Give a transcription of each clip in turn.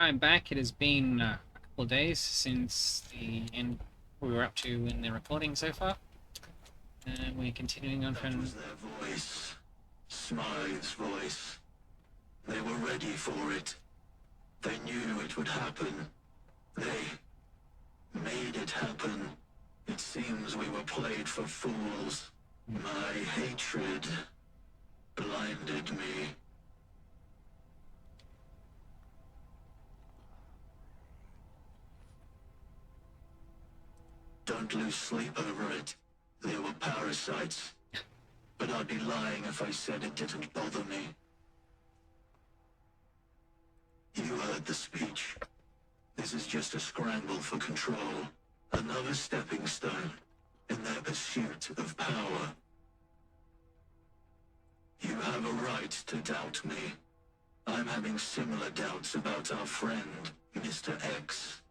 I'm back. It has been a couple of days since the end we were up to in the recording so far. And we're continuing on That from... was their voice. Smythe's voice. They were ready for it. They knew it would happen. They made it happen. It seems we were played for fools. My hatred blinded me. Don't lose sleep over it. They were parasites. But I'd be lying if I said it didn't bother me. You heard the speech. This is just a scramble for control. Another stepping stone in their pursuit of power. You have a right to doubt me. I'm having similar doubts about our friend, Mr. X.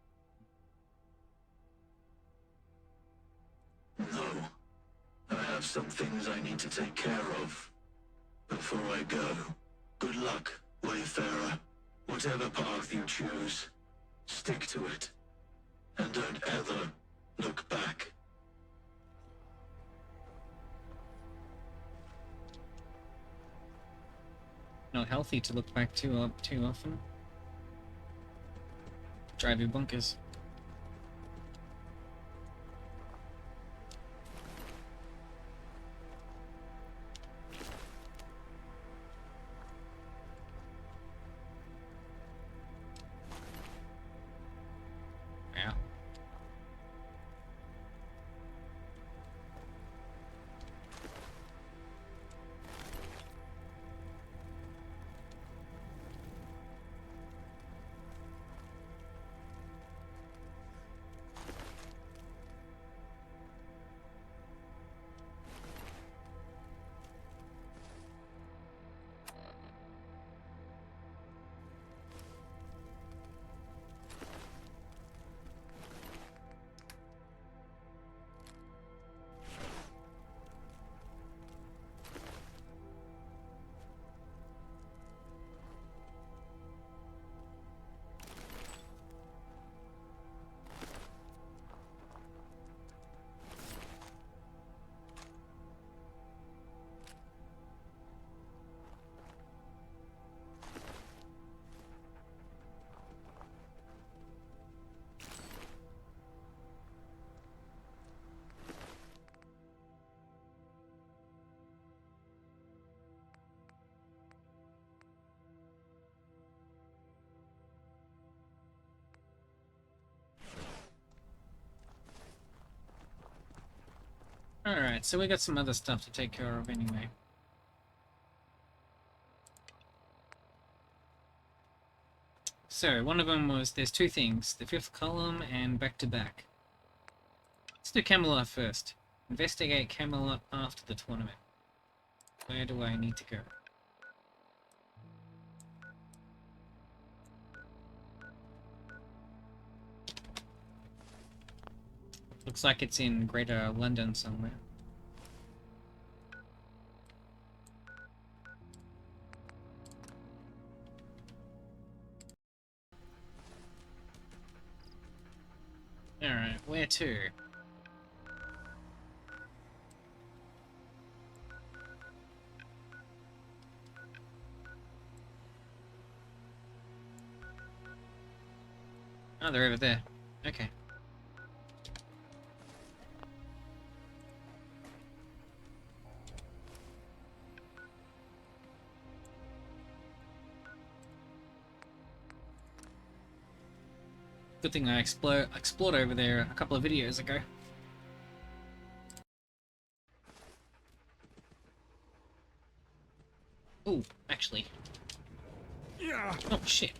No. I have some things I need to take care of. Before I go, good luck, Wayfarer. Whatever path you choose, stick to it. And don't ever look back. Not healthy to look back too often. Drive your bunkers. Yeah. Alright, so we got some other stuff to take care of anyway. So, one of them was, there's two things, the fifth column and back to back. Let's do Camelot first. Investigate Camelot after the tournament. Where do I need to go? Looks like it's in Greater London somewhere. Alright, where to? Oh, they're over there. Okay. Good thing I explored over there a couple of videos ago. Oh, actually. Yeah. Oh, shit.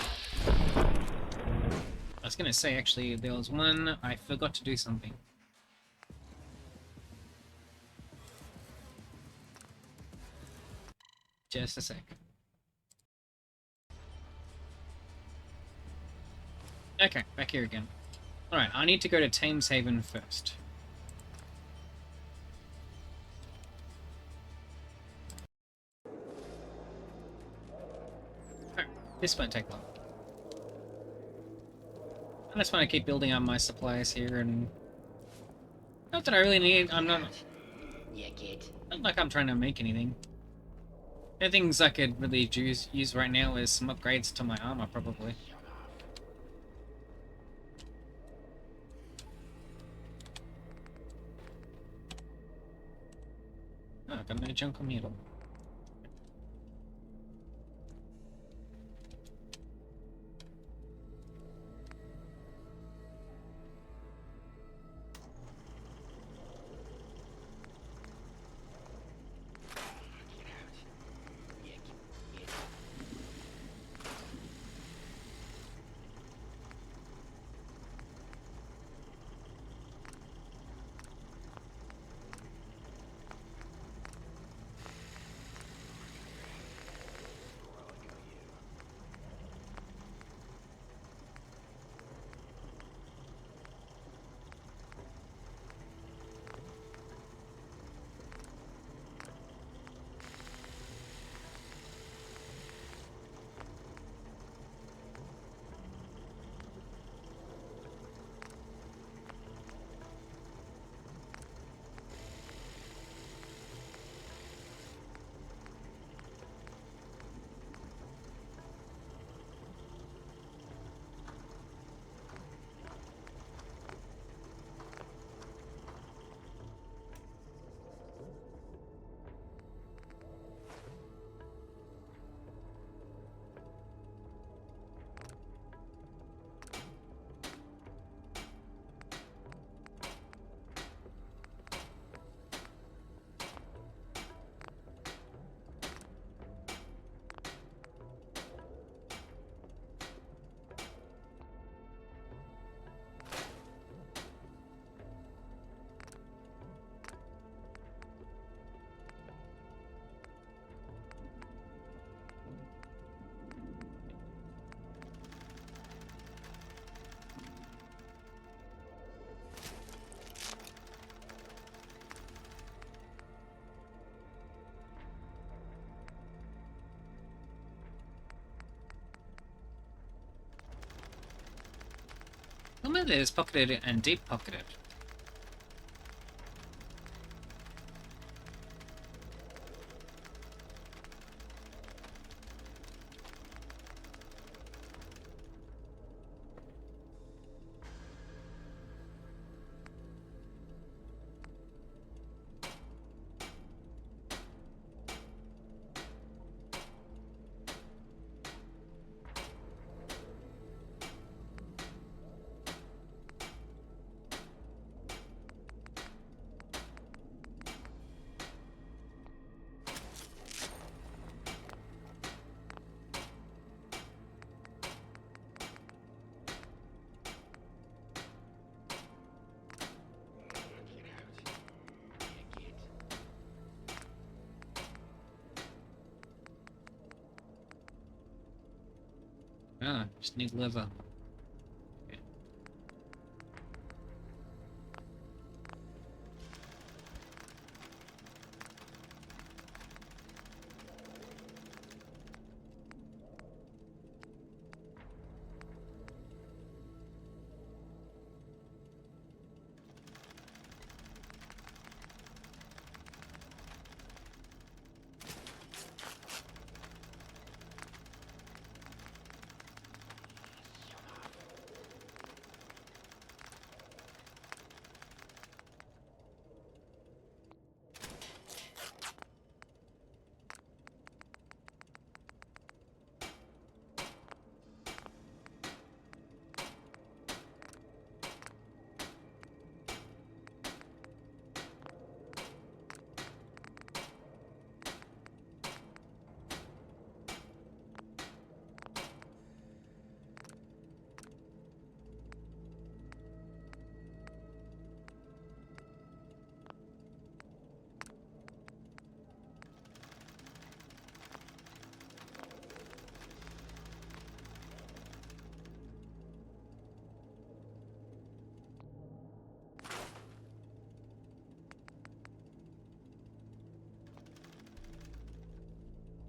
I was gonna say, actually, there was one, I forgot to do something. Just a sec. Okay, back here again. Alright, I need to go to Thameshaven first. This won't take long. I just want to keep building up my supplies here, and not that I really need. I'm not. Yeah, kid. Not like I'm trying to make anything. The things I could really use right now is some upgrades to my armor, probably. Oh, I've got no junk on me at all. Some of it is pocketed and deep pocketed. Ah, just need liver. Okay.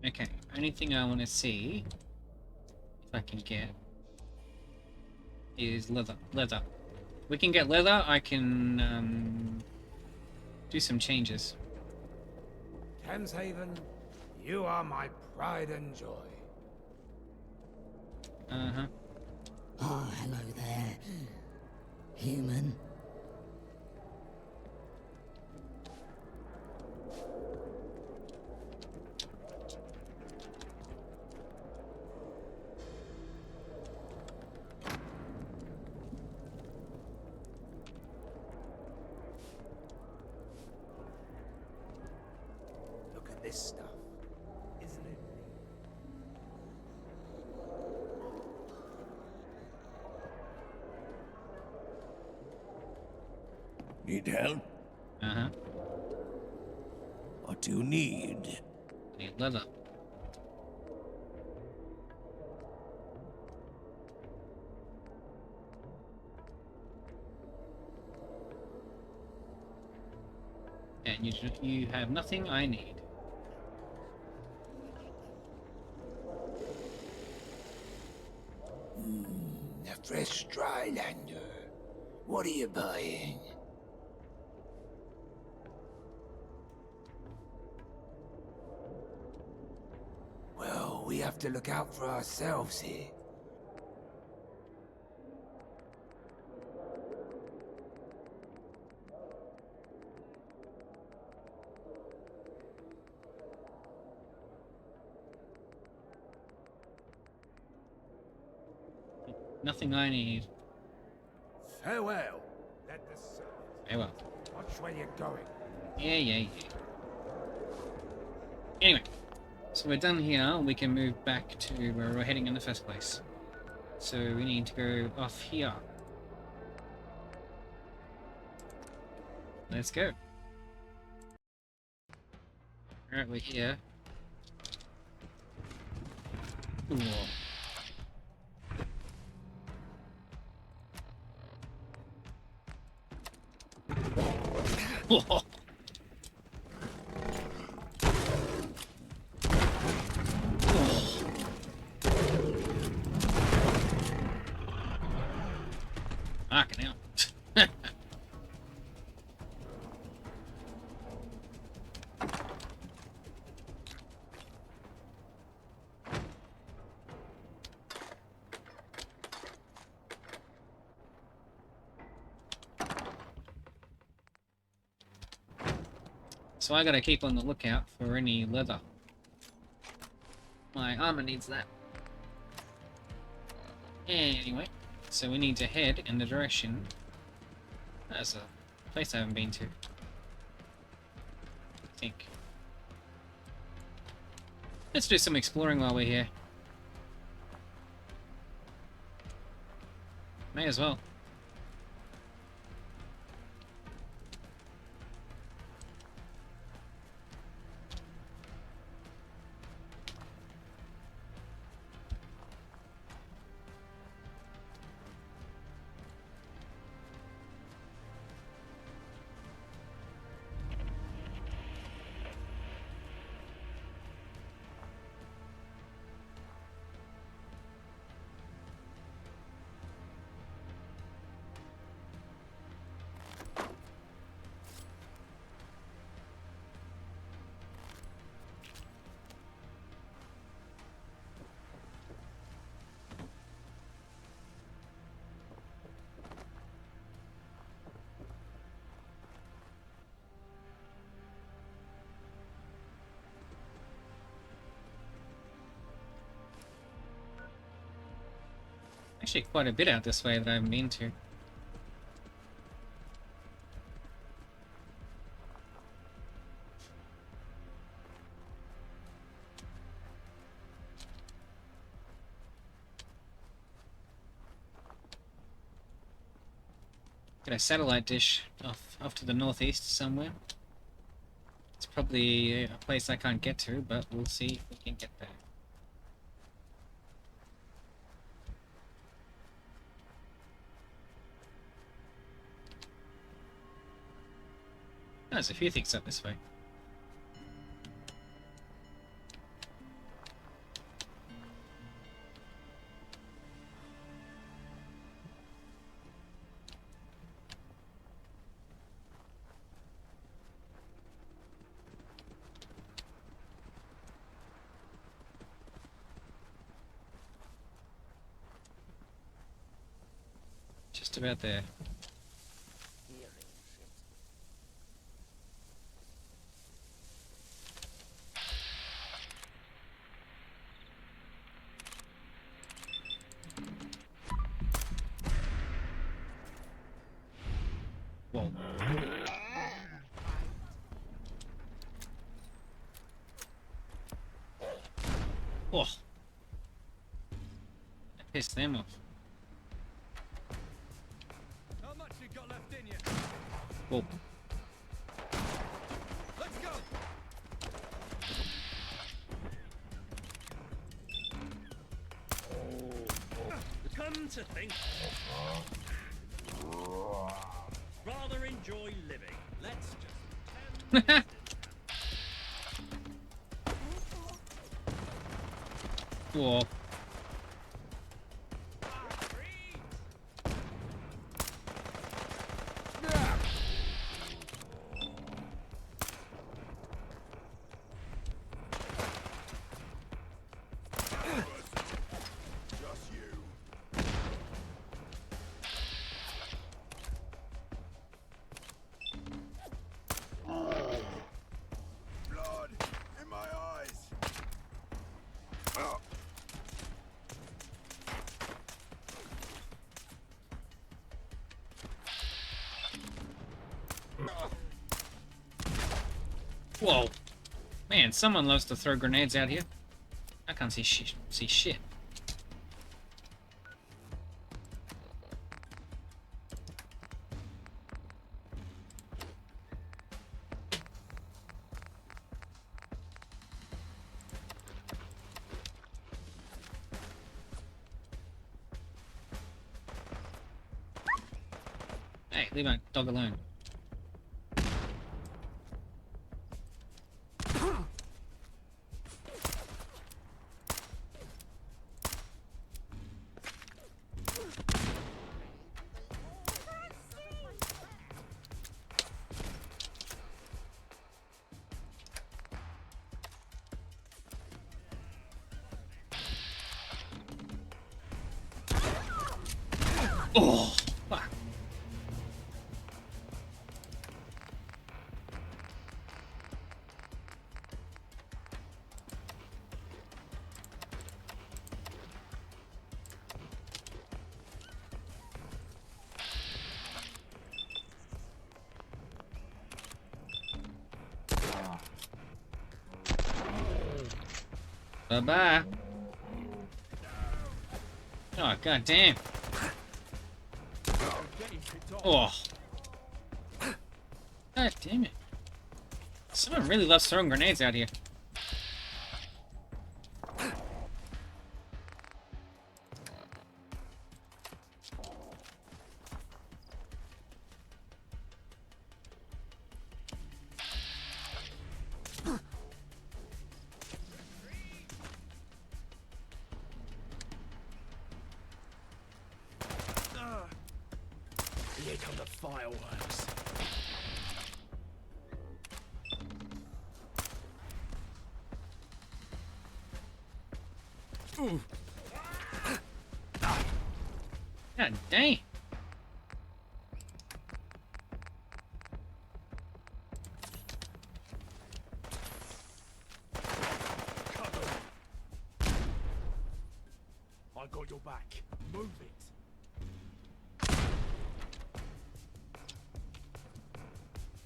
Okay, only thing I want to see I can get is leather. Leather. We can get leather. I can do some changes. Thameshaven, you are my pride and joy. Uh-huh. Oh, hello there, human. Look at this stuff. Isn't it? Need help? Uh-huh. What do you need? I need leather. And you have nothing I need. A fresh dry lander. What are you buying? Well, we have to look out for ourselves here. Nothing I need. Farewell. Let the sun. Very well. Watch where you're going. Yeah. Anyway, so we're done here. We can move back to where we're heading in the first place. So we need to go off here. Let's go. Alright, we're here. Ooh. Whoa. Fucking hell. So I gotta keep on the lookout for any leather. My armor needs that. Anyway, so we need to head in the direction. That's a place I haven't been to. I think. Let's do some exploring while we're here. May as well. Actually, quite a bit out this way that I haven't been to. Got a satellite dish off to the northeast somewhere. It's probably a place I can't get to, but we'll see if we can get there. There's a few things up this way. just about there. Whoa. Oh. That pissed them off. How much you got left in you? Whoa. Let's go. Come to think, rather enjoy living. Let's just Whoa. Blood in my eyes. Whoa. Man, someone loves to throw grenades out here. I can't see shit. Hey, leave my dog alone. Oh, fuck. Bye-bye. Oh, god damn. Oh. God damn it. Someone really loves throwing grenades out here. Here come the fireworks. Ooh. God dang. Cover. I got your back. Move it.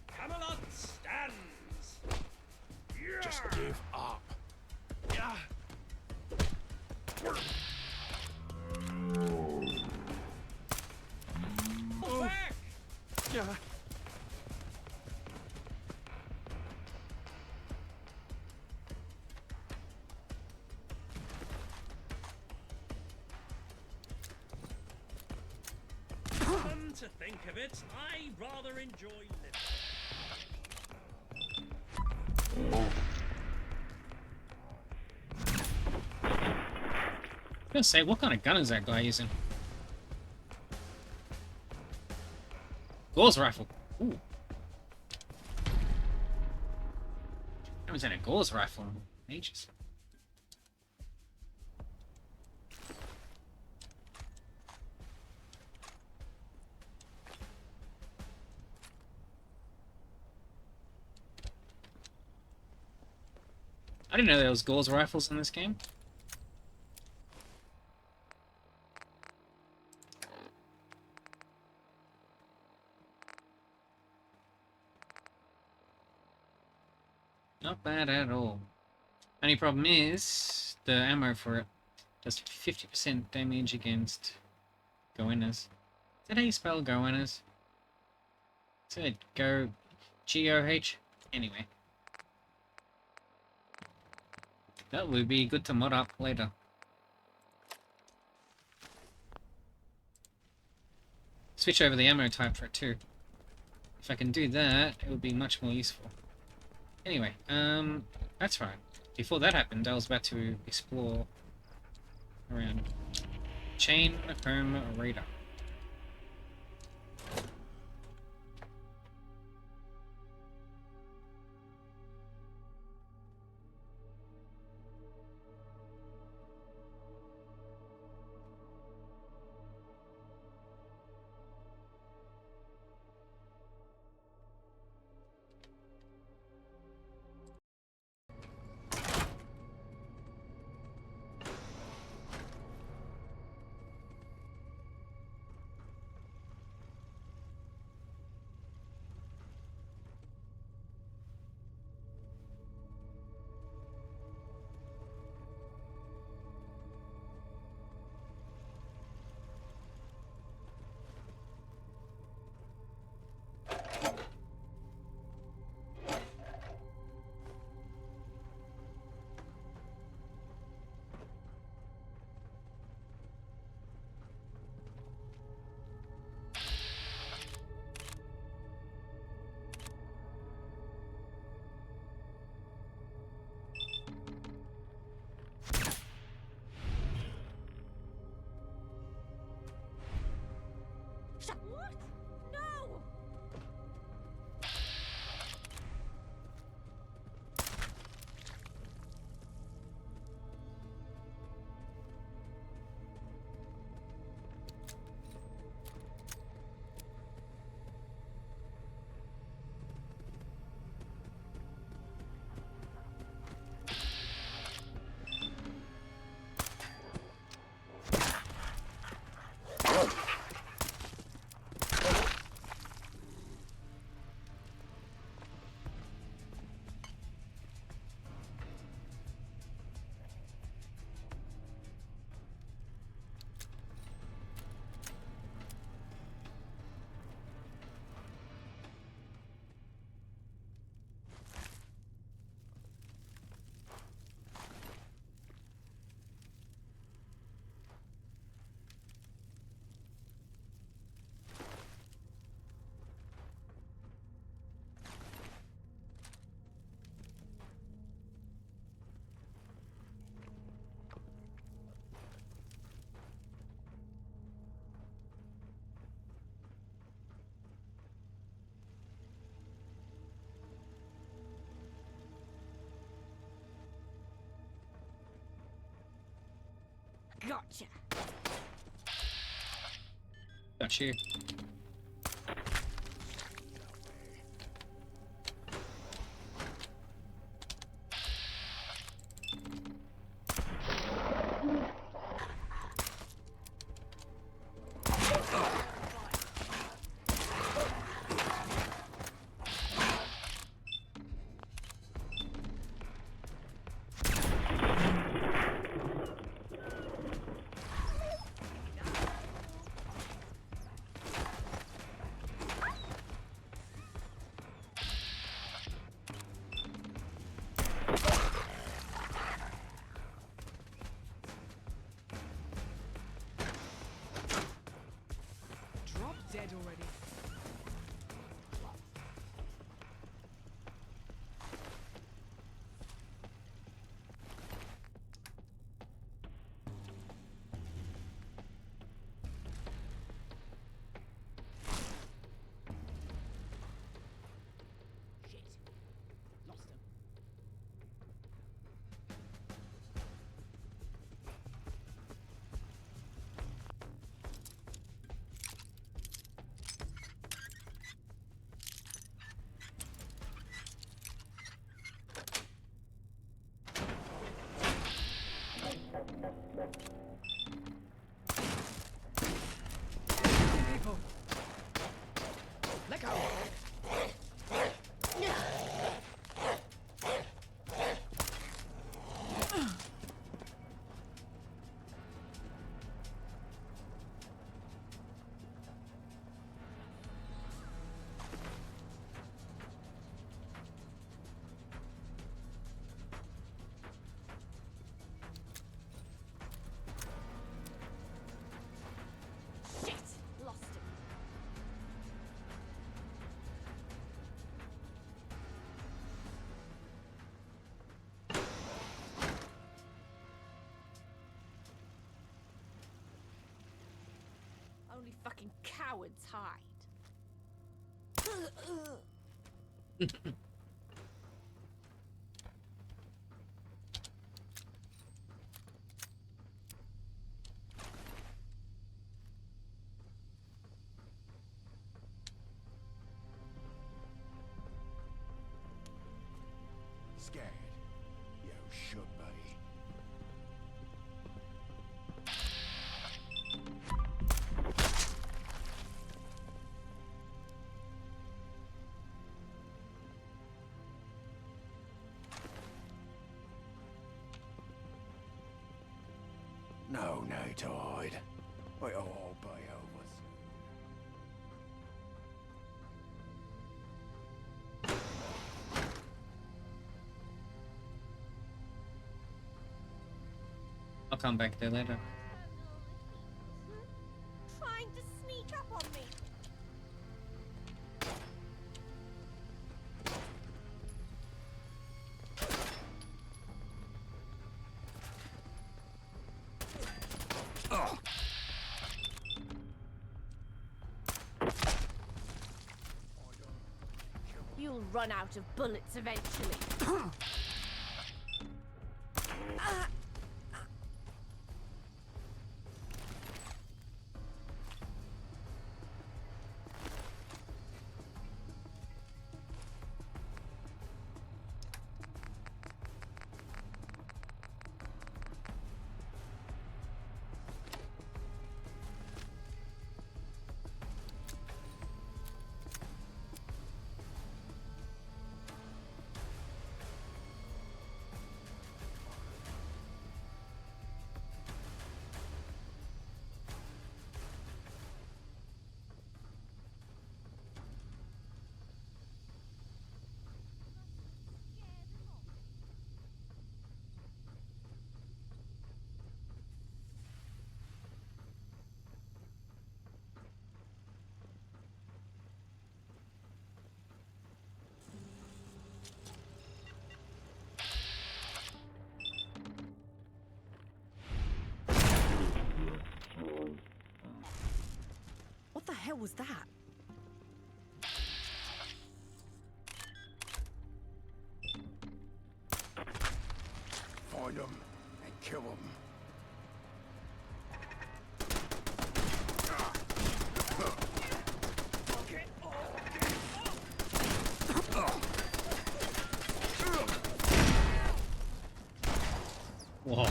Camelot stands. Just give up. Yeah. Back. Yeah. Come to think of it, I rather enjoy living. I was gonna say, what kind of gun is that guy using? Gauze rifle. Ooh. I haven't seen a Gauze rifle in ages. I didn't know there was Gauss rifles in this game. Not bad at all. Only problem is the ammo for it does 50% damage against goannas. Is that how you spell goannas? Is it go G-O-H? Anyway. That would be good to mod up later. Switch over the ammo type for it too. If I can do that, it would be much more useful. Anyway, that's right. Before that happened, I was about to explore around Chain Home Radar. What? No! Gotcha. Got you. Drop dead already. Shit. Lost him. bloody fucking coward's hide. Scared? You should be. No need to hide. It'll all be over soon. I'll come back there later. Trying to sneak up on me. You'll run out of bullets eventually. What the hell was that? Find them and kill them. Whoa.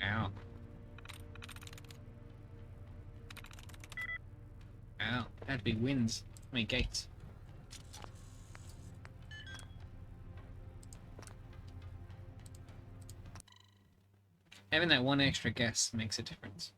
Ow. Ow. That'd be wins. I mean, gates. Having that one extra guess makes a difference.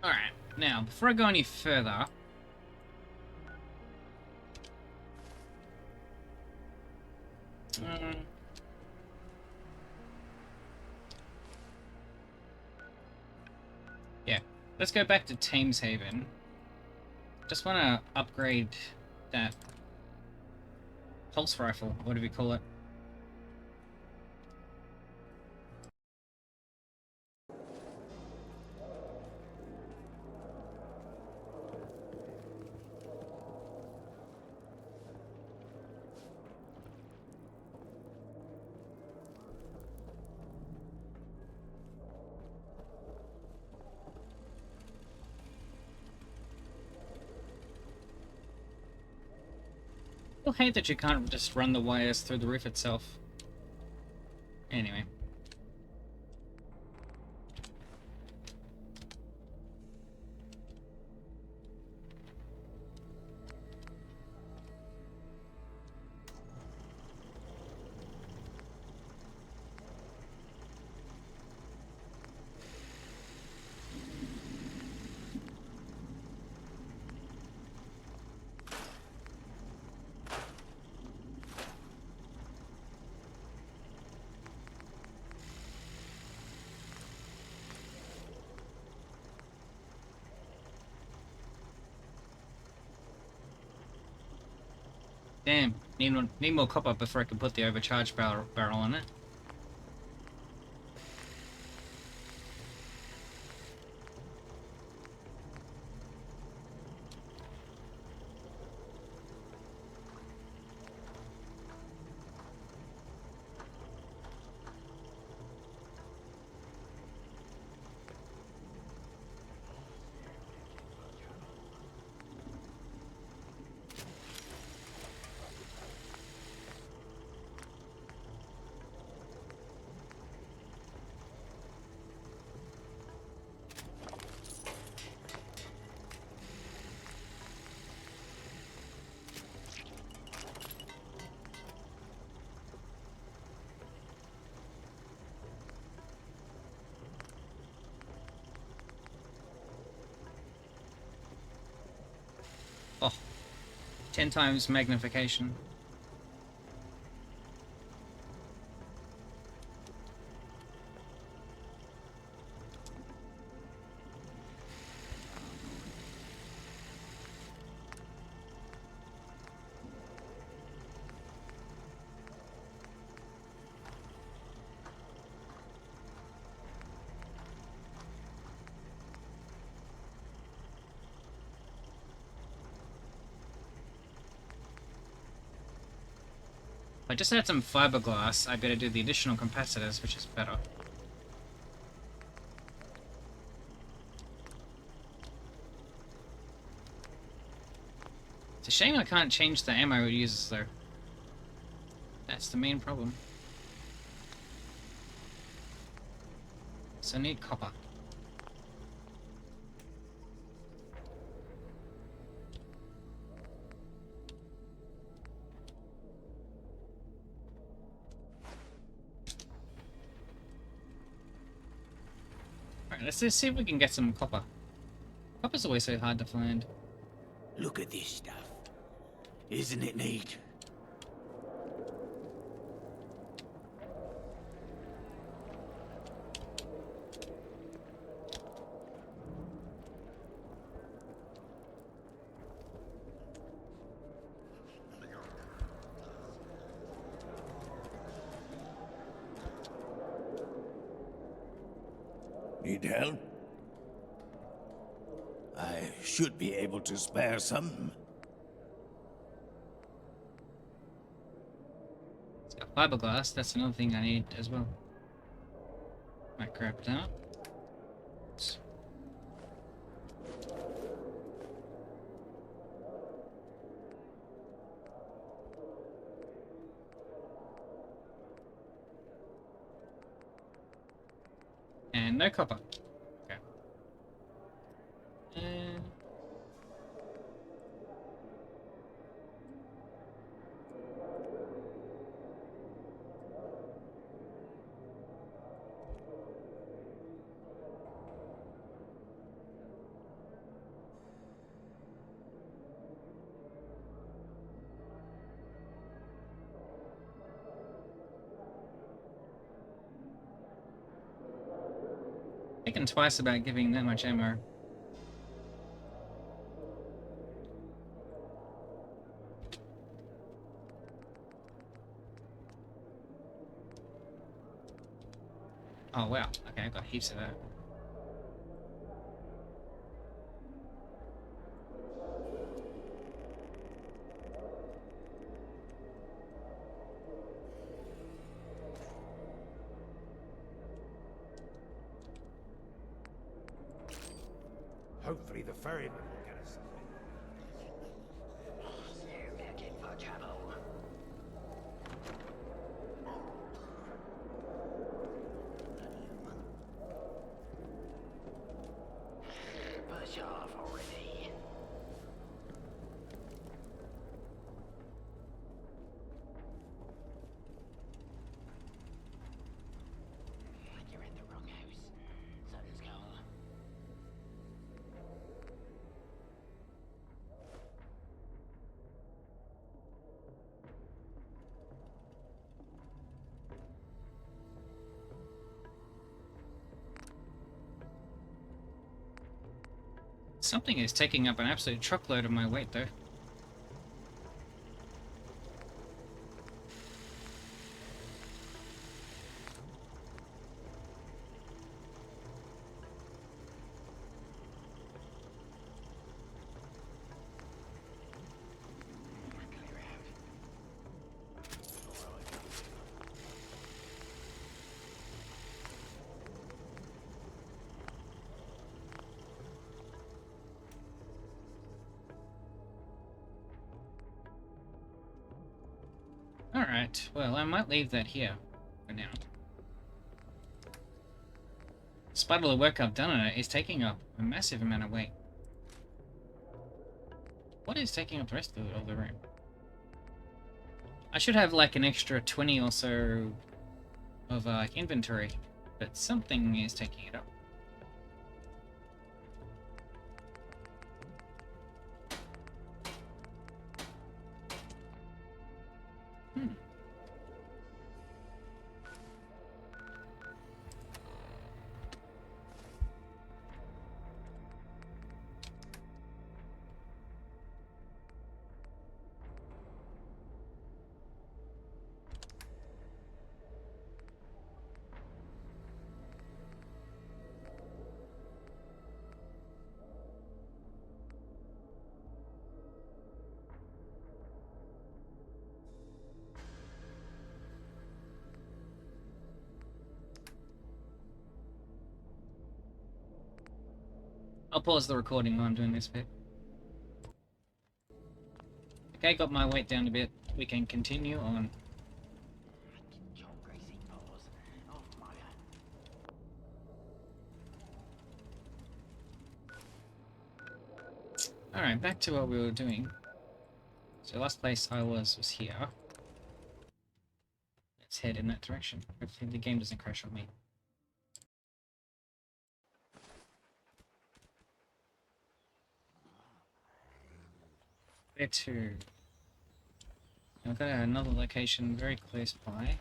Alright, now, before I go any further... yeah, let's go back to Thames Haven. Just want to upgrade that pulse rifle, whatever you call it. I hate that you can't just run the wires through the roof itself. Anyway. Damn, need more copper before I can put the overcharged barrel on it. Oh, 10 times magnification. If I just had some fiberglass, I better do the additional capacitors, which is better. It's a shame I can't change the ammo it uses, though. That's the main problem. So I need copper. Alright, let's just see if we can get some copper. Copper's always so hard to find. Look at this stuff. Isn't it neat? Need help? I should be able to spare some. It's got fiberglass, that's another thing I need as well. Might grab it out. And no copper. Okay. Thinking twice about giving that much ammo. Oh wow, okay, I've got heaps of that. Hopefully the ferryman will get us something. Looking for trouble. Push off already. You're in the wrong house. So let's go. Something is taking up an absolute truckload of my weight though. Alright, well, I might leave that here for now. Despite all the work I've done on it, it's taking up a massive amount of weight. What is taking up the rest of the room? I should have like an extra 20 or so of inventory, but something is taking it up. I'll pause the recording while I'm doing this bit. Okay, got my weight down a bit. We can continue on. Alright, back to what we were doing. So last place I was here. Let's head in that direction. Hopefully the game doesn't crash on me. Where to? I've got another location very close by.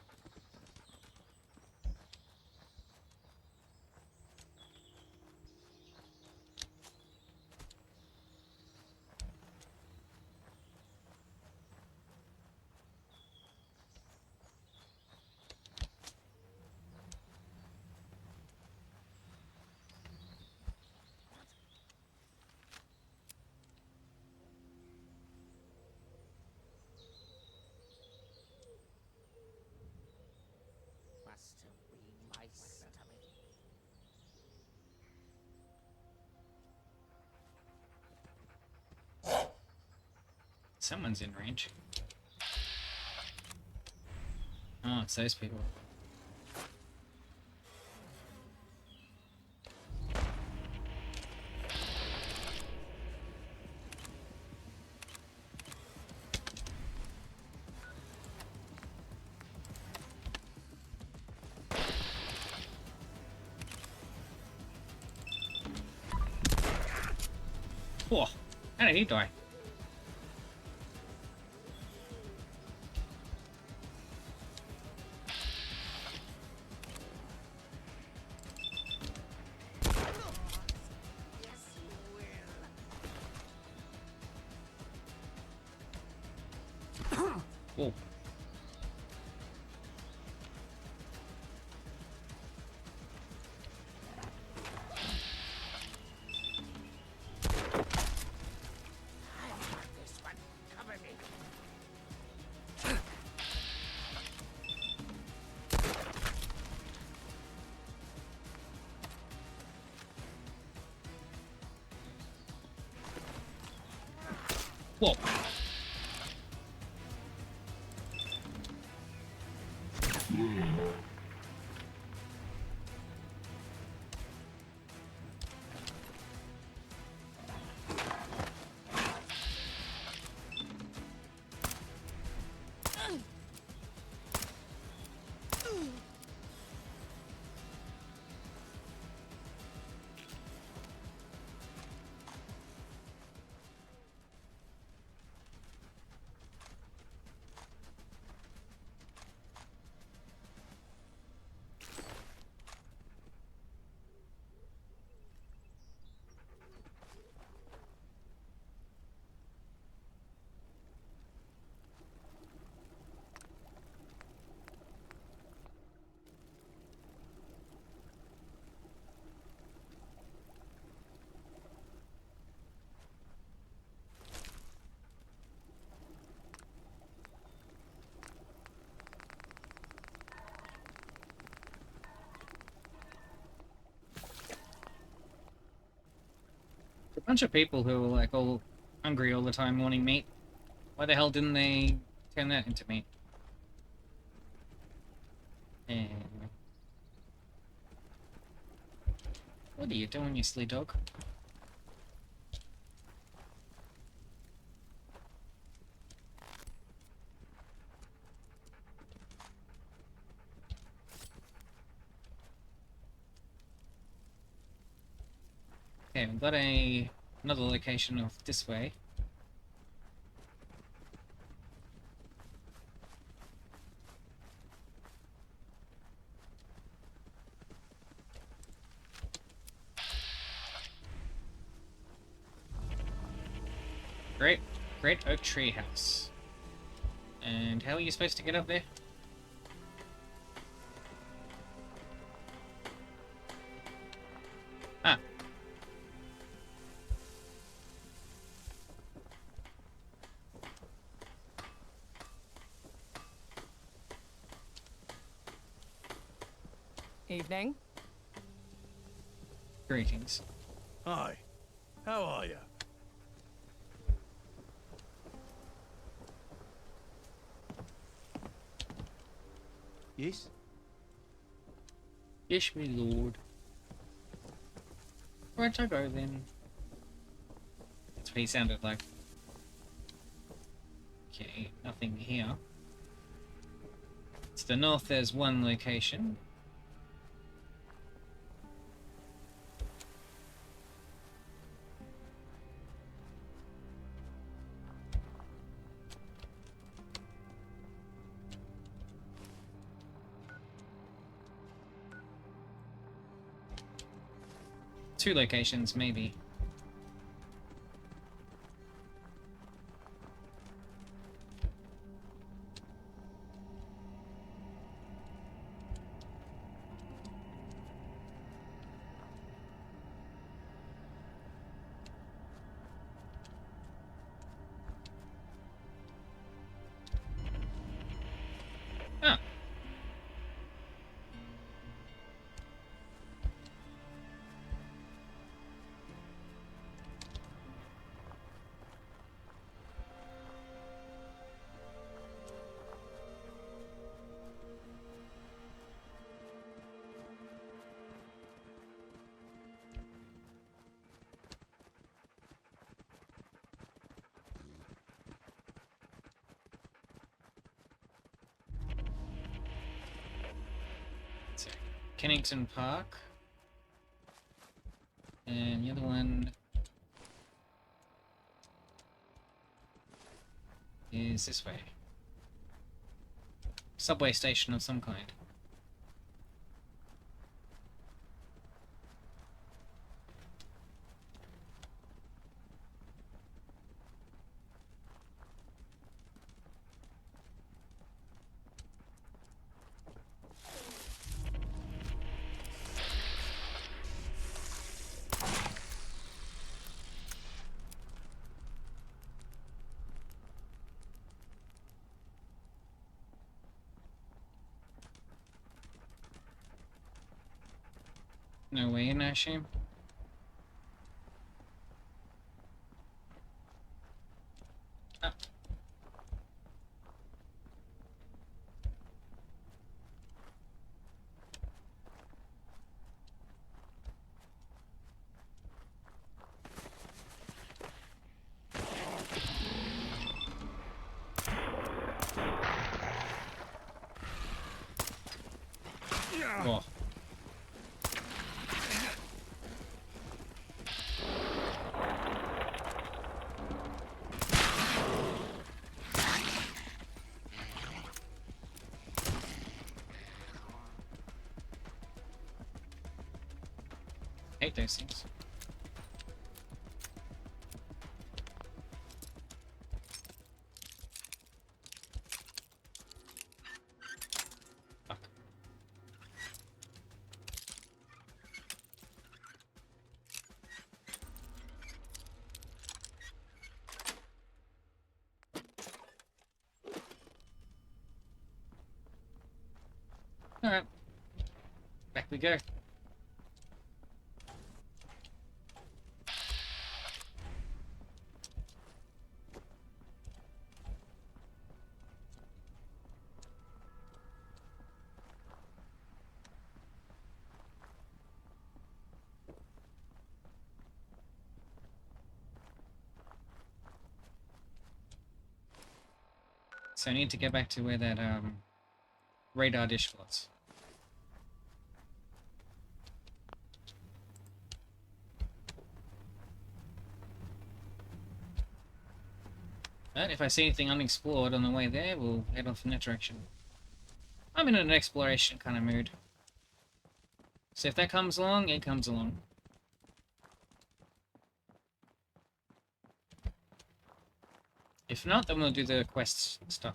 Someone's in range. Oh, it's those people. Whoa, how did he die? Whoa. Whoa. A bunch of people who were like all hungry all the time wanting meat. Why the hell didn't they turn that into meat? And what are you doing, you silly dog? Okay, we've got another location off this way. Great oak tree house. And how are you supposed to get up there? Ah. Evening. Greetings. Hi. How are you? Yes? Yes, me lord. Where'd I go then? That's what he sounded like. Okay, nothing here. To the north there's one location. Two locations, maybe. Ah. So, Kennington Park. And the other one is this way. Subway station of some kind. No way in, I assume. Ah. Oh. Hate those things. Fuck. Alright. Back we go. So I need to get back to where that radar dish was. But if I see anything unexplored on the way there, we'll head off in that direction. I'm in an exploration kind of mood. So if that comes along, it comes along. If not, then we'll do the quests stuff.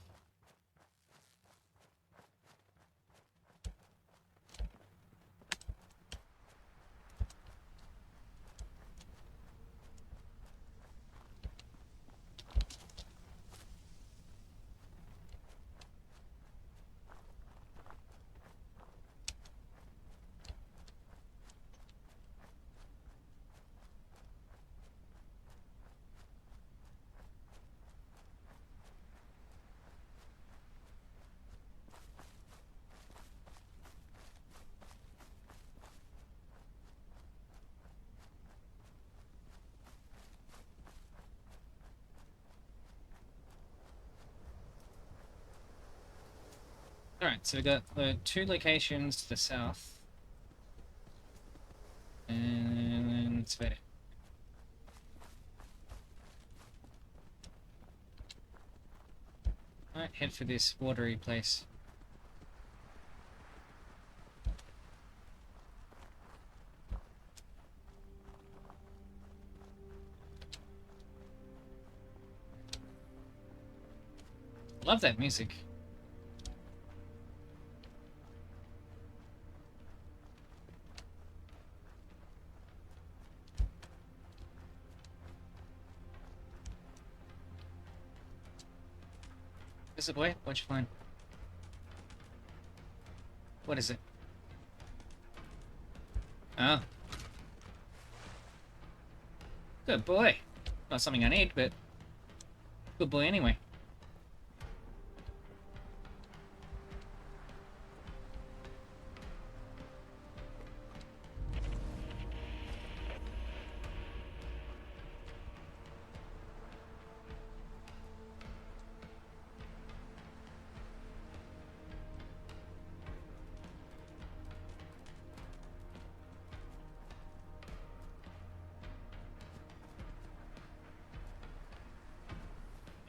Alright, so we got the two locations to the south. And that's about it. Alright, head for this watery place. Love that music. Is it boy? What'd you find? What is it? Oh. Good boy. Not something I need, but good boy anyway.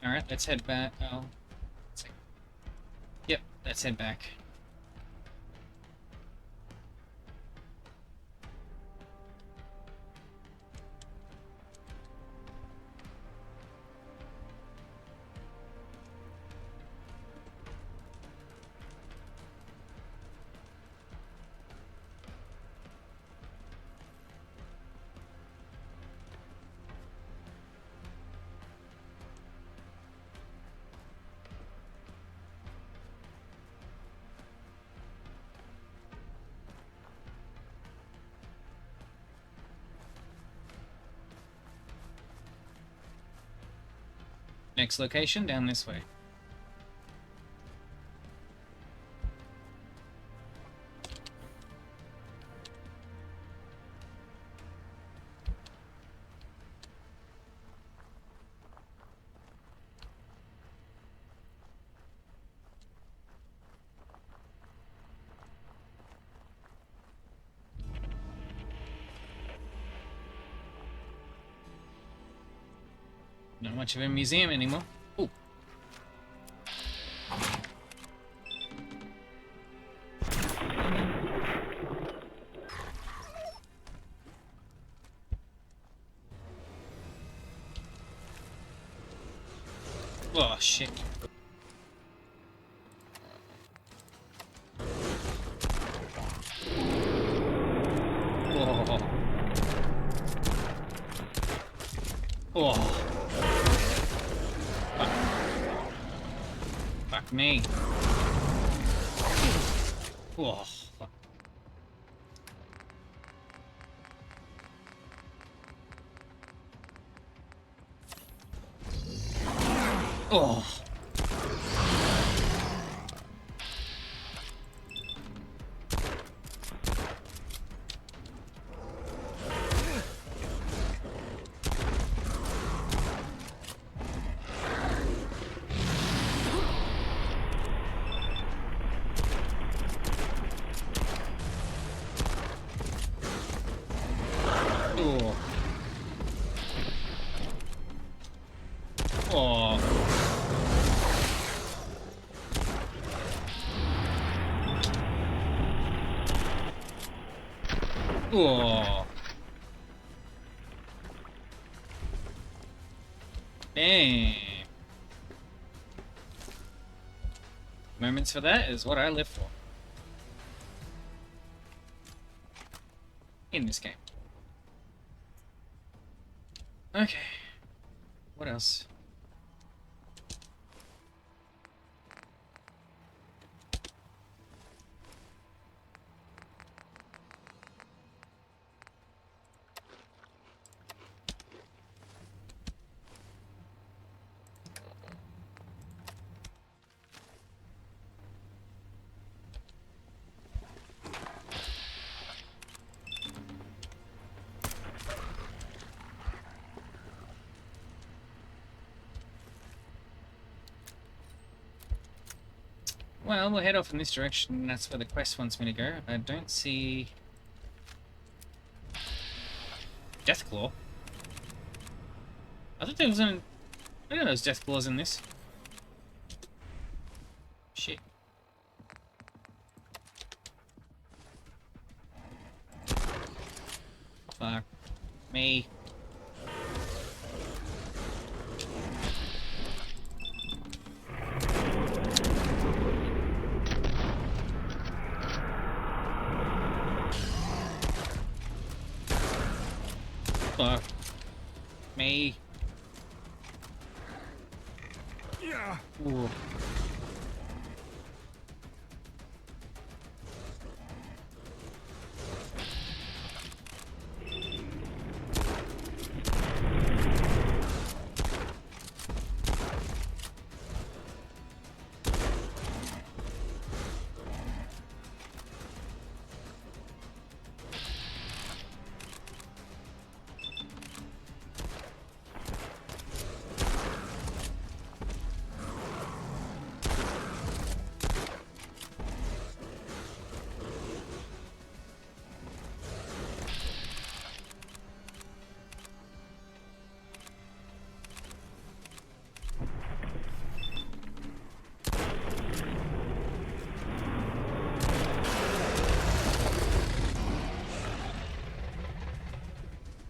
Alright, let's head back. Oh. Let's see. Yep, let's head back. next location? Down this way. Not much of a museum anymore. Ooh. Oh, shit. Oh. Oh. Fuck me. Oh, fuck. Oh. Oh. Oh. Oh. Damn. Moments for that is what I live for. In this game. Okay. What else? Well, we'll head off in this direction. That's where the quest wants me to go. I don't see... Deathclaw? I thought there was an... I didn't know there was Deathclaws in this. Shit. Fuck. Me. Fuck. Me. Yeah. Ooh.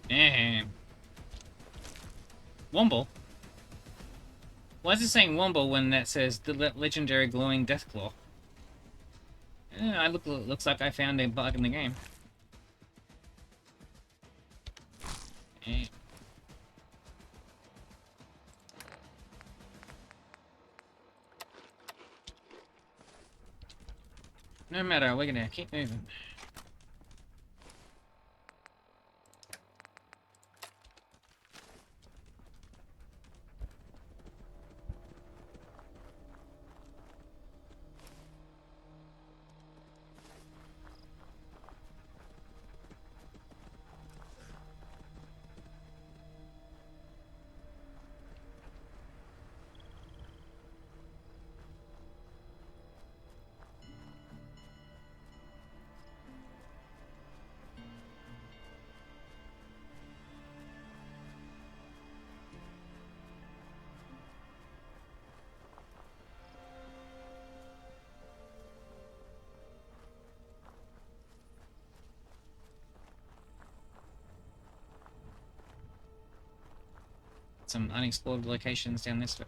Damn. Womble? Why is it saying Womble when that says the legendary glowing Deathclaw? Yeah, looks like I found a bug in the game. Eh. No matter, we're gonna keep moving. some unexplored locations down this way.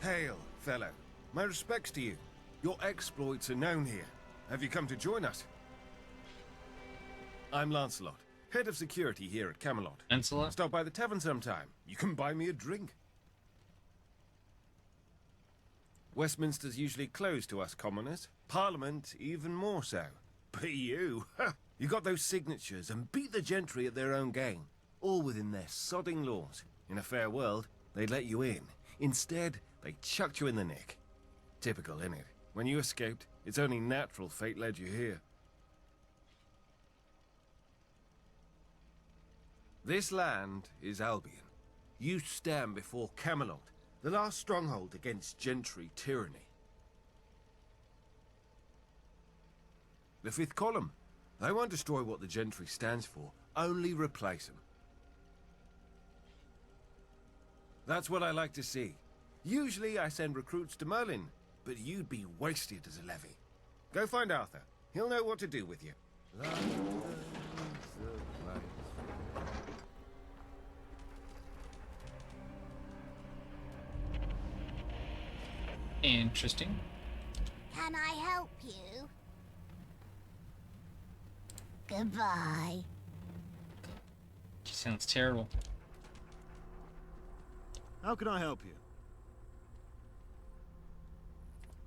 Hail, fellow. My respects to you. Your exploits are known here. Have you come to join us? I'm Lancelot, head of security here at Camelot. Lancelot? Stop by the tavern sometime. You can buy me a drink. Westminster's usually closed to us commoners. Parliament even more so. But you, you got those signatures and beat the gentry at their own game. All within their sodding laws. In a fair world, they'd let you in. Instead, they chucked you in the nick. Typical, innit? When you escaped, it's only natural fate led you here. This land is Albion. You stand before Camelot, the last stronghold against gentry tyranny. The fifth column. They won't destroy what the gentry stands for, only replace them. That's what I like to see. Usually I send recruits to Merlin, but you'd be wasted as a levy. Go find Arthur. He'll know what to do with you. Interesting. Can I help you? Goodbye. She sounds terrible. How can I help you?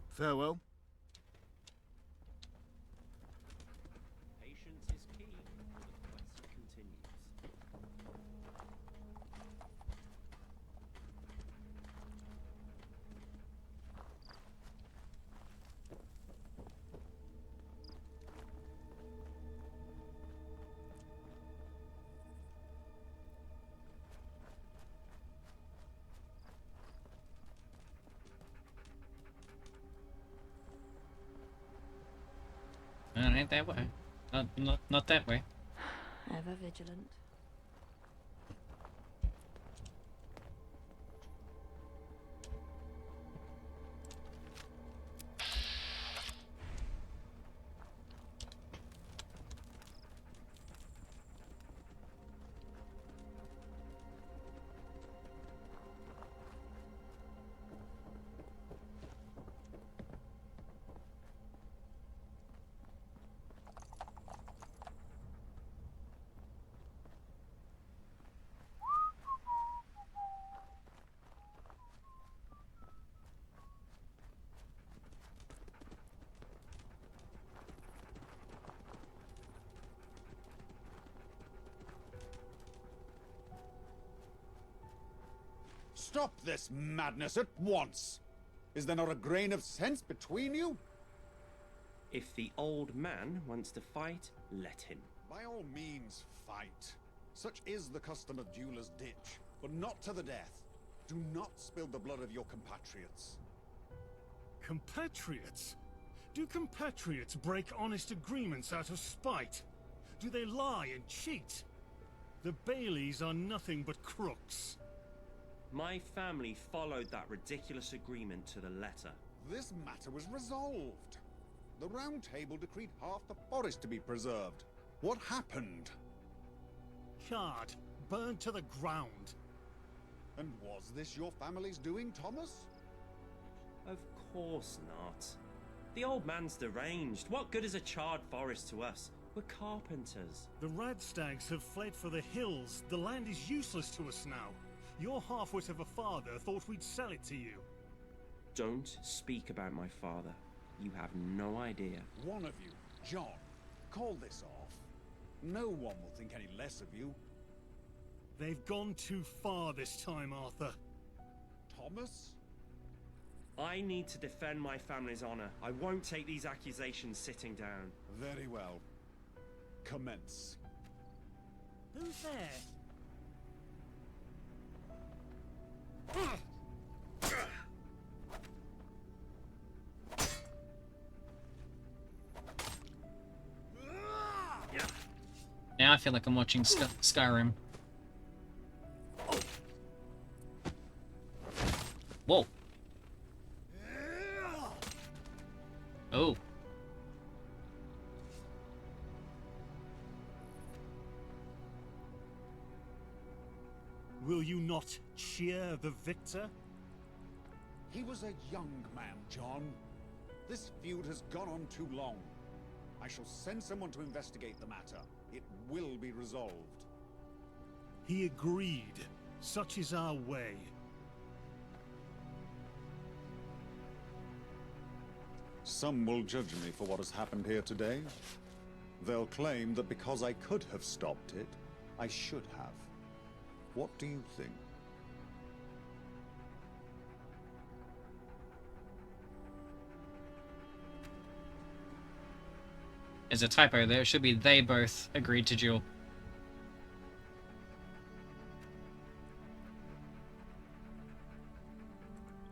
Farewell. Patience is key. The quest continues. No, it ain't that way. Not that way. Ever vigilant. Stop this madness at once! Is there not a grain of sense between you? If the old man wants to fight, let him. By all means, fight. Such is the custom of Dueler's Ditch, but not to the death. Do not spill the blood of your compatriots. Compatriots? Do compatriots break honest agreements out of spite? Do they lie and cheat? The Baileys are nothing but crooks. My family followed that ridiculous agreement to the letter. This matter was resolved. The Round Table decreed half the forest to be preserved. What happened? Card, burned to the ground. And was this your family's doing, Thomas? Of course not. The old man's deranged. What good is a charred forest to us? We're carpenters. The Radstags have fled for the hills. The land is useless to us now. Your half-wit of a father thought we'd sell it to you. Don't speak about my father. You have no idea. One of you, John, call this off. No one will think any less of you. They've gone too far this time, Arthur. Thomas? I need to defend my family's honor. I won't take these accusations sitting down. Very well. Commence. Who's there? Now I feel like I'm watching Skyrim. Whoa. Oh. Will you not cheer the victor? He was a young man, John. This feud has gone on too long. I shall send someone to investigate the matter. It will be resolved. He agreed. Such is our way. Some will judge me for what has happened here today. They'll claim that because I could have stopped it, I should have. What do you think? There's a typo there. It should be they both agreed to duel.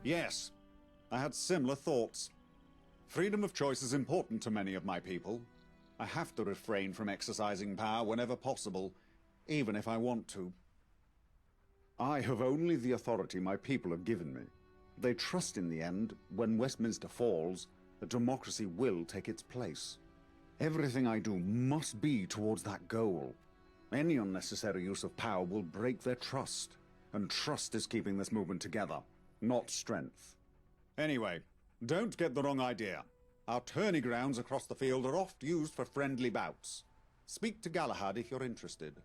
Yes, I had similar thoughts. Freedom of choice is important to many of my people. I have to refrain from exercising power whenever possible, even if I want to. I have only the authority my people have given me. They trust in the end, when Westminster falls, that democracy will take its place. Everything I do must be towards that goal. Any unnecessary use of power will break their trust, and trust is keeping this movement together, not strength. Anyway, don't get the wrong idea. Our tourney grounds across the field are oft used for friendly bouts. Speak to Galahad if you're interested.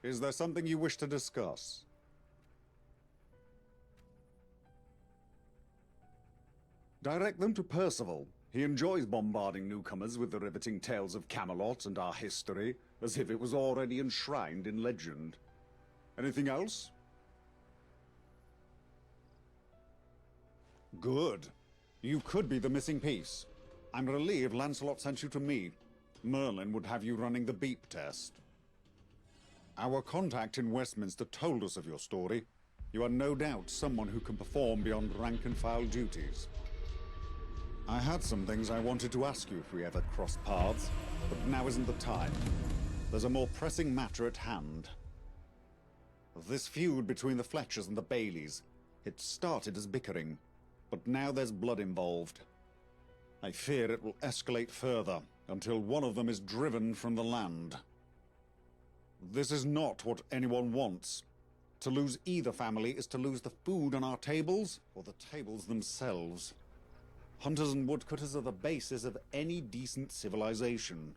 Is there something you wish to discuss? Direct them to Percival. He enjoys bombarding newcomers with the riveting tales of Camelot and our history, as if it was already enshrined in legend. Anything else? Good. You could be the missing piece. I'm relieved Lancelot sent you to me. Merlin would have you running the beep test. Our contact in Westminster told us of your story. You are no doubt someone who can perform beyond rank-and-file duties. I had some things I wanted to ask you if we ever crossed paths, but now isn't the time. There's a more pressing matter at hand. This feud between the Fletchers and the Baileys. It started as bickering, but now there's blood involved. I fear it will escalate further, until one of them is driven from the land. This is not what anyone wants. To lose either family is to lose the food on our tables, or the tables themselves. Hunters and woodcutters are the basis of any decent civilization.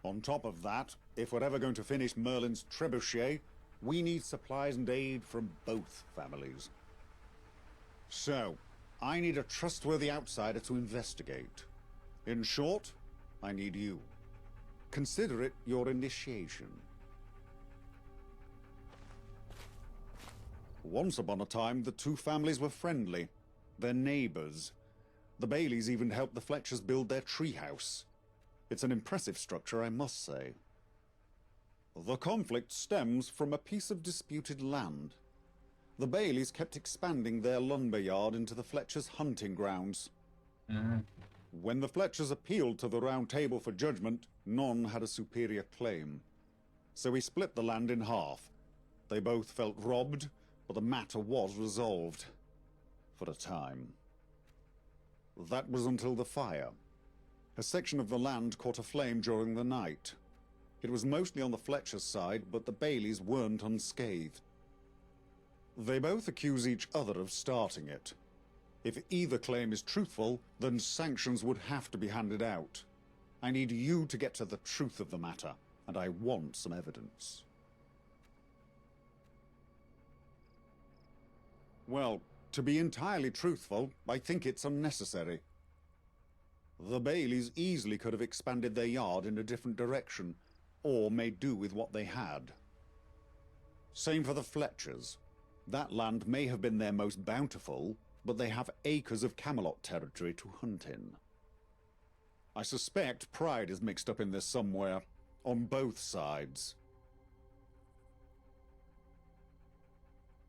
On top of that, if we're ever going to finish Merlin's trebuchet, we need supplies and aid from both families. So, I need a trustworthy outsider to investigate. In short, I need you. Consider it your initiation. Once upon a time, the two families were friendly. They're neighbors. The Baileys even helped the Fletchers build their treehouse. It's an impressive structure, I must say. The conflict stems from a piece of disputed land. The Baileys kept expanding their lumber yard into the Fletchers' hunting grounds. When the Fletchers appealed to the Round Table for judgment, none had a superior claim. So we split the land in half. They both felt robbed, but the matter was resolved. For a time. That was until the fire. A section of the land caught aflame during the night. It was mostly on the Fletcher's side, but the Baileys weren't unscathed. They both accuse each other of starting it. If either claim is truthful, then sanctions would have to be handed out. I need you to get to the truth of the matter, and I want some evidence. Well, to be entirely truthful, I think it's unnecessary. The Baileys easily could have expanded their yard in a different direction, or made do with what they had. Same for the Fletchers. That land may have been their most bountiful, but they have acres of Camelot territory to hunt in. I suspect pride is mixed up in this somewhere, on both sides.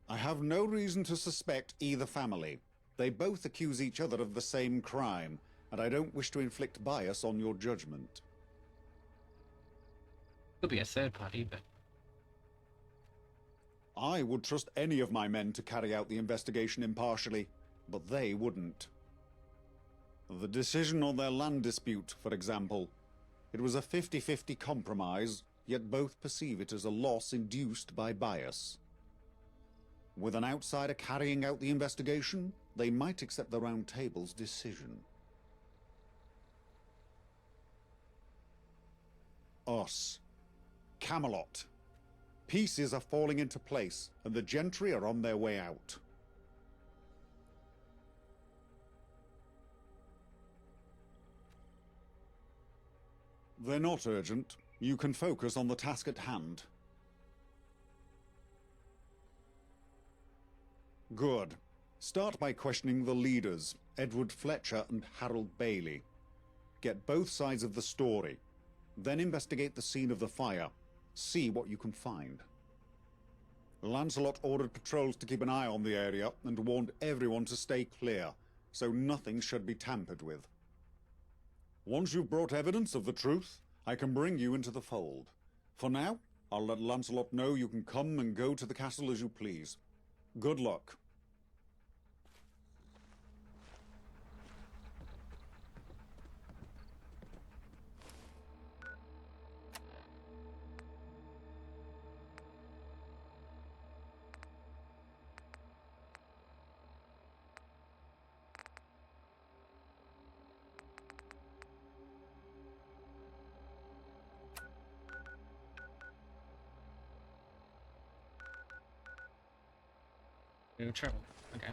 I have no reason to suspect either family. They both accuse each other of the same crime, and I don't wish to inflict bias on your judgment. Could be a third party, but... I would trust any of my men to carry out the investigation impartially, but they wouldn't. The decision on their land dispute, for example. It was a 50-50 compromise, yet both perceive it as a loss induced by bias. With an outsider carrying out the investigation, they might accept the Round Table's decision. Us. Camelot. Pieces are falling into place, and the gentry are on their way out. They're not urgent. You can focus on the task at hand. Good. Start by questioning the leaders, Edward Fletcher and Harold Bailey. Get both sides of the story. Then investigate the scene of the fire. See what you can find. Lancelot ordered patrols to keep an eye on the area and warned everyone to stay clear, so nothing should be tampered with. Once you've brought evidence of the truth, I can bring you into the fold. For now, I'll let Lancelot know you can come and go to the castle as you please. Good luck. Trouble. Okay.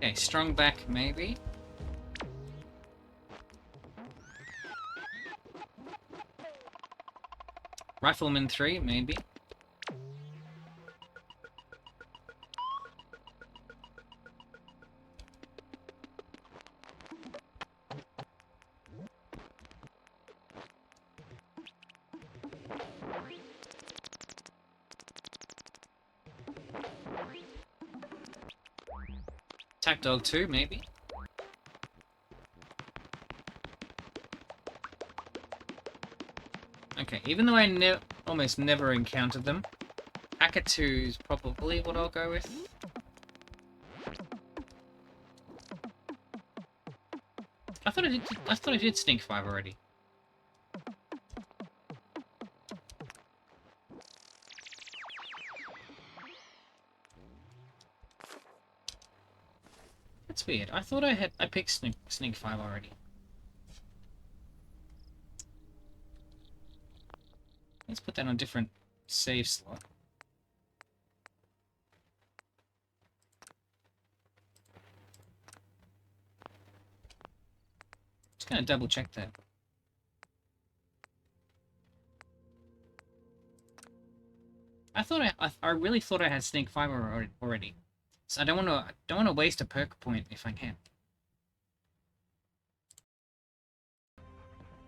Okay, strong back, maybe. Rifleman 3, maybe. Attack Dog 2, maybe. Okay, even though I almost never encountered them, Hacker 2 is probably what I'll go with. I thought I did Sneak 5 already. That's weird. I thought I picked Sneak 5 already. Let's put that on a different save slot. Just gonna double check that. I really thought I had Sneak 5 already. So I don't wanna waste a perk point if I can.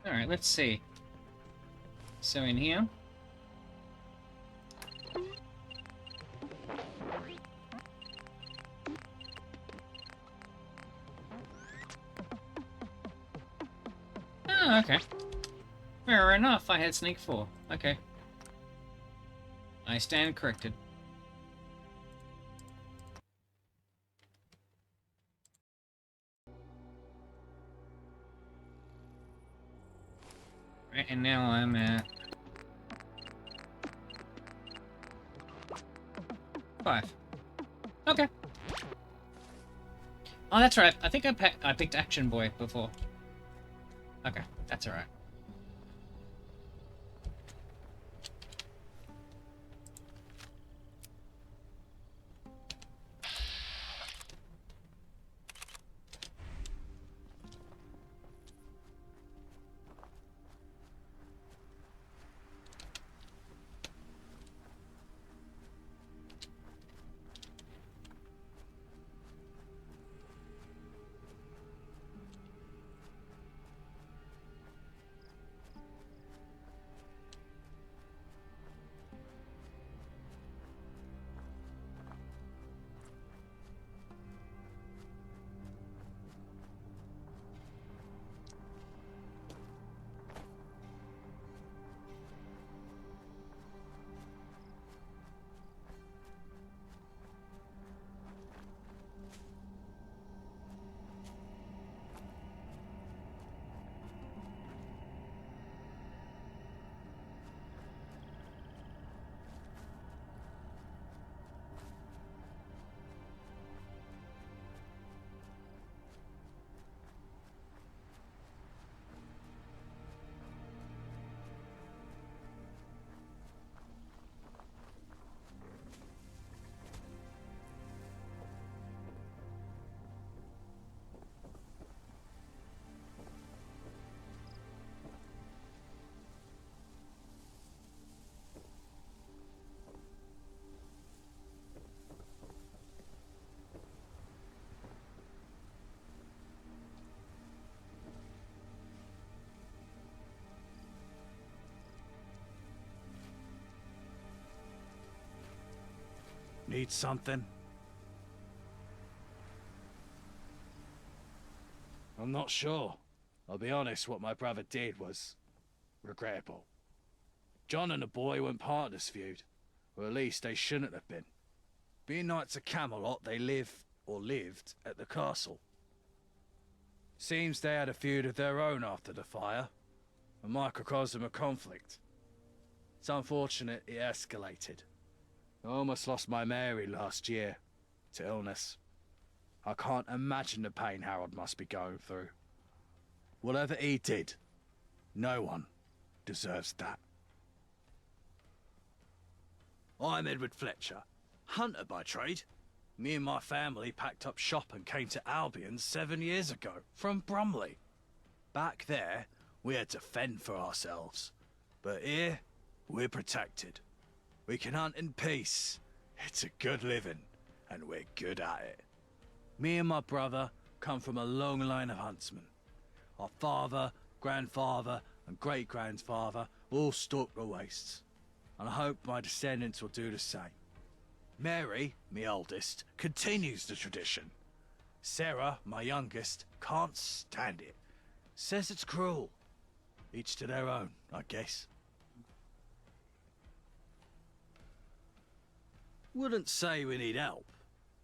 Alright, let's see. So in here. Oh, okay. Fair enough, I had Sneak 4. Okay. I stand corrected. Right, and now I'm at 5. Okay. Oh, that's right. I think I picked Action Boy before. Okay, that's alright. Need something? I'm not sure. I'll be honest, what my brother did was regrettable. John and the boy weren't part of this feud, or at least they shouldn't have been. Being knights of Camelot, they live, or lived, at the castle. Seems they had a feud of their own after the fire, a microcosm of conflict. It's unfortunate it escalated. I almost lost my Mary last year, to illness. I can't imagine the pain Harold must be going through. Whatever he did, no one deserves that. I'm Edward Fletcher, hunter by trade. Me and my family packed up shop and came to Albion 7 years ago, from Brumley. Back there, we had to fend for ourselves. But here, we're protected. We can hunt in peace. It's a good living, and we're good at it. Me and my brother come from a long line of huntsmen. Our father, grandfather, and great-grandfather all stalked the wastes. And I hope my descendants will do the same. Mary, my oldest, continues the tradition. Sarah, my youngest, can't stand it. Says it's cruel. Each to their own, I guess. Wouldn't say we need help,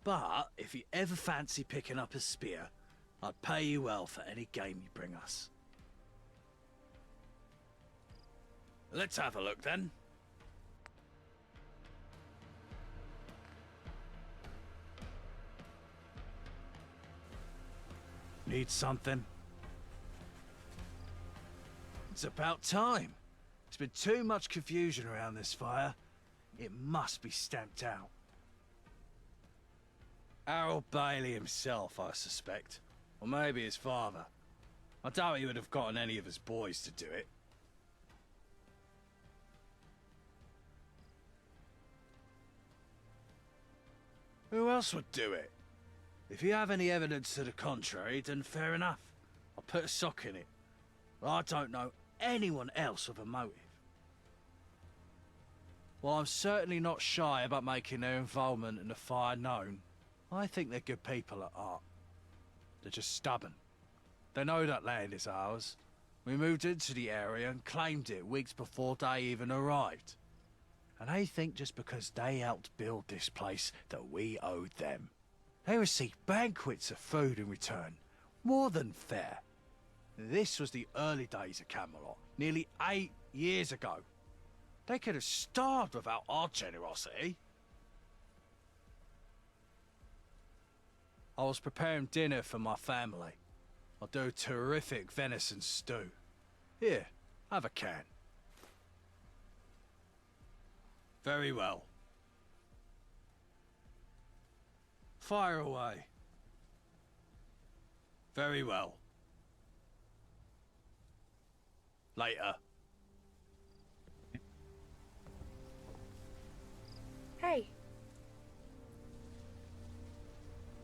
but if you ever fancy picking up a spear, I'd pay you well for any game you bring us. Let's have a look then. Need something? It's about time. There's been too much confusion around this fire. It must be stamped out. Harold Bailey himself, I suspect. Or maybe his father. I doubt he would have gotten any of his boys to do it. Who else would do it? If you have any evidence to the contrary, then fair enough. I'll put a sock in it. But I don't know anyone else with a motive. While I'm certainly not shy about making their involvement in the fire known, I think they're good people at heart. They're just stubborn. They know that land is ours. We moved into the area and claimed it weeks before they even arrived. And they think just because they helped build this place that we owed them. They received banquets of food in return. More than fair. This was the early days of Camelot, nearly 8 years ago. They could have starved without our generosity. I was preparing dinner for my family. I'll do a terrific venison stew. Here, have a can. Very well. Fire away. Very well. Later. Hey.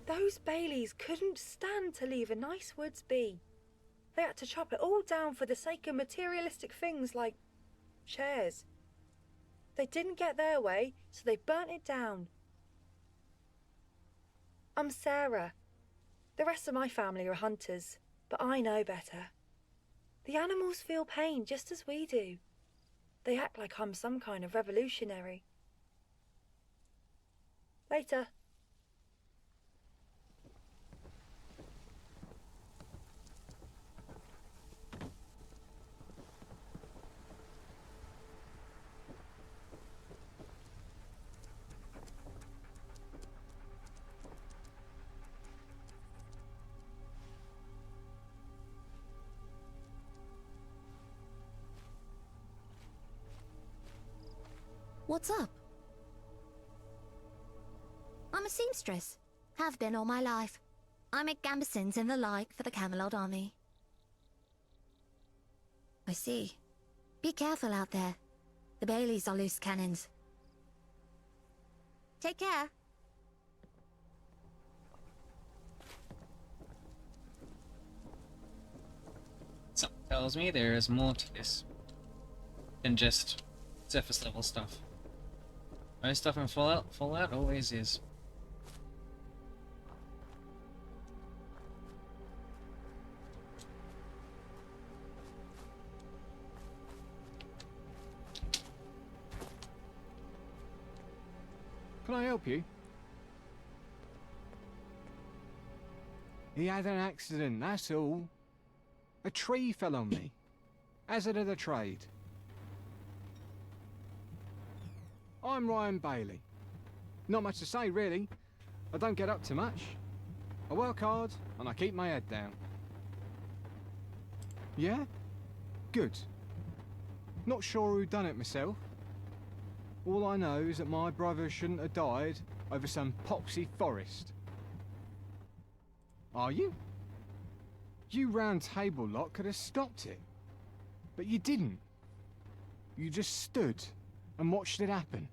Those Baileys couldn't stand to leave a nice woods be. They had to chop it all down for the sake of materialistic things like chairs. They didn't get their way, so they burnt it down. I'm Sarah. The rest of my family are hunters, but I know better. The animals feel pain just as we do. They act like I'm some kind of revolutionary. Later. What's up? I'm a seamstress. Have been all my life. I make gambesons and the like for the Camelot army. I see. Be careful out there. The Baileys are loose cannons. Take care. Something tells me there is more to this than just surface level stuff. Most stuff in Fallout always is. Can I help you? He had an accident, that's all. A tree fell on me. Hazard of the trade. I'm Ryan Bailey. Not much to say, really. I don't get up to much. I work hard, and I keep my head down. Yeah? Good. Not sure who done it myself. All I know is that my brother shouldn't have died over some poxy forest. Are you? You round table lot could have stopped it. But you didn't. You just stood and watched it happen.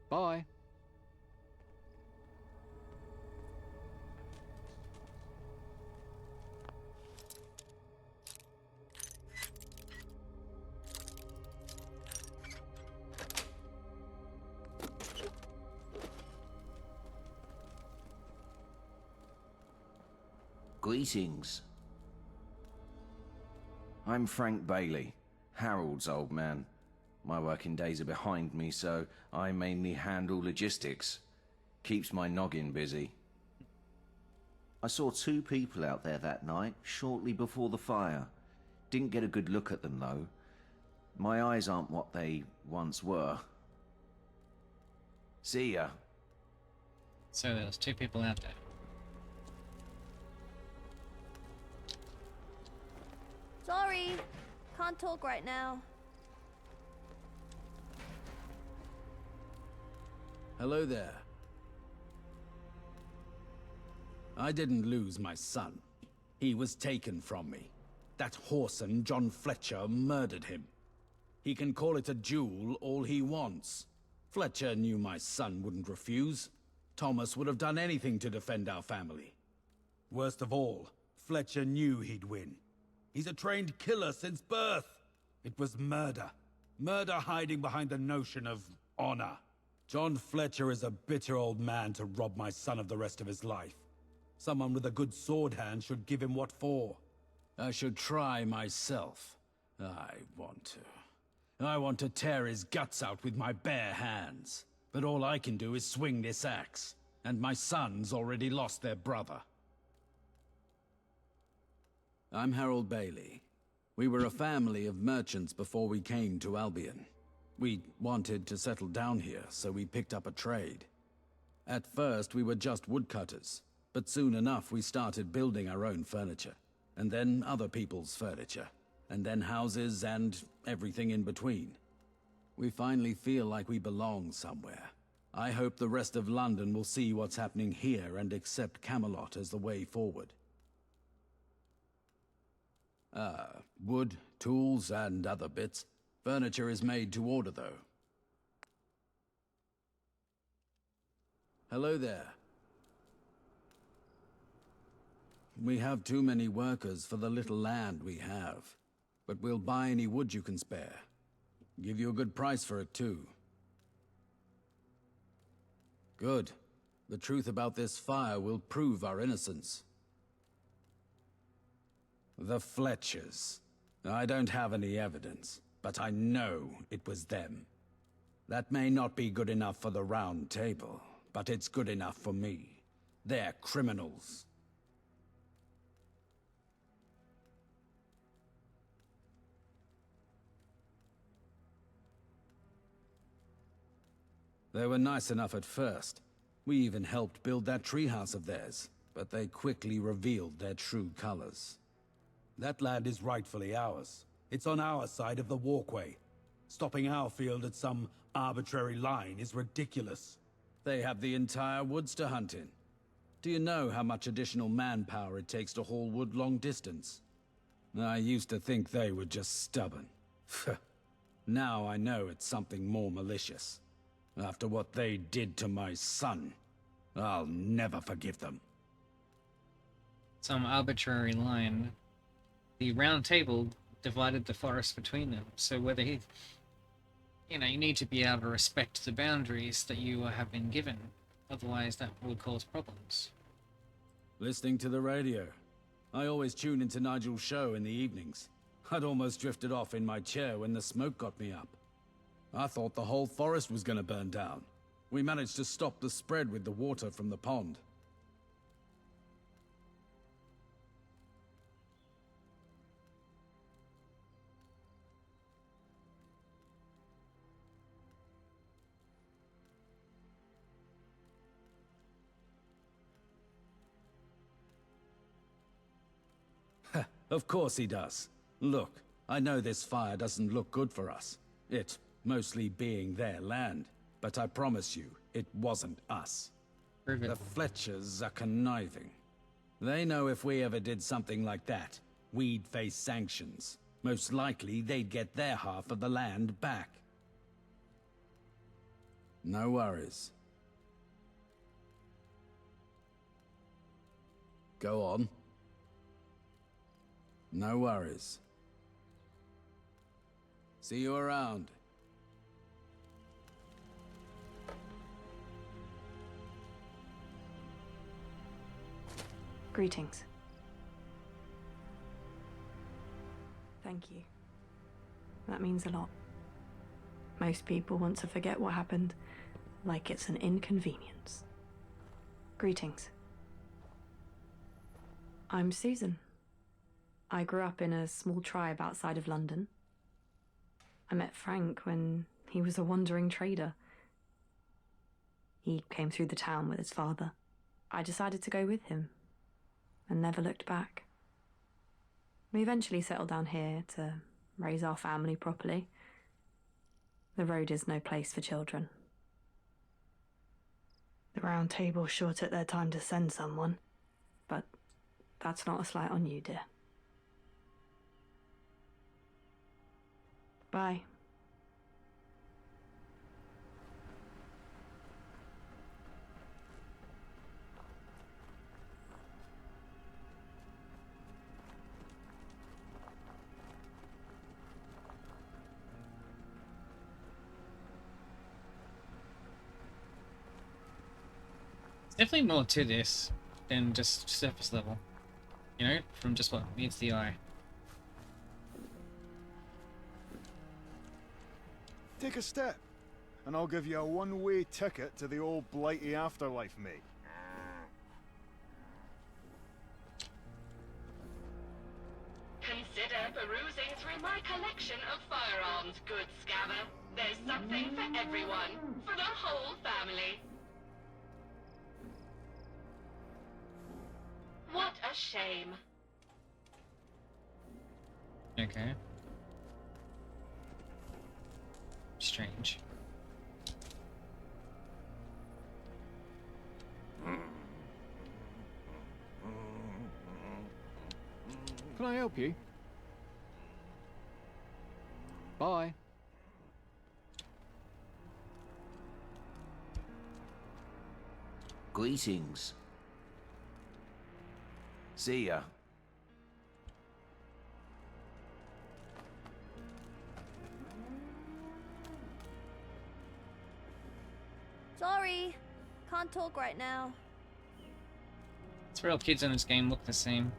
Bye. Greetings. I'm Frank Bailey, Harold's old man. My working days are behind me, so I mainly handle logistics. Keeps my noggin busy. I saw two people out there that night, shortly before the fire. Didn't get a good look at them, though. My eyes aren't what they once were. See ya. So there was two people out there. Sorry, can't talk right now. Hello there. I didn't lose my son. He was taken from me. That whoreson, John Fletcher, murdered him. He can call it a duel all he wants. Fletcher knew my son wouldn't refuse. Thomas would have done anything to defend our family. Worst of all, Fletcher knew he'd win. He's a trained killer since birth. It was murder. Murder hiding behind the notion of honor. John Fletcher is a bitter old man to rob my son of the rest of his life. Someone with a good sword hand should give him what for. I should try myself. I want to tear his guts out with my bare hands. But all I can do is swing this axe. And my sons already lost their brother. I'm Harold Bailey. We were a family of merchants before we came to Albion. We wanted to settle down here, so we picked up a trade. At first, we were just woodcutters, but soon enough we started building our own furniture, and then other people's furniture, and then houses and everything in between. We finally feel like we belong somewhere. I hope the rest of London will see what's happening here and accept Camelot as the way forward. Wood, tools, and other bits. Furniture is made to order, though. Hello there. We have too many workers for the little land we have, but we'll buy any wood you can spare. Give you a good price for it, too. Good. The truth about this fire will prove our innocence. The Fletchers. I don't have any evidence, but I know it was them. That may not be good enough for the Round Table, but it's good enough for me. They're criminals. They were nice enough at first. We even helped build that treehouse of theirs, but they quickly revealed their true colors. That land is rightfully ours. It's on our side of the walkway. Stopping our field at some arbitrary line is ridiculous. They have the entire woods to hunt in. Do you know how much additional manpower it takes to haul wood long distance? I used to think they were just stubborn. Now I know it's something more malicious. After what they did to my son, I'll never forgive them. Some arbitrary line. The Round Table divided the forest between them, so whether you need to be able to respect the boundaries that you have been given, otherwise that would cause problems. Listening to the radio. I always tune into Nigel's show in the evenings. I'd almost drifted off in my chair when the smoke got me up. I thought the whole forest was going to burn down. We managed to stop the spread with the water from the pond. Of course he does. Look, I know this fire doesn't look good for us. It mostly being their land. But I promise you, it wasn't us. The Fletchers are conniving. They know if we ever did something like that, we'd face sanctions. Most likely, they'd get their half of the land back. No worries. Go on. No worries. See you around. Greetings. Thank you. That means a lot. Most people want to forget what happened, like it's an inconvenience. Greetings. I'm Susan. I grew up in a small tribe outside of London. I met Frank when he was a wandering trader. He came through the town with his father. I decided to go with him and never looked back. We eventually settled down here to raise our family properly. The road is no place for children. The Round Table sure took their time to send someone, but that's not a slight on you, dear. Bye. There's definitely more to this than just surface level. You know, from just what meets the eye. Take a step, and I'll give you a one-way ticket to the old blighty afterlife, mate. Consider perusing through my collection of firearms, good scabber. There's something for everyone, for the whole family. What a shame. Okay. Strange. Can I help you? Bye. Greetings. See ya. Sorry, can't talk right now. It's real kids in this game look the same.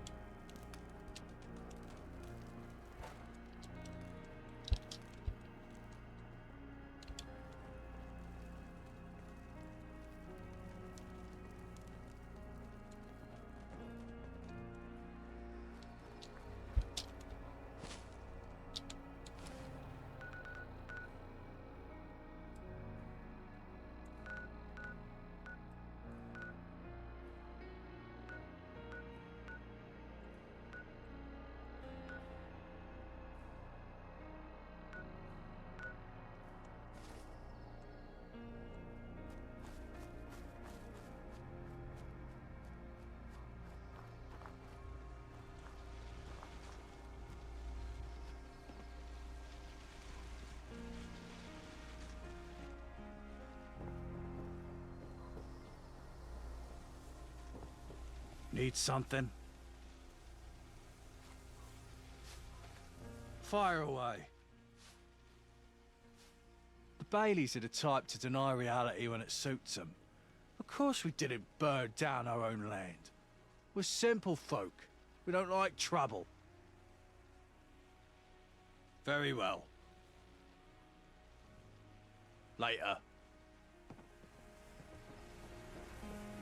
Need something? Fire away. The Baileys are the type to deny reality when it suits them. Of course we didn't burn down our own land. We're simple folk. We don't like trouble. Very well. Later.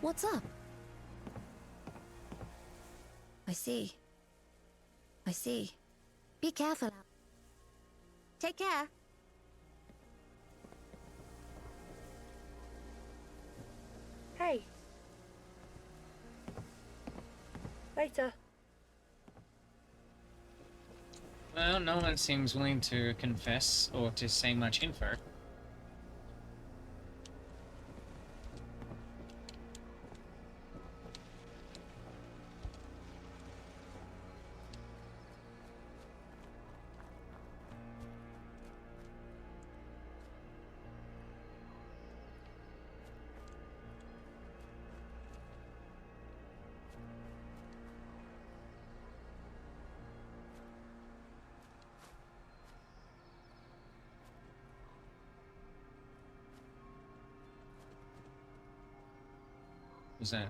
What's up? I see. I see. Be careful. Take care. Hey. Later. Well, no one seems willing to confess or to say much info. What's that?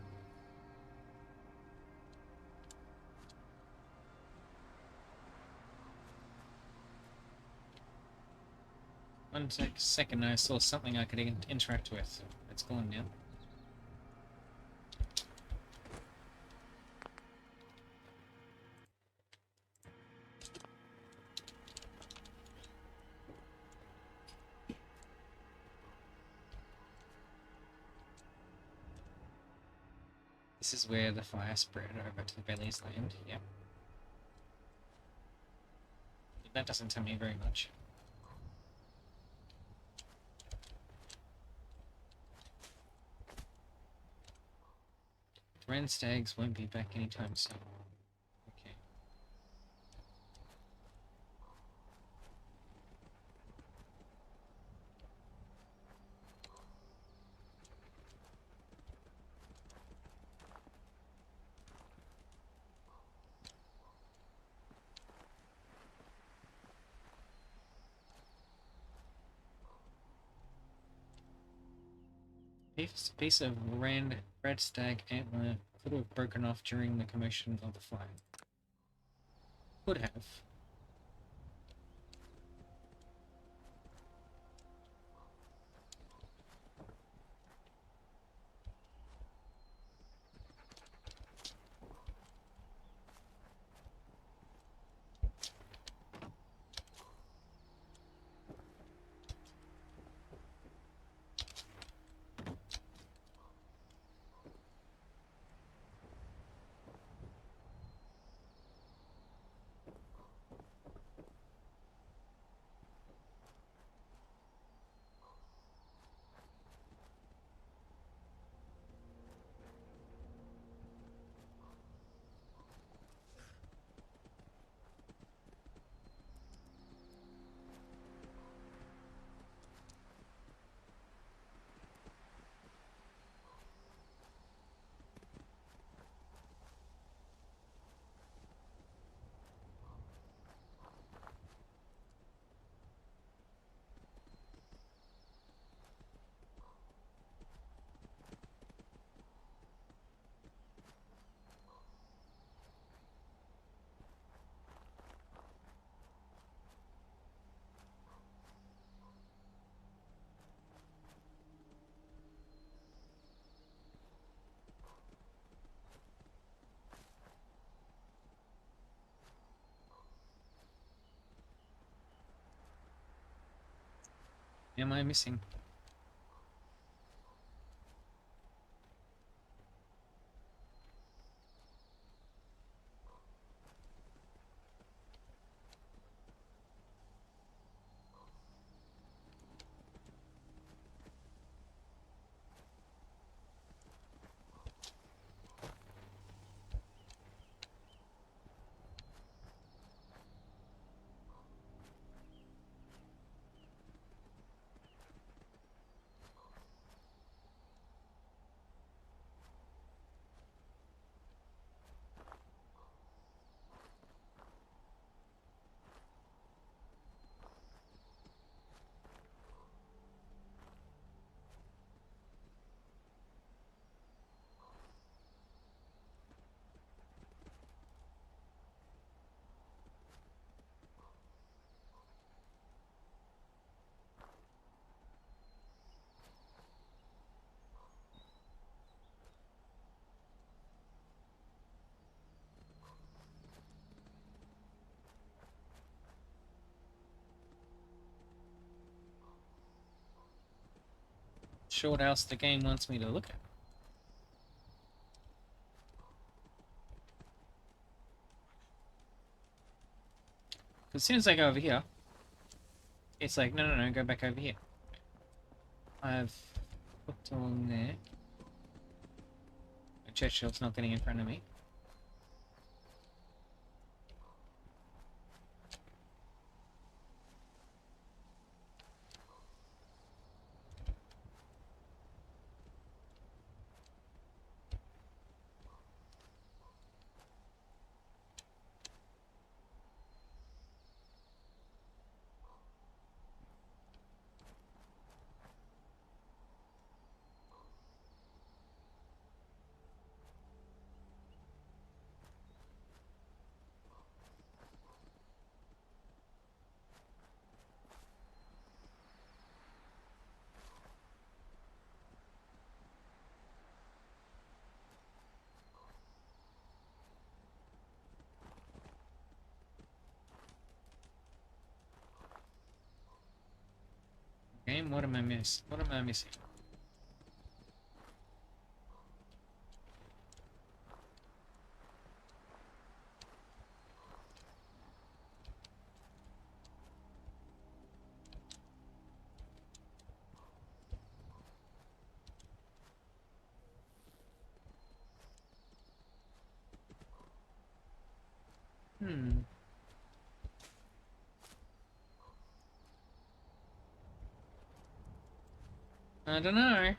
One second, I saw something I could interact with. It's gone now. This is where the fire spread over to the Belly's land, yep. That doesn't tell me very much. The Ren Stags won't be back anytime soon. Okay. Piece of red stag antler could have broken off during the commotion of the fire. Could have. Am I missing? Sure what else the game wants me to look at. As soon as I go over here, it's like, no, no, no, go back over here. I've hooked along there. Churchill's not getting in front of me. Game, what am I missing? What am I missing? I don't know.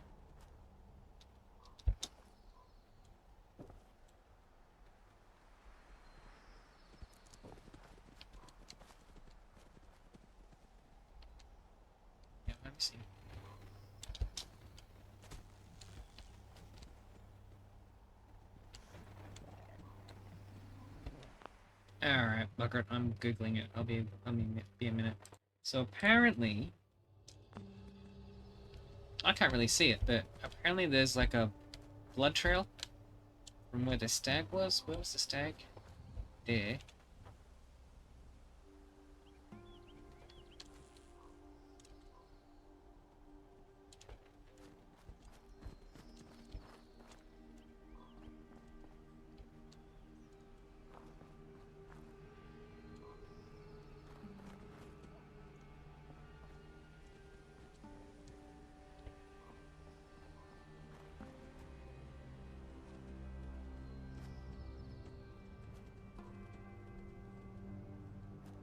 Yeah, let me see. Alright, bugger it. I'm googling it. I'll be a minute. So apparently, I can't really see it, but apparently there's like a blood trail from where the stag was. Where was the stag? There.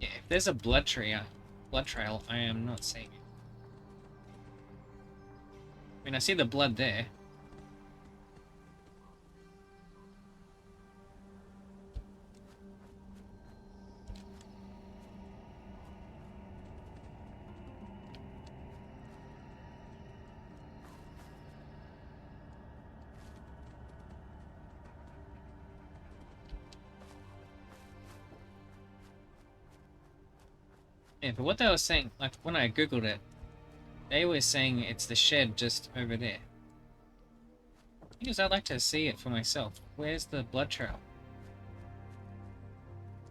Yeah, if there's a blood trail, I am not seeing it. I mean, I see the blood there. Yeah, but what they were saying, like when I googled it, they were saying it's the shed just over there. Because I'd like to see it for myself. Where's the blood trail?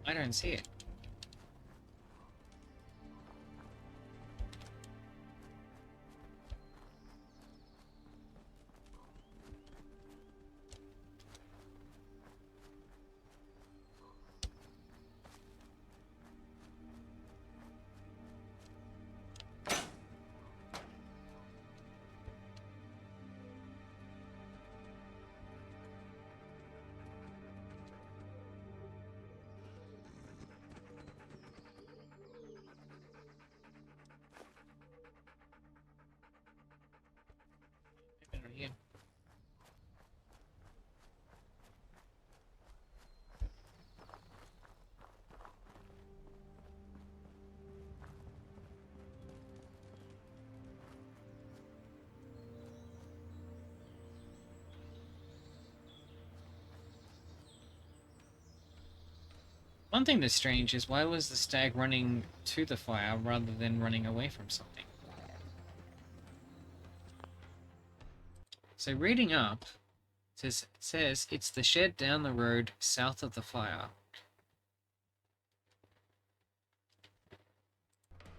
I don't see it. Here. One thing that's strange is why was the stag running to the fire rather than running away from something? So reading up, it says it's the shed down the road south of the fire.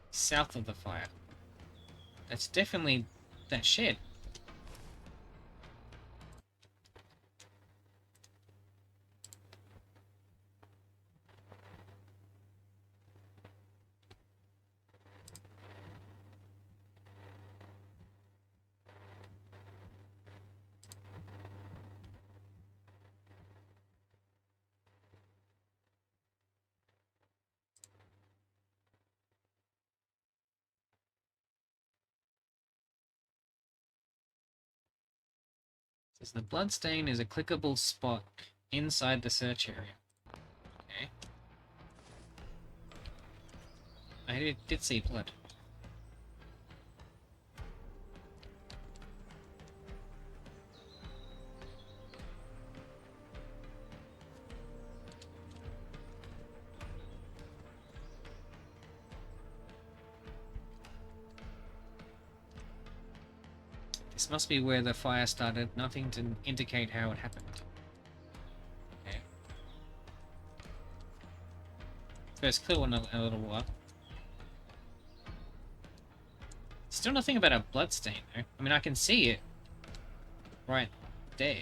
South of the fire. That's definitely that shed. Says the bloodstain is a clickable spot inside the search area. Okay. I did see blood. This must be where the fire started, nothing to indicate how it happened. Okay. First clue in a little while. Still nothing about a bloodstain, though. I mean, I can see it right there.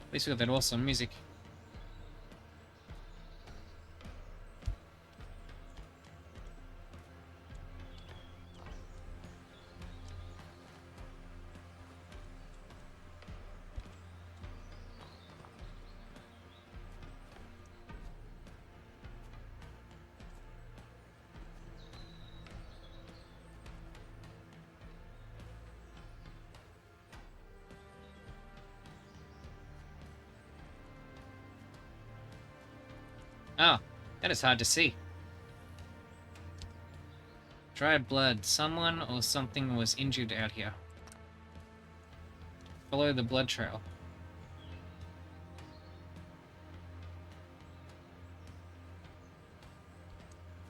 At least we got that awesome music. Oh, that is hard to see. Dried blood. Someone or something was injured out here. Follow the blood trail.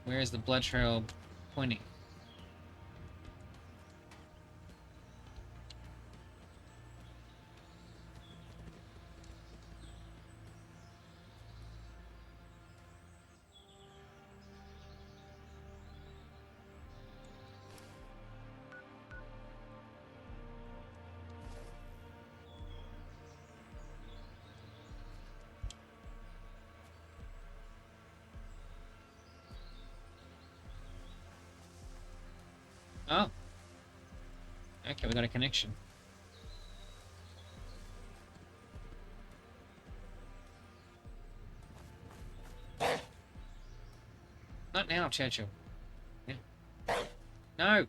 Where is the blood trail pointing? Oh. Okay, we got a connection. Not now, Churchill. Yeah. No!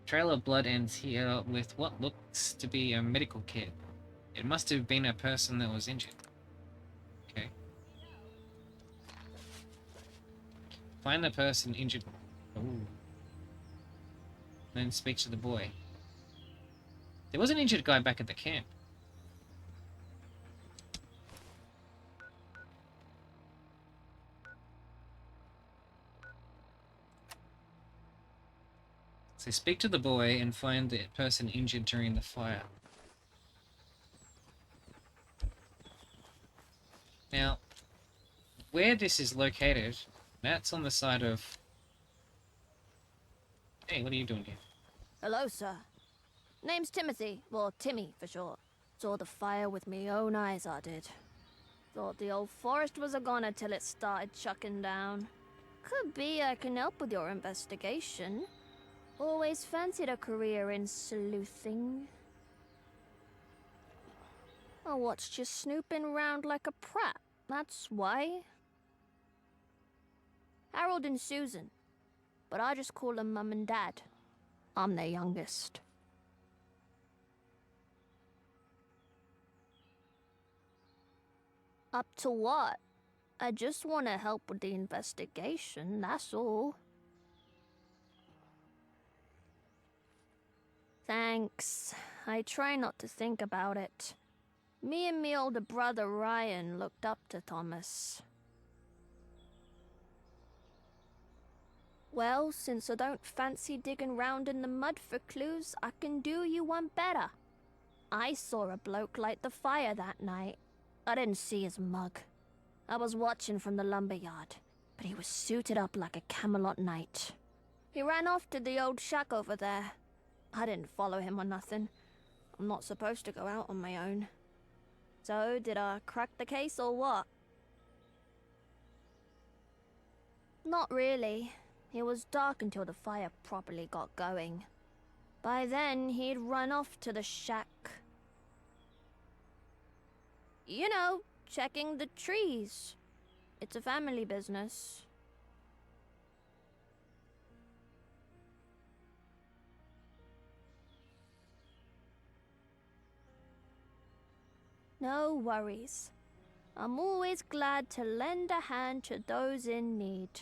Trail of blood ends here with what looks to be a medical kit. It must have been a person that was injured. Okay. Find the person injured. Ooh. Then speak to the boy. There was an injured guy back at the camp. So speak to the boy and find the person injured during the fire. Now, where this is located, that's on the side of... Hey, what are you doing here? Hello, sir. Name's Timothy, or Timmy for short. Saw the fire with me own eyes, I did. Thought the old forest was a goner till it started chucking down. Could be I can help with your investigation. Always fancied a career in sleuthing. I watched you snooping around like a prat, that's why. Harold and Susan, but I just call them Mum and Dad. I'm their youngest. Up to what? I just want to help with the investigation, that's all. Thanks. I try not to think about it. Me and me older brother Ryan looked up to Thomas. Well, since I don't fancy digging round in the mud for clues, I can do you one better. I saw a bloke light the fire that night. I didn't see his mug. I was watching from the lumberyard, but he was suited up like a Camelot knight. He ran off to the old shack over there. I didn't follow him or nothing. I'm not supposed to go out on my own. So, did I crack the case or what? Not really. It was dark until the fire properly got going. By then, he'd run off to the shack. You know, checking the trees. It's a family business. No worries. I'm always glad to lend a hand to those in need.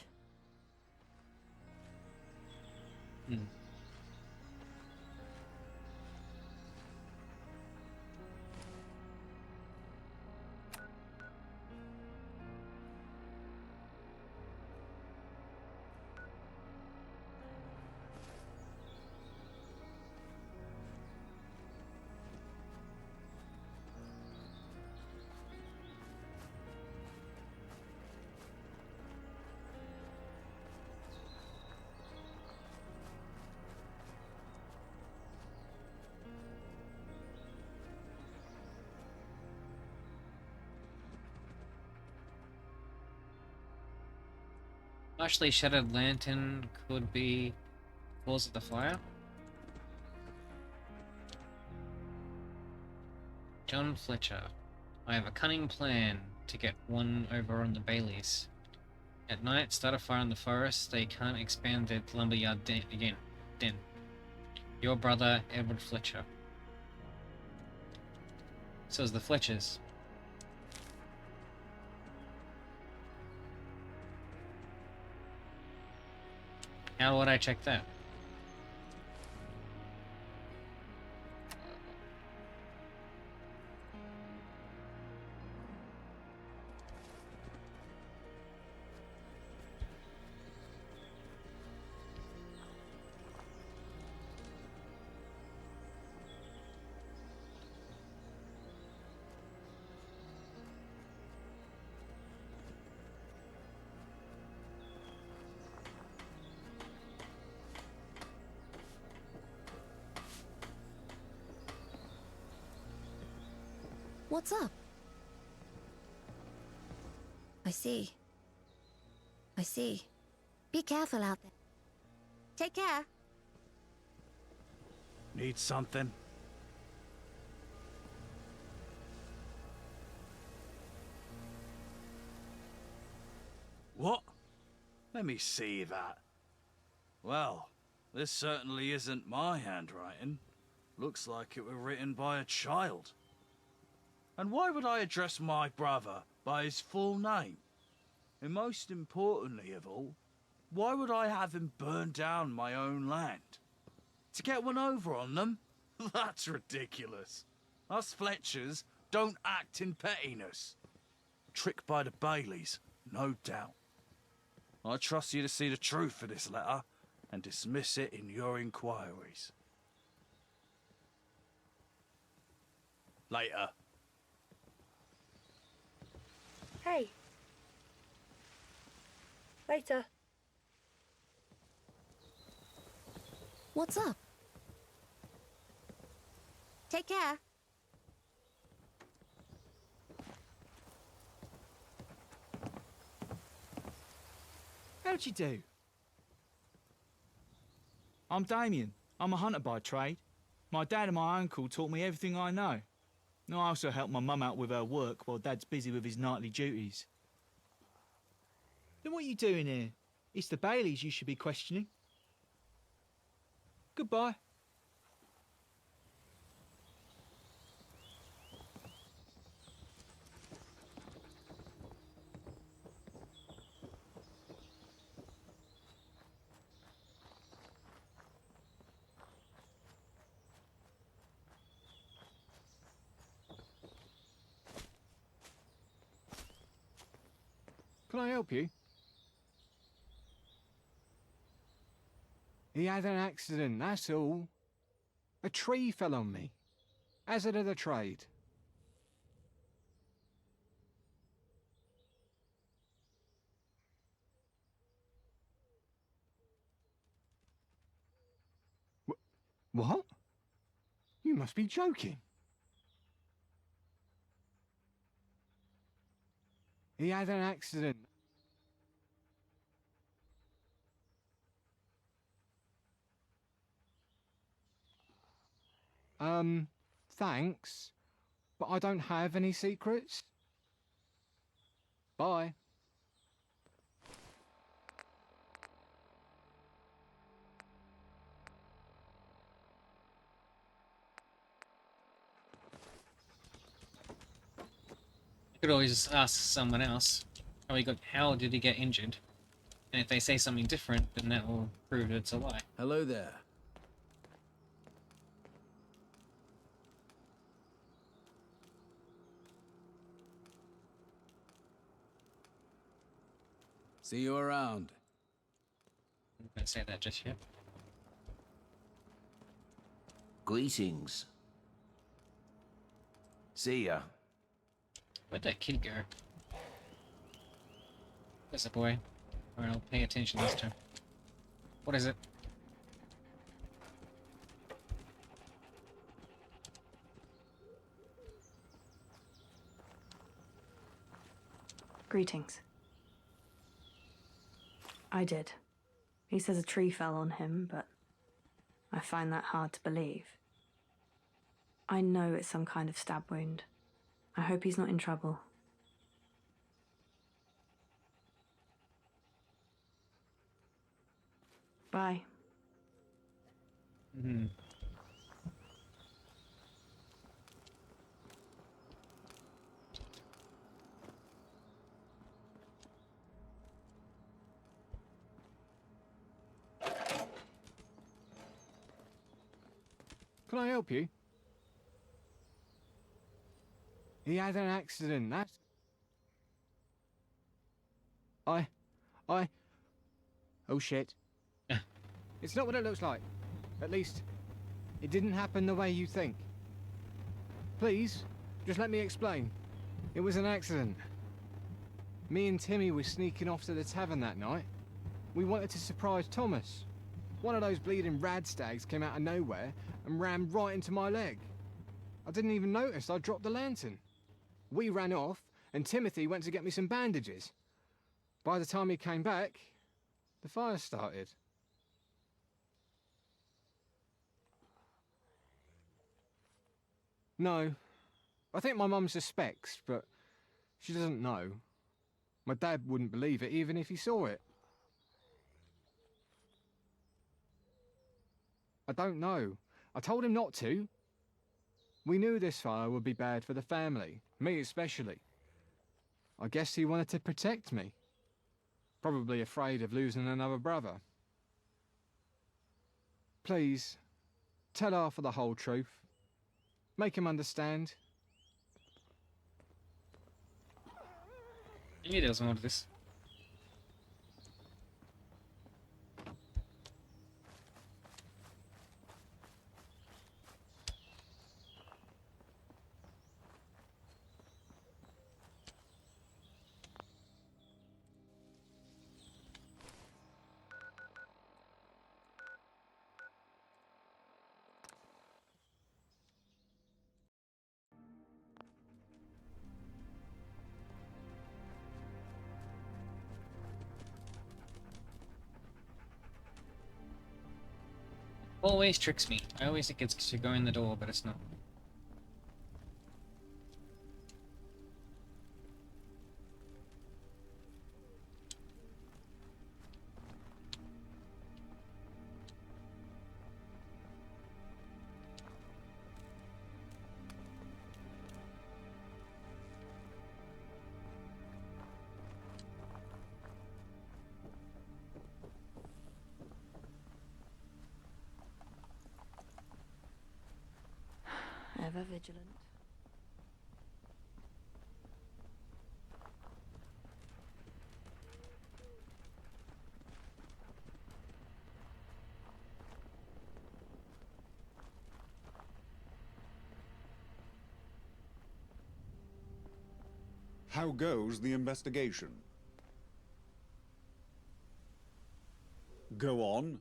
Partially shattered lantern could be cause of the fire. John Fletcher. I have a cunning plan to get one over on the Baileys. At night, start a fire in the forest. They can't expand their lumberyard again. Den. Your brother, Edward Fletcher. So is the Fletchers. How would I check that? What's up? I see. I see. Be careful out there. Take care. Need something? What? Let me see that. Well, this certainly isn't my handwriting. Looks like it were written by a child. And why would I address my brother by his full name? And most importantly of all, why would I have him burn down my own land? To get one over on them? That's ridiculous. Us Fletchers don't act in pettiness. Tricked by the Baileys, no doubt. I trust you to see the truth of this letter and dismiss it in your inquiries. Later. Hey. Later. What's up? Take care. How'd you do? I'm Damien. I'm a hunter by trade. My dad and my uncle taught me everything I know. I also help my mum out with her work while Dad's busy with his nightly duties. Then what are you doing here? It's the Baileys you should be questioning. Goodbye. Can I help you? He had an accident, that's all. A tree fell on me. Hazard of the trade. What? You must be joking. He had an accident. Thanks, but I don't have any secrets. Bye. You could always just ask someone else how did he get injured? And if they say something different, then that will prove it's a lie. Hello there. See you around. I'm not gonna say that just yet. Greetings. See ya. Where'd that kid go? There's a boy. Alright, I'll pay attention this time. What is it? Greetings. I did. He says a tree fell on him, but I find that hard to believe. I know it's some kind of stab wound. I hope he's not in trouble. Bye. Mm-hmm. Can I help you? He had an accident, that's... Oh shit. It's not what it looks like. At least, it didn't happen the way you think. Please, just let me explain. It was an accident. Me and Timmy were sneaking off to the tavern that night. We wanted to surprise Thomas. One of those bleeding radstags came out of nowhere and ran right into my leg. I didn't even notice I dropped the lantern. We ran off, and Timothy went to get me some bandages. By the time he came back, the fire started. No. I think my mum suspects, but she doesn't know. My dad wouldn't believe it even if he saw it. I don't know. I told him not to. We knew this fire would be bad for the family, me especially. I guess he wanted to protect me. Probably afraid of losing another brother. Please, tell Arthur the whole truth. Make him understand. He doesn't want this. Always tricks me. I always think it's to go in the door, but it's not. Ever vigilant. How goes the investigation? Go on.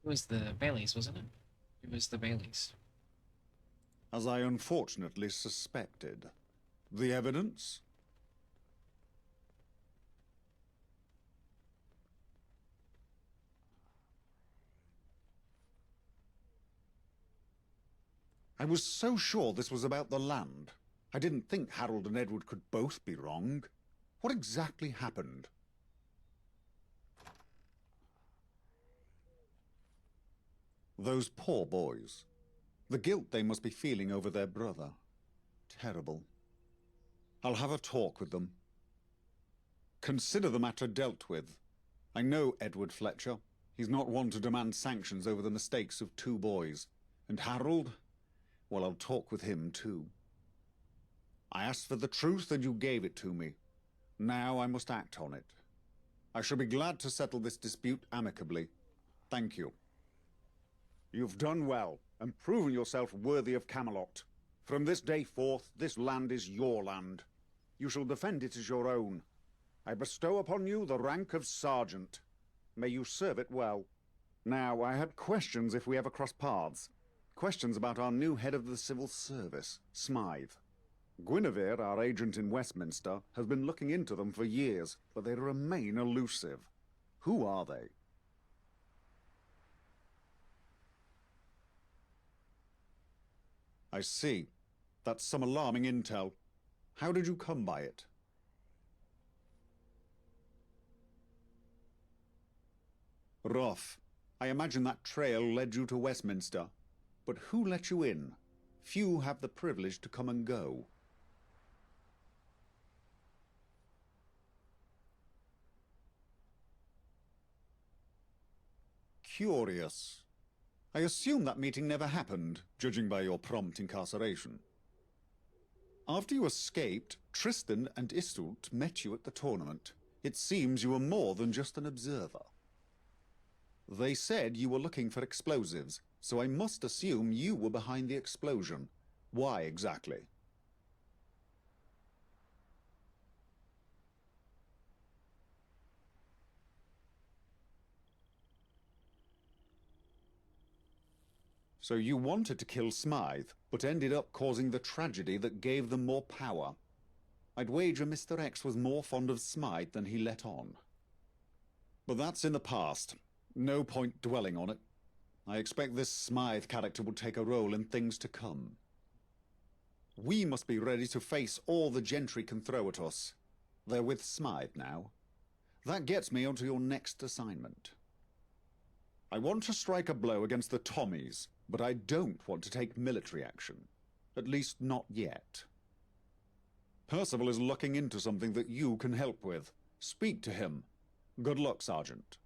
It was the Baileys, wasn't it? It was the Baileys. As I unfortunately suspected. The evidence? I was so sure this was about the land. I didn't think Harold and Edward could both be wrong. What exactly happened? Those poor boys. The guilt they must be feeling over their brother. Terrible. I'll have a talk with them. Consider the matter dealt with. I know Edward Fletcher. He's not one to demand sanctions over the mistakes of two boys. And Harold? Well, I'll talk with him too. I asked for the truth and you gave it to me. Now I must act on it. I shall be glad to settle this dispute amicably. Thank you. You've done well, and proven yourself worthy of Camelot. From this day forth, this land is your land. You shall defend it as your own. I bestow upon you the rank of sergeant. May you serve it well. Now, I had questions if we ever cross paths. Questions about our new head of the civil service, Smythe. Guinevere, our agent in Westminster, has been looking into them for years, but they remain elusive. Who are they? I see. That's some alarming intel. How did you come by it? Rough. I imagine that trail led you to Westminster. But who let you in? Few have the privilege to come and go. Curious. I assume that meeting never happened, judging by your prompt incarceration. After you escaped, Tristan and Iseult met you at the tournament. It seems you were more than just an observer. They said you were looking for explosives, so I must assume you were behind the explosion. Why exactly? So you wanted to kill Smythe, but ended up causing the tragedy that gave them more power. I'd wager Mr. X was more fond of Smythe than he let on. But that's in the past. No point dwelling on it. I expect this Smythe character will take a role in things to come. We must be ready to face all the gentry can throw at us. They're with Smythe now. That gets me onto your next assignment. I want to strike a blow against the Tommies, but I don't want to take military action. At least not yet. Percival is looking into something that you can help with. Speak to him. Good luck, Sergeant.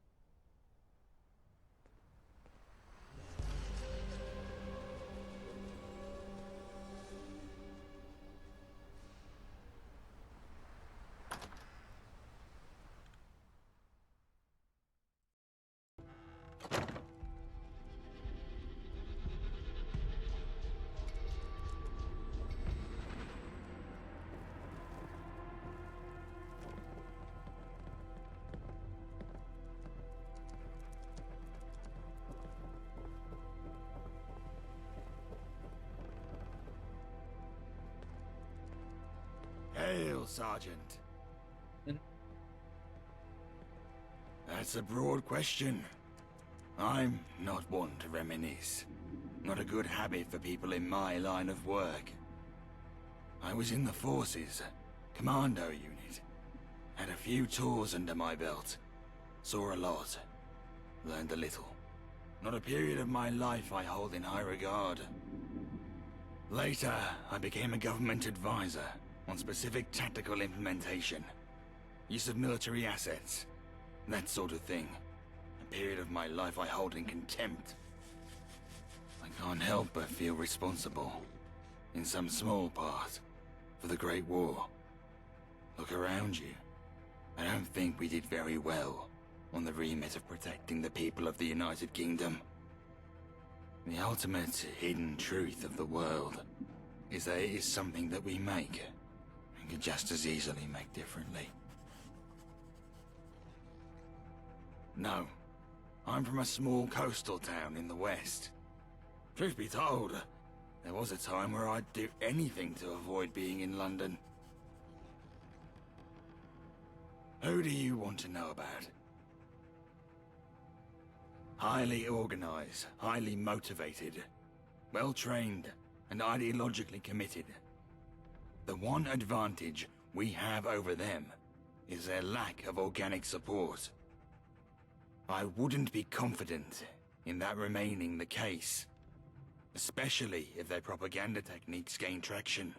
Hail, Sergeant. That's a broad question. I'm not one to reminisce. Not a good habit for people in my line of work. I was in the forces, commando unit. Had a few tours under my belt. Saw a lot. Learned a little. Not a period of my life I hold in high regard. Later, I became a government advisor on specific tactical implementation. Use of military assets. That sort of thing. A period of my life I hold in contempt. I can't help but feel responsible, in some small part, for the Great War. Look around you. I don't think we did very well on the remit of protecting the people of the United Kingdom. The ultimate hidden truth of the world is that it is something that we make, and can just as easily make differently. No, I'm from a small coastal town in the west. Truth be told, there was a time where I'd do anything to avoid being in London. Who do you want to know about? Highly organized, highly motivated, well-trained, and ideologically committed. The one advantage we have over them is their lack of organic support. I wouldn't be confident in that remaining the case, especially if their propaganda techniques gain traction.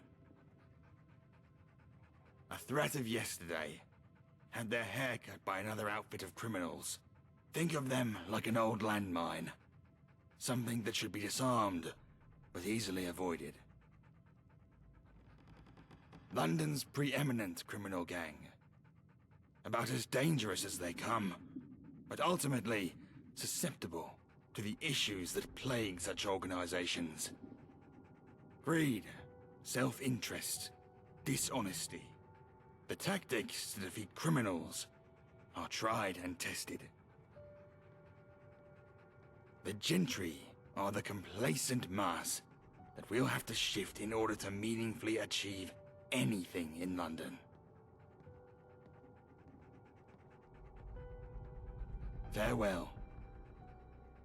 A threat of yesterday had their hair cut by another outfit of criminals. Think of them like an old landmine. Something that should be disarmed, but easily avoided. London's preeminent criminal gang. About as dangerous as they come, but ultimately susceptible to the issues that plague such organizations. Greed, self-interest, dishonesty. The tactics to defeat criminals are tried and tested. The gentry are the complacent mass that we'll have to shift in order to meaningfully achieve anything in London. Farewell.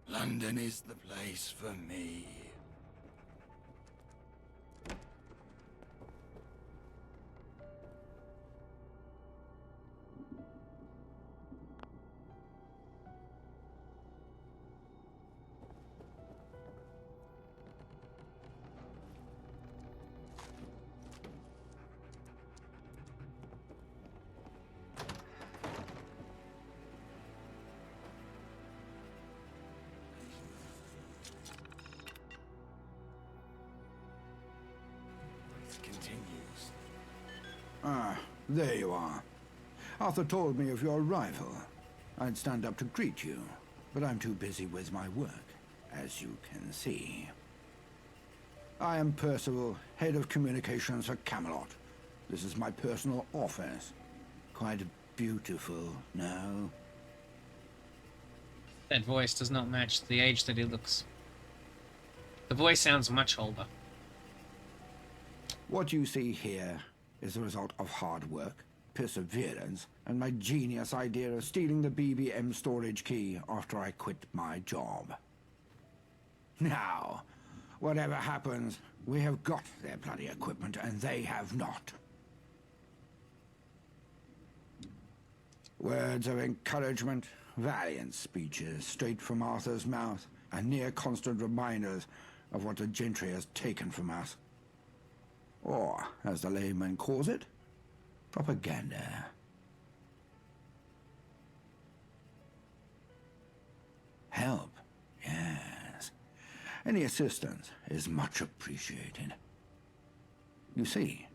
London is the place for me. Ah, there you are. Arthur told me of your arrival. I'd stand up to greet you, but I'm too busy with my work, as you can see. I am Percival, head of communications for Camelot. This is my personal office. Quite beautiful, no? That voice does not match the age that he looks. The voice sounds much older. What you see here is the result of hard work, perseverance, and my genius idea of stealing the BBM storage key after I quit my job. Now, whatever happens, we have got their bloody equipment and they have not. Words of encouragement, valiant speeches straight from Arthur's mouth, and near constant reminders of what the gentry has taken from us. Or, as the layman calls it, propaganda. Help, yes. Any assistance is much appreciated. You see,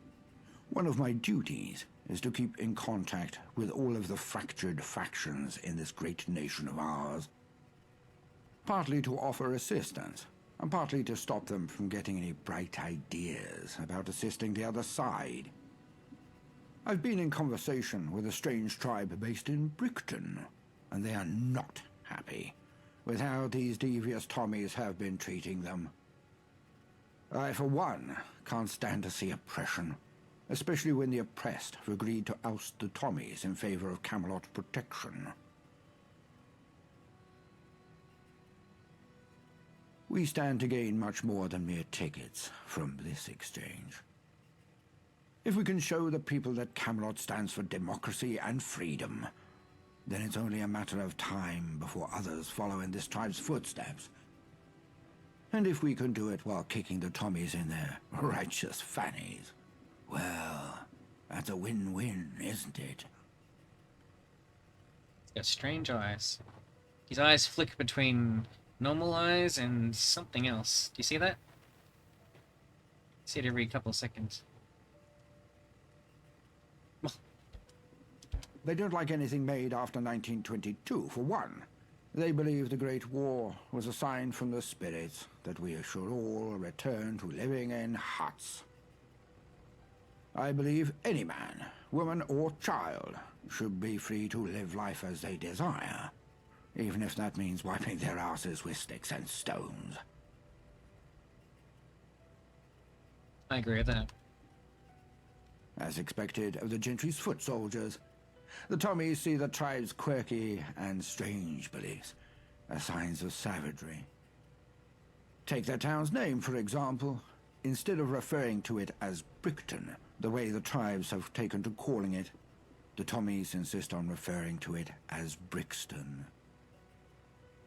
one of my duties is to keep in contact with all of the fractured factions in this great nation of ours. Partly to offer assistance, and partly to stop them from getting any bright ideas about assisting the other side. I've been in conversation with a strange tribe based in Brickton, and they are not happy with how these devious Tommies have been treating them. I, for one, can't stand to see oppression, especially when the oppressed have agreed to oust the Tommies in favor of Camelot protection. We stand to gain much more than mere tickets from this exchange. If we can show the people that Camelot stands for democracy and freedom, then it's only a matter of time before others follow in this tribe's footsteps. And if we can do it while kicking the Tommies in their righteous fannies, well, that's a win-win, isn't it? He's got strange eyes. His eyes flick between normal eyes and something else. Do you see that? See it every couple of seconds. They don't like anything made after 1922, for one. They believe the Great War was a sign from the spirits that we should all return to living in huts. I believe any man, woman or child should be free to live life as they desire, even if that means wiping their asses with sticks and stones. I agree with that. As expected of the gentry's foot soldiers, the Tommies see the tribe's quirky and strange beliefs as signs of savagery. Take their town's name, for example. Instead of referring to it as Brickton, the way the tribes have taken to calling it, the Tommies insist on referring to it as Brixton.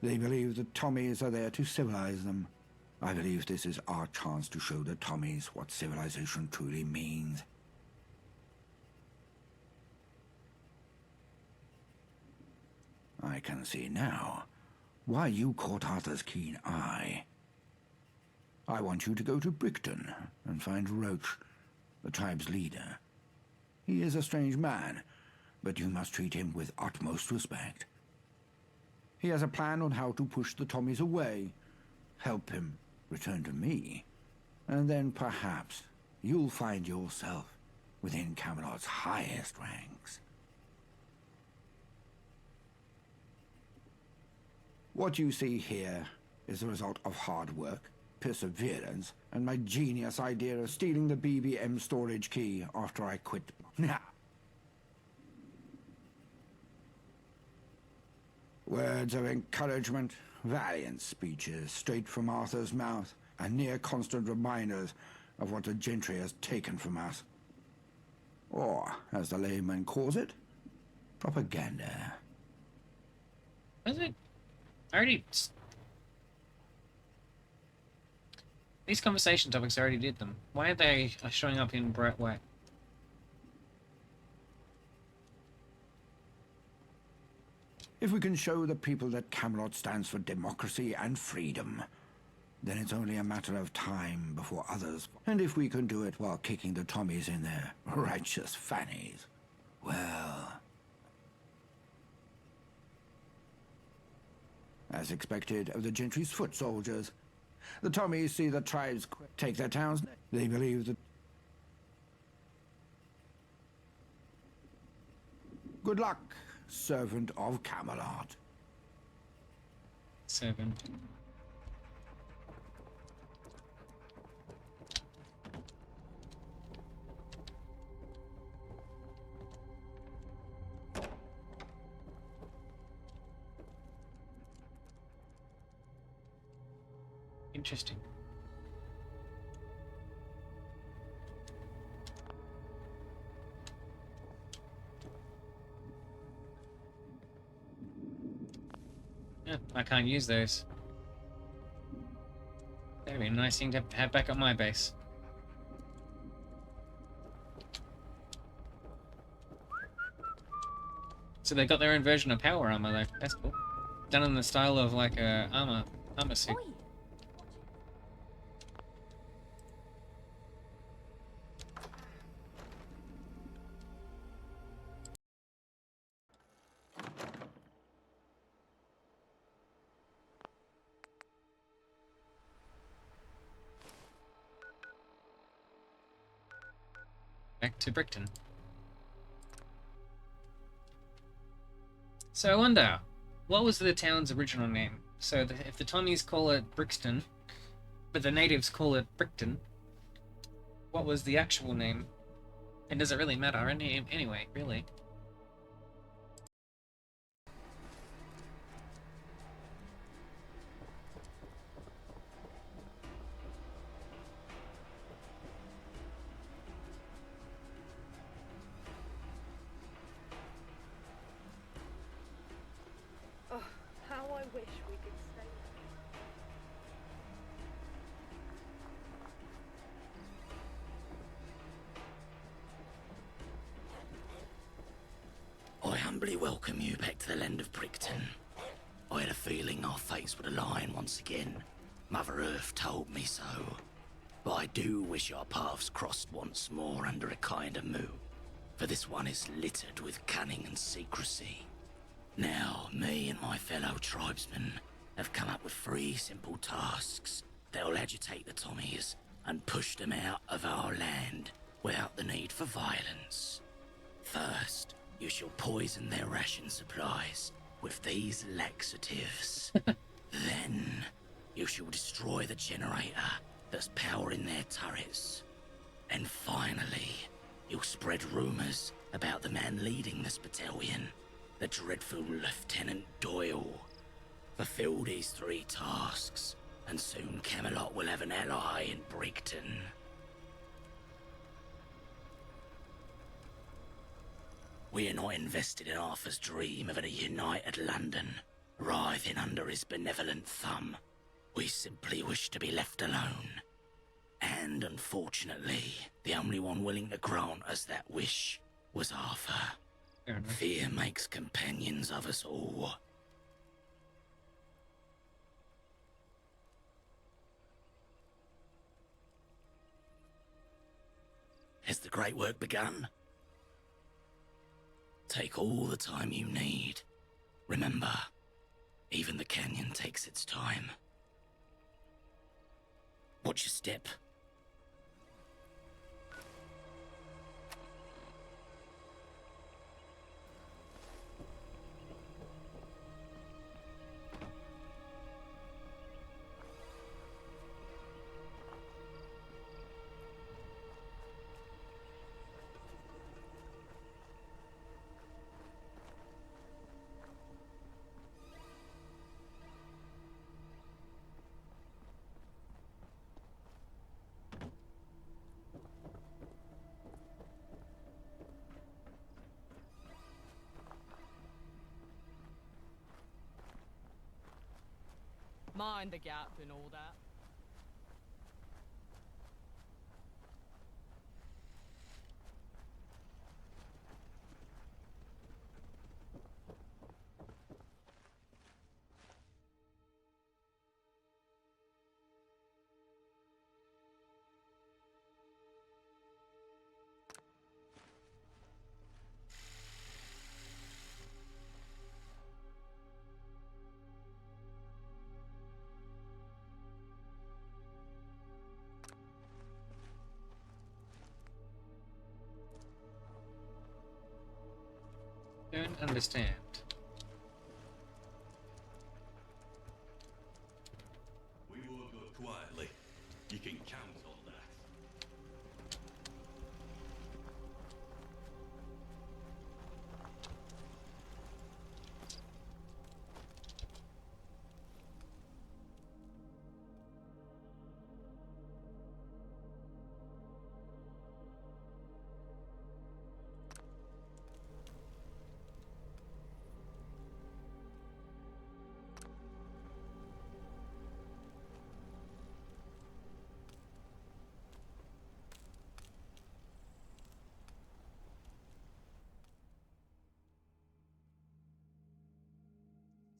They believe the Tommies are there to civilize them. I believe this is our chance to show the Tommies what civilization truly means. I can see now why you caught Arthur's keen eye. I want you to go to Brickton and find Roach, the tribe's leader. He is a strange man, but you must treat him with utmost respect. He has a plan on how to push the Tommies away. Help him return to me, and then perhaps you'll find yourself within Camelot's highest ranks. What you see here is the result of hard work, perseverance, and my genius idea of stealing the BBM storage key after I quit. Words of encouragement, valiant speeches straight from Arthur's mouth, and near constant reminders of what the gentry has taken from us. Or, as the layman calls it, propaganda. Was it? I already... These conversation topics, I already did them. Why are they showing up in bright white? If we can show the people that Camelot stands for democracy and freedom, then it's only a matter of time before others. And if we can do it while kicking the Tommies in their righteous fannies, well... As expected of the gentry's foot soldiers, the Tommies see the tribes take their towns. They believe that... Good luck, servant of Camelot. Servant. Interesting. Yeah, I can't use those. That'd be a nice thing to have back at my base. So they got their own version of power armor though. That's cool. Done in the style of like a armor suit. Back to Brickton. So I wonder, what was the town's original name? So if the Tommies call it Brixton, but the natives call it Brickton, what was the actual name? And does it really matter anyway, really? Oh, how I wish we could stay. I humbly welcome you back to the land of Brickton. I had a feeling our fates would align once again. Mother Earth told me so. But I do wish our paths crossed once more under a kinder moon. For this one is littered with cunning and secrecy. Now, me and my fellow tribesmen have come up with 3 simple tasks that will agitate the Tommies and push them out of our land without the need for violence. First, you shall poison their ration supplies with these laxatives. Then, you shall destroy the generator that's powering their turrets. And finally, you'll spread rumors about the man leading this battalion, the dreadful Lieutenant Doyle. Fulfill these 3 tasks, and soon Camelot will have an ally in Brigton. We are not invested in Arthur's dream of a united London, writhing under his benevolent thumb. We simply wish to be left alone. And unfortunately, the only one willing to grant us that wish was Arthur. Fear makes companions of us all. Has the great work begun? Take all the time you need. Remember, even the canyon takes its time. Watch your step. Mind the gap and all that. Don't understand. We will go quietly. You can count on that.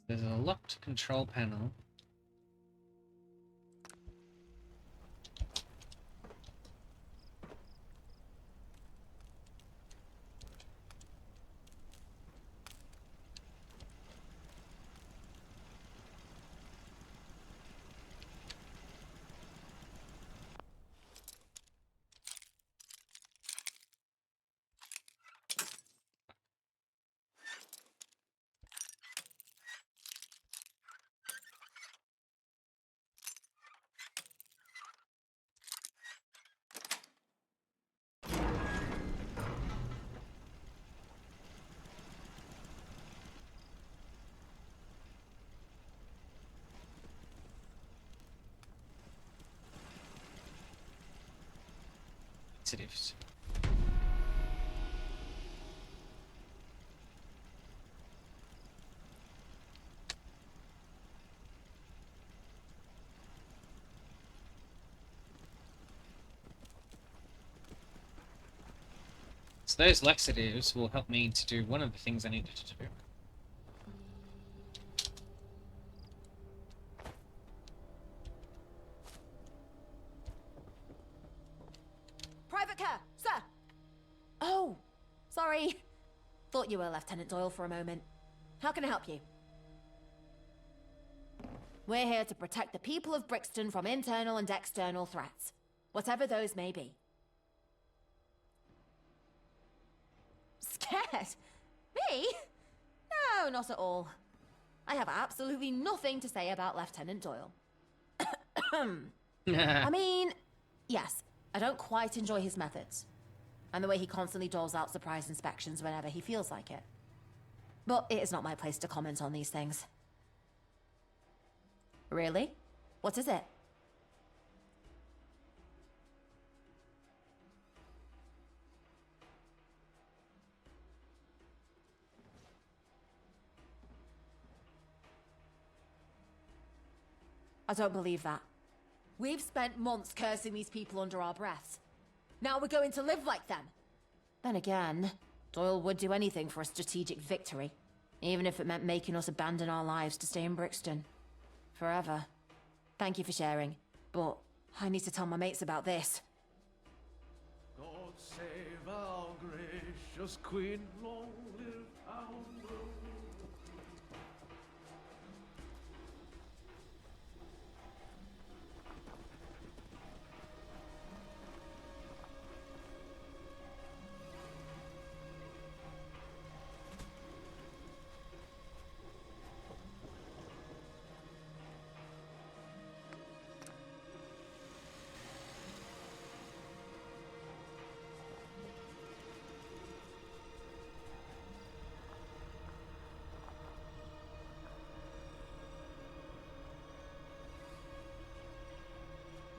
There's a locked control panel. Sensitives. So those laxatives will help me to do one of the things I needed to do. Private Care, sir! Oh, sorry. Thought you were Lieutenant Doyle for a moment. How can I help you? We're here to protect the people of Brixton from internal and external threats, whatever those may be. Scared? Me? No, not at all. I have absolutely nothing to say about Lieutenant Doyle. I mean, yes, I don't quite enjoy his methods, and the way he constantly doles out surprise inspections whenever he feels like it. But it is not my place to comment on these things. Really? What is it? I don't believe that. We've spent months cursing these people under our breaths. Now we're going to live like them. Then again, Doyle would do anything for a strategic victory, even if it meant making us abandon our lives to stay in Brixton. Forever. Thank you for sharing, but I need to tell my mates about this. God save our gracious queen, long live our Lord.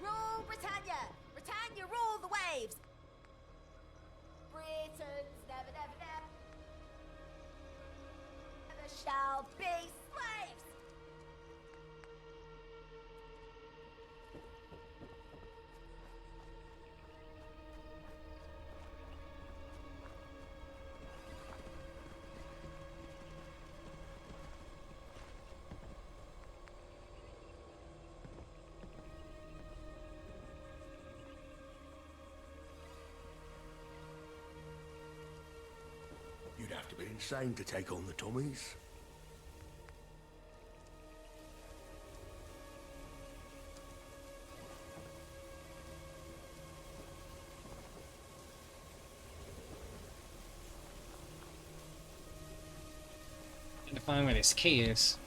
Rule Britannia! Britannia, rule the waves! Britons never, never, never shall be slaves! You'd have to be insane to take on the Tommies. Need to find where this key is.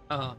Uh-huh.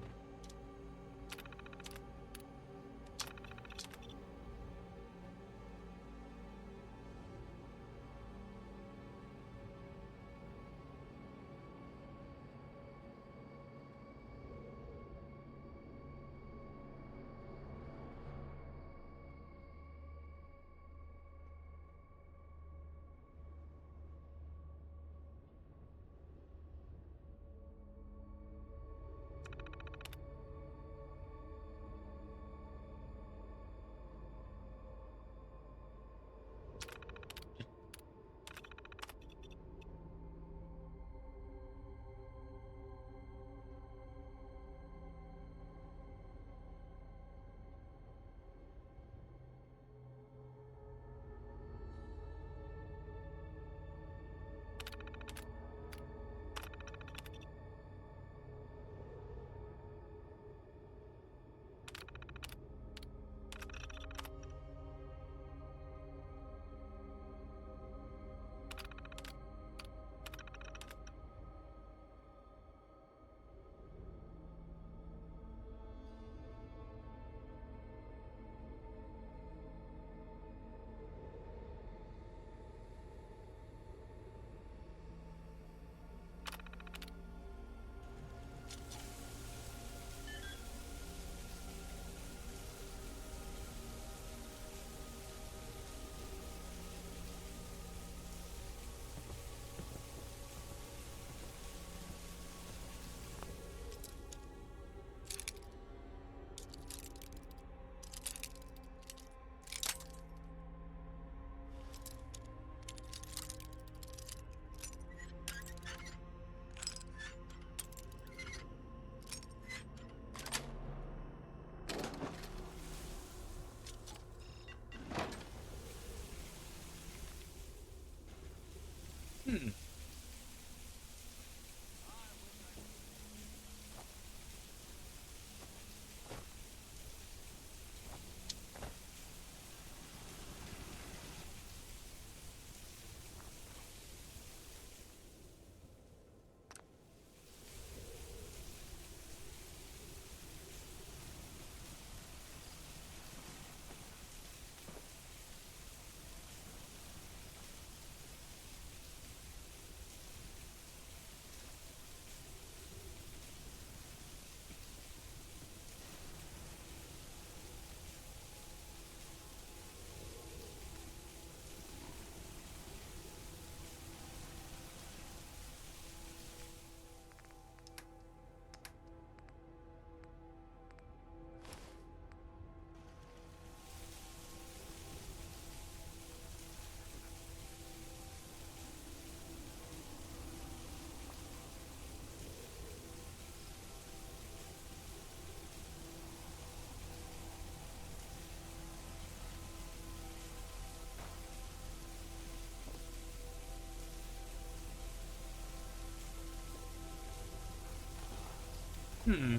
Hmm.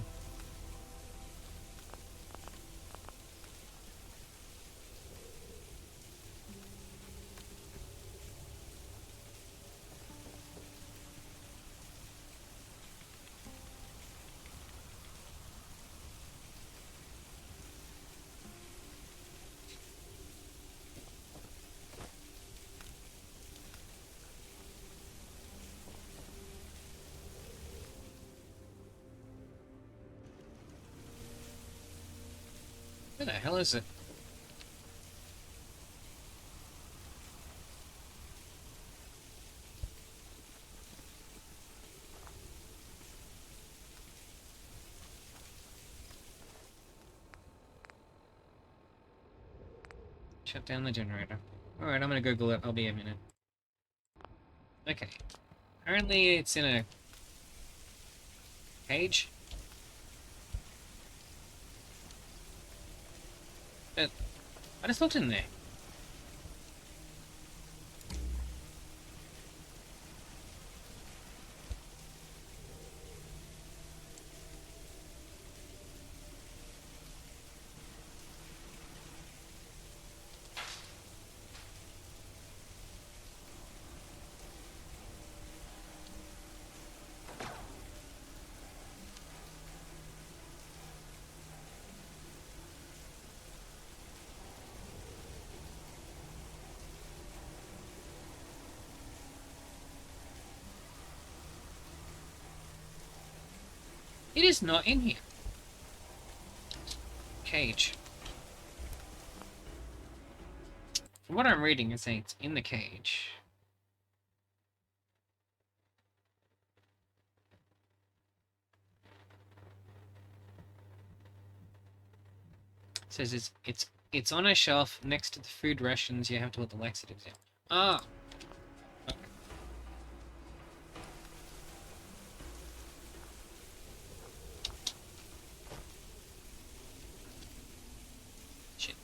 Where the hell is it? Shut down the generator. Alright, I'm gonna Google it. I'll be a minute. Okay. Apparently it's in a cage. But I just looked in there. It is not in here. Cage. From what I'm reading, it's saying it's in the cage. It says it's on a shelf next to the food rations. You have to put the laxatives in. Ah. Shit.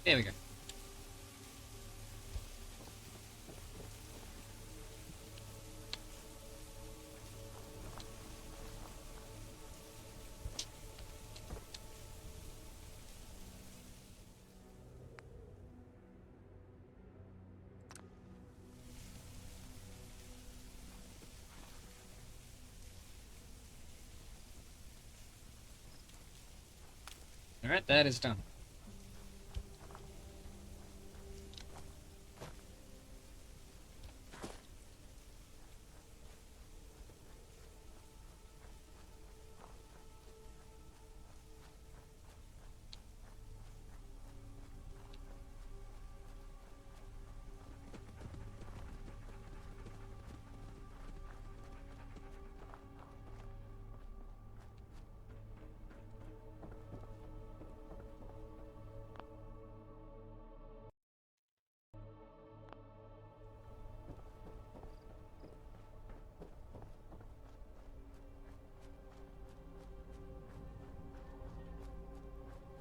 There we go. Alright, that is done.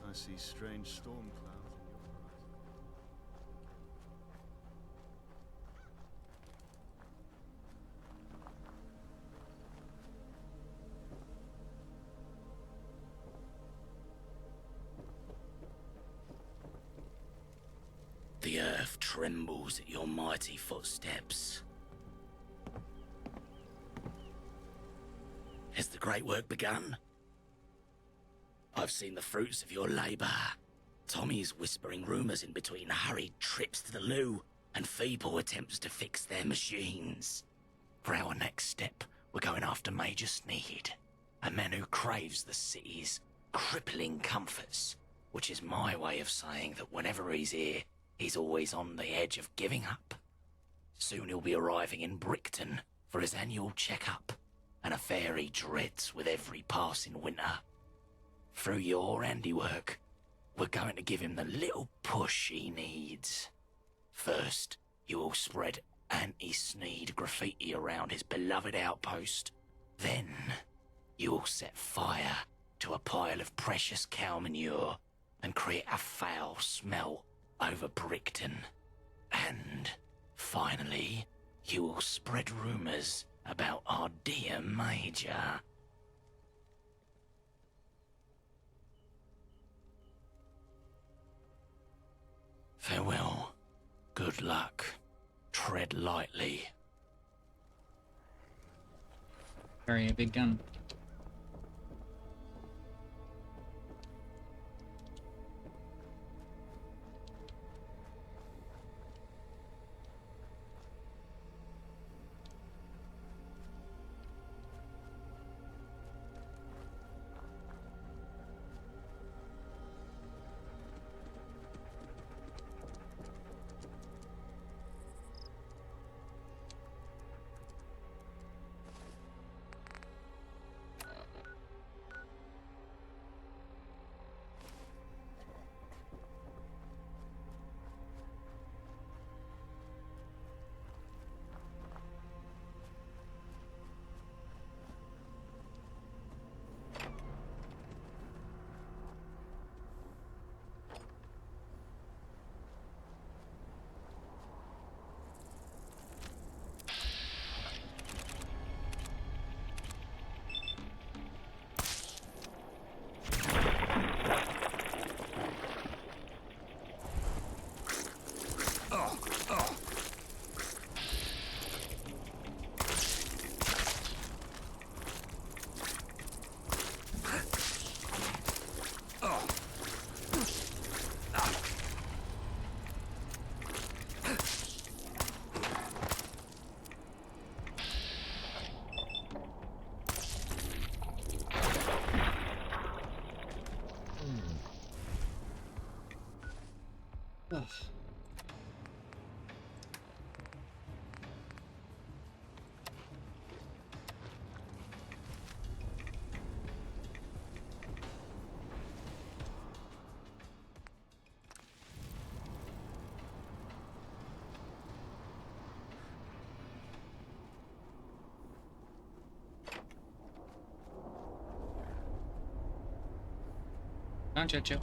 I see strange storm clouds in your horizon. The earth trembles at your mighty footsteps. Has the great work begun? I've seen the fruits of your labor. Tommy's whispering rumors in between hurried trips to the loo and feeble attempts to fix their machines. For our next step, we're going after Major Sneed, a man who craves the city's crippling comforts, which is my way of saying that whenever he's here, he's always on the edge of giving up. Soon he'll be arriving in Brickton for his annual checkup, an affair he dreads with every passing winter. Through your handiwork, we're going to give him the little push he needs. First, you will spread anti-Sneed graffiti around his beloved outpost. Then, you will set fire to a pile of precious cow manure and create a foul smell over Brickton. And, finally, you will spread rumours about our dear Major. Farewell. Good luck. Tread lightly. Carry a big gun. Ugh. Don't judge you.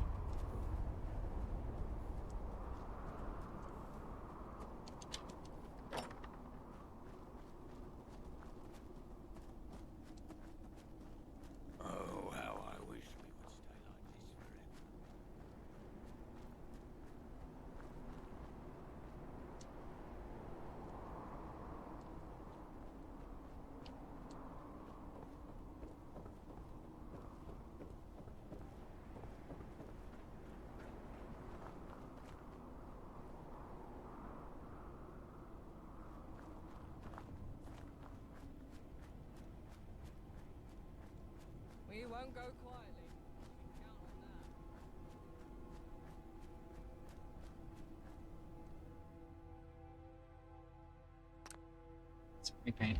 Oh, how I wish we would stay like this forever. We won't go quietly. You can count on that. It's pretty pain.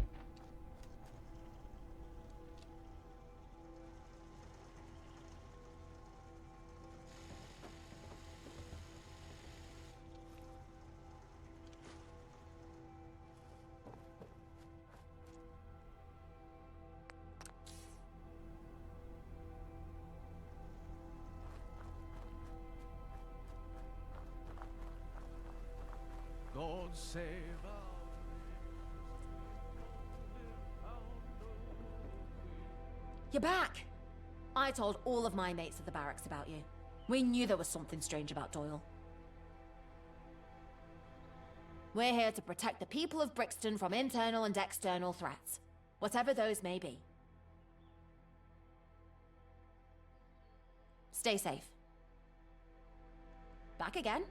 God save our You're back! I told all of my mates at the barracks about you. We knew there was something strange about Doyle. We're here to protect the people of Brixton from internal and external threats, whatever those may be. Stay safe. Back again?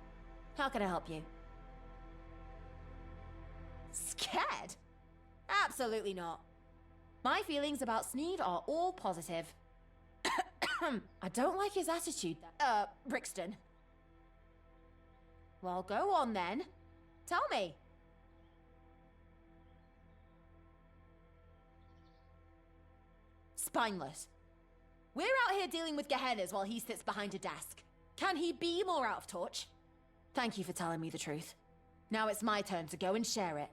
How can I help you? Scared? Absolutely not. My feelings about Sneed are all positive. I don't like his attitude. Brixton. Well, go on then. Tell me. Spineless. We're out here dealing with Gehennas while he sits behind a desk. Can he be more out of touch? Thank you for telling me the truth. Now it's my turn to go and share it.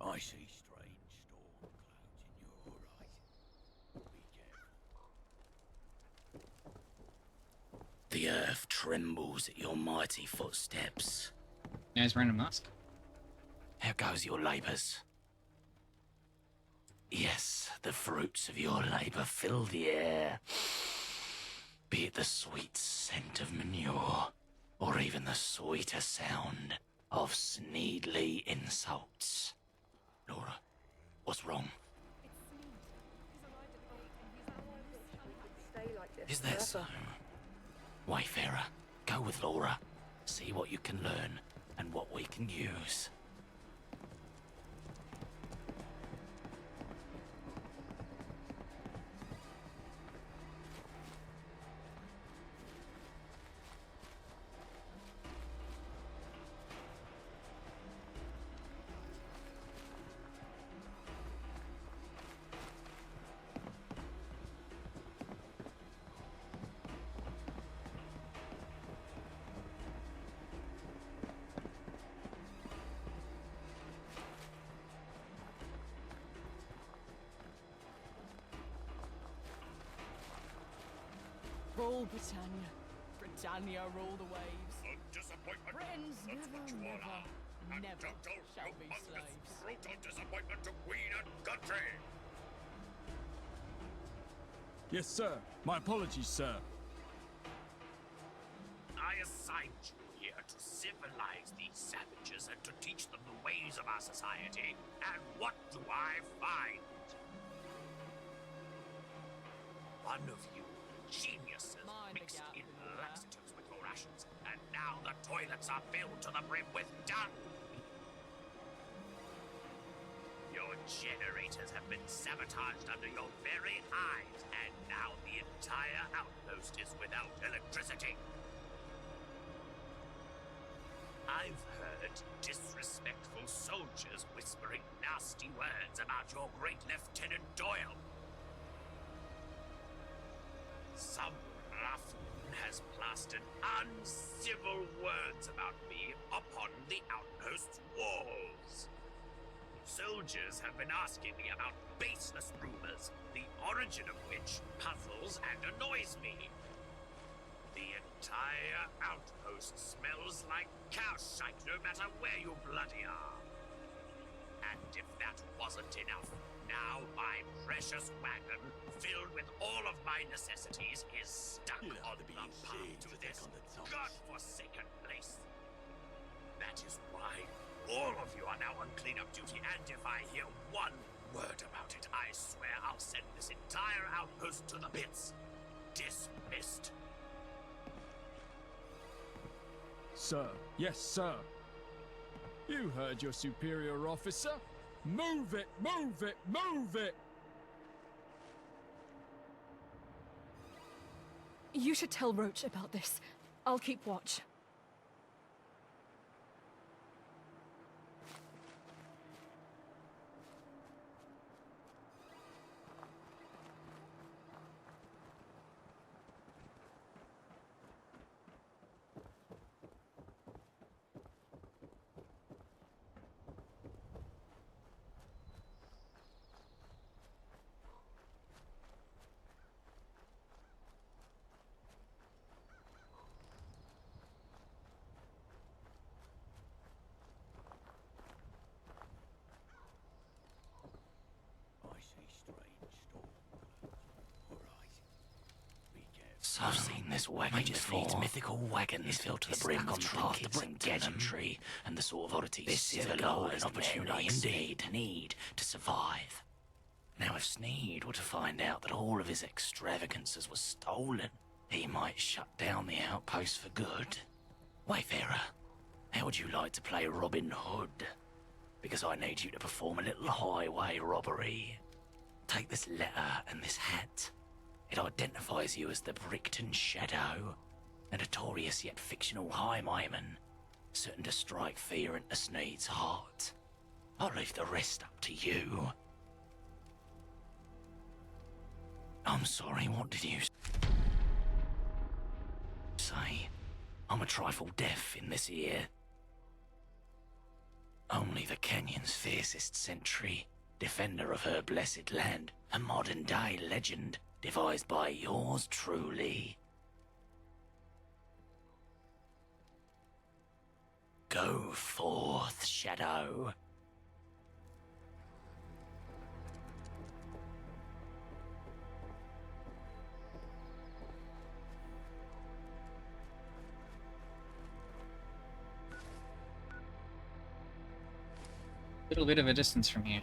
I see strange storm clouds in your horizon. Be careful. The earth trembles at your mighty footsteps. There's random mask. How goes your labours? Yes, the fruits of your labour fill the air. Be it the sweet scent of manure, or even the sweeter sound of Sneedly insults. Laura, what's wrong? Is that so? Wayfarer, go with Laura. See what you can learn and what we can use. Rule Britannia. Britannia rule the waves. Disappointment. Friends That's never, what you all never, are. And never total, shall be humongous, slaves. brutal disappointment to Queen and country. Yes, sir. My apologies, sir. I assigned you here to civilize these savages and to teach them the ways of our society. And what do I find? One of you geniuses mixed in laxatives with your rations, and now the toilets are filled to the brim with dung. Your generators have been sabotaged under your very eyes, and now the entire outpost is without electricity. I've heard disrespectful soldiers whispering nasty words about your great Lieutenant Doyle. Some ruffian has plastered uncivil words about me upon the outpost's walls. Soldiers have been asking me about baseless rumors, the origin of which puzzles and annoys me. The entire outpost smells like cow shite no matter where you bloody are. And if that wasn't enough, now my precious wagon, filled with all of my necessities, is stuck on the path to this godforsaken place. That is why all of you are now on cleanup duty, and if I hear one word about it, I swear I'll send this entire outpost to the pits. Dismissed. Sir. Yes, sir. You heard your superior officer. Move it, move it, move it! You should tell Roach about this. I'll keep watch. This wagon defeats mythical wagons filled to the brim with trinkets and gadgetry and the sort of oddities this is a golden opportunity indeed need to survive. Now, if Sneed were to find out that all of his extravagances were stolen, he might shut down the outpost for good. Wayfarer, how would you like to play Robin Hood? Because I need you to perform a little highway robbery. Take this letter and this hat. It identifies you as the Brickton Shadow, a notorious yet fictional highwayman, certain to strike fear into Sneed's heart. I'll leave the rest up to you. I'm sorry, what did you say? I'm a trifle deaf in this ear. Only the canyon's fiercest sentry, defender of her blessed land, a modern-day legend devised by yours truly. Go forth, Shadow. Little bit of a distance from here.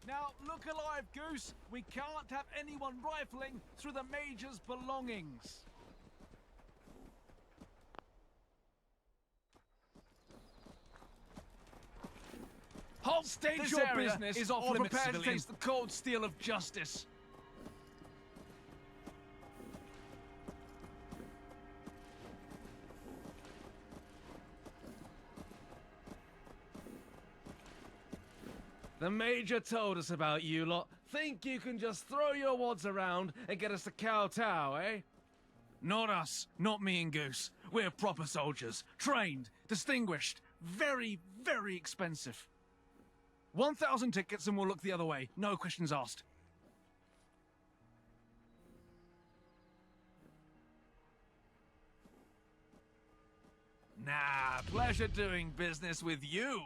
Now, look alive, Goose. We can't have anyone rifling through the Major's belongings. Halt! State This your area business is off or limits, prepare to civilian. face the cold steel of justice. The Major told us about you lot. Think you can just throw your wads around and get us to kowtow, eh? Not us. Not me and Goose. We're proper soldiers. Trained, distinguished, very, very expensive. 1,000 tickets and we'll look the other way. No questions asked. Nah, pleasure doing business with you.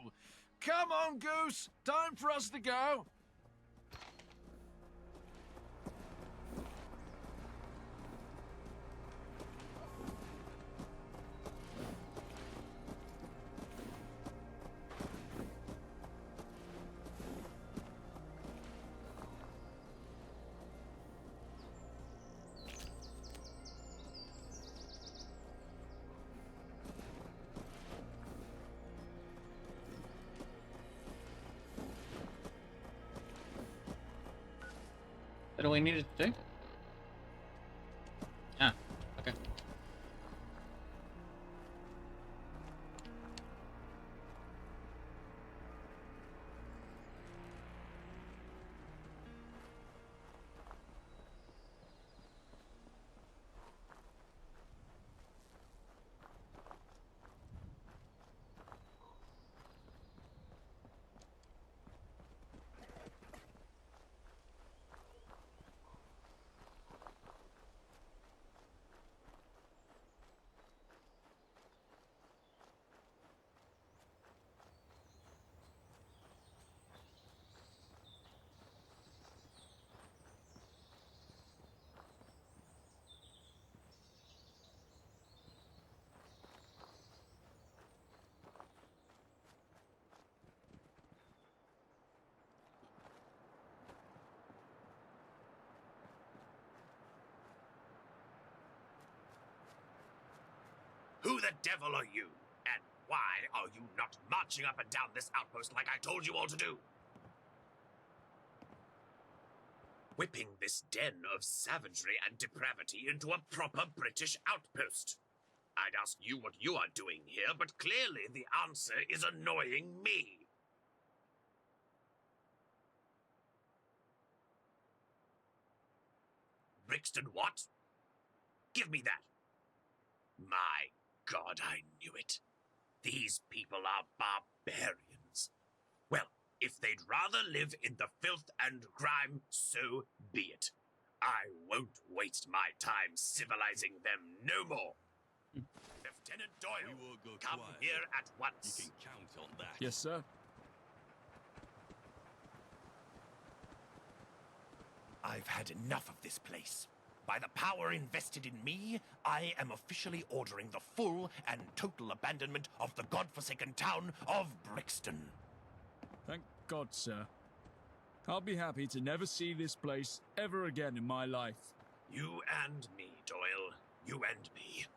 Come on, Goose. Time for us to go. That all we needed to do? Ah, okay. Who the devil are you? And why are you not marching up and down this outpost like I told you all to do? Whipping this den of savagery and depravity into a proper British outpost. I'd ask you what you are doing here, but clearly the answer is annoying me. Brixton what? Give me that. My God, I knew it. These people are barbarians. Well, if they'd rather live in the filth and grime, so be it. I won't waste my time civilizing them no more. Lieutenant Doyle, come here at once. You can count on that. Yes, sir. I've had enough of this place. By the power invested in me, I am officially ordering the full and total abandonment of the godforsaken town of Brixton. Thank God, sir. I'll be happy to never see this place ever again in my life. You and me, Doyle. You and me.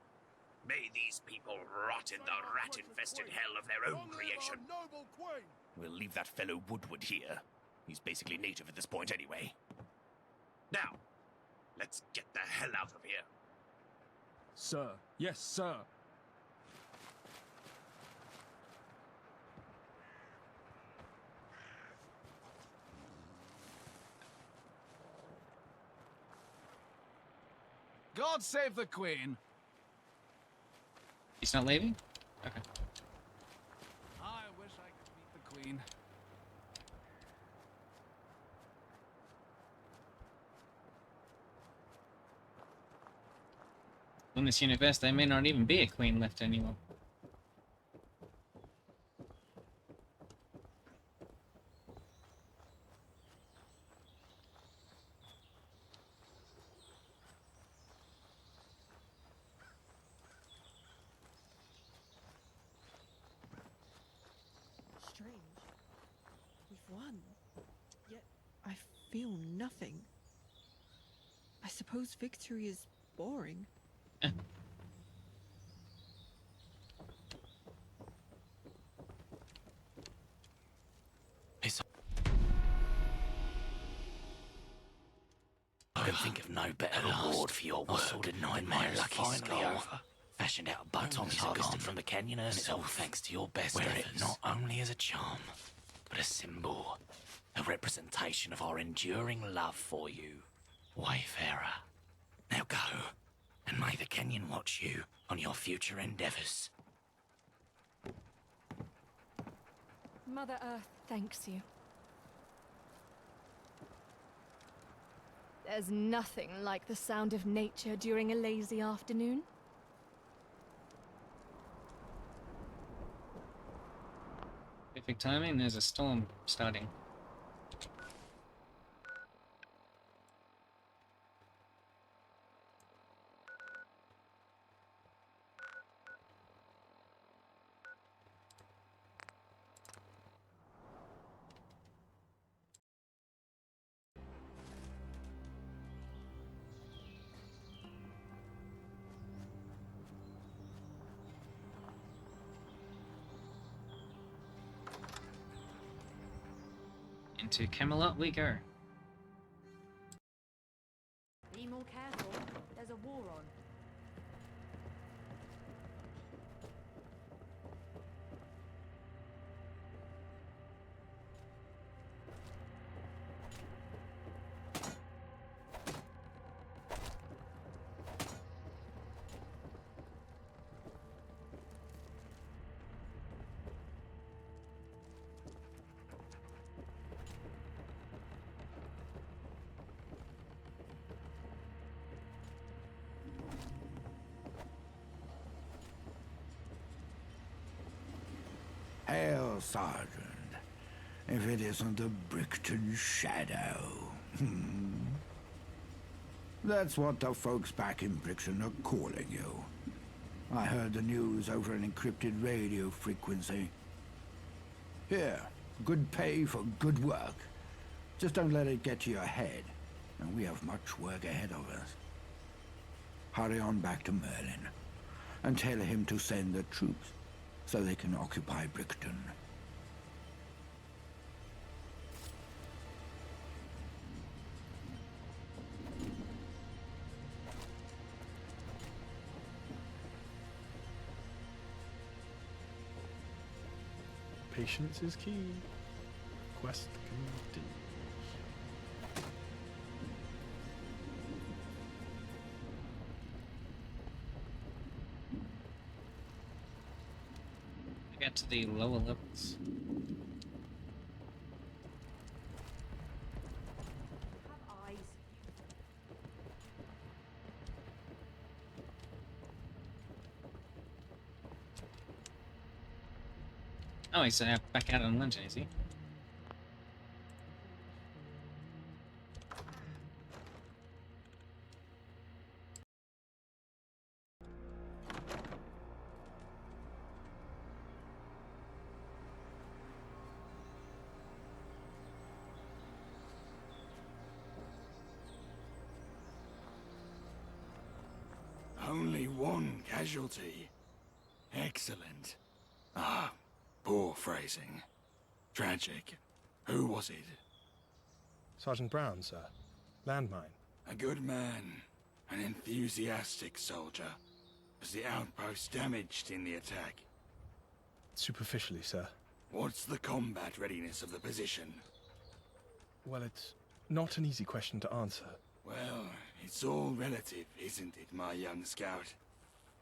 May these people rot in the rat-infested hell of their own creation. We'll leave that fellow Woodward here. He's basically native at this point anyway. Now, let's get the hell out of here. Sir. Yes, sir. God save the Queen. He's not leaving? Okay. I wish I could meet the Queen. In this universe, there may not even be a queen left anymore. Strange. We've won. Yet I feel nothing. I suppose victory is boring. I can think of no better reward for your work than my lucky skull. Fashioned out of bones harvested from the canyon, and it's all thanks to your best efforts. Wear it not only as a charm, but a symbol, a representation of our enduring love for you, Wayfarer. Now go, and may the canyon watch you on your future endeavors. Mother Earth thanks you. There's nothing like the sound of nature during a lazy afternoon. Perfect timing, there's a storm starting. Into Camelot we go. Be more careful. There's a war on. Hail, Sergeant, if it isn't the Brixton Shadow. That's what the folks back in Brixton are calling you. I heard the news over an encrypted radio frequency. Here, good pay for good work. Just don't let it get to your head, and we have much work ahead of us. Hurry on back to Merlin. and tell him to send the troops so they can occupy Brickton. Patience is key. Quest continues. Get to the lower levels. Oh, he's back out on lunch, is he? Only one casualty. Excellent. Ah, poor phrasing. Tragic. Who was it? Sergeant Brown, sir. Landmine. A good man. An enthusiastic soldier. Was the outpost damaged in the attack? Superficially, sir. What's the combat readiness of the position? Well, it's not an easy question to answer. Well, it's all relative, isn't it, my young scout?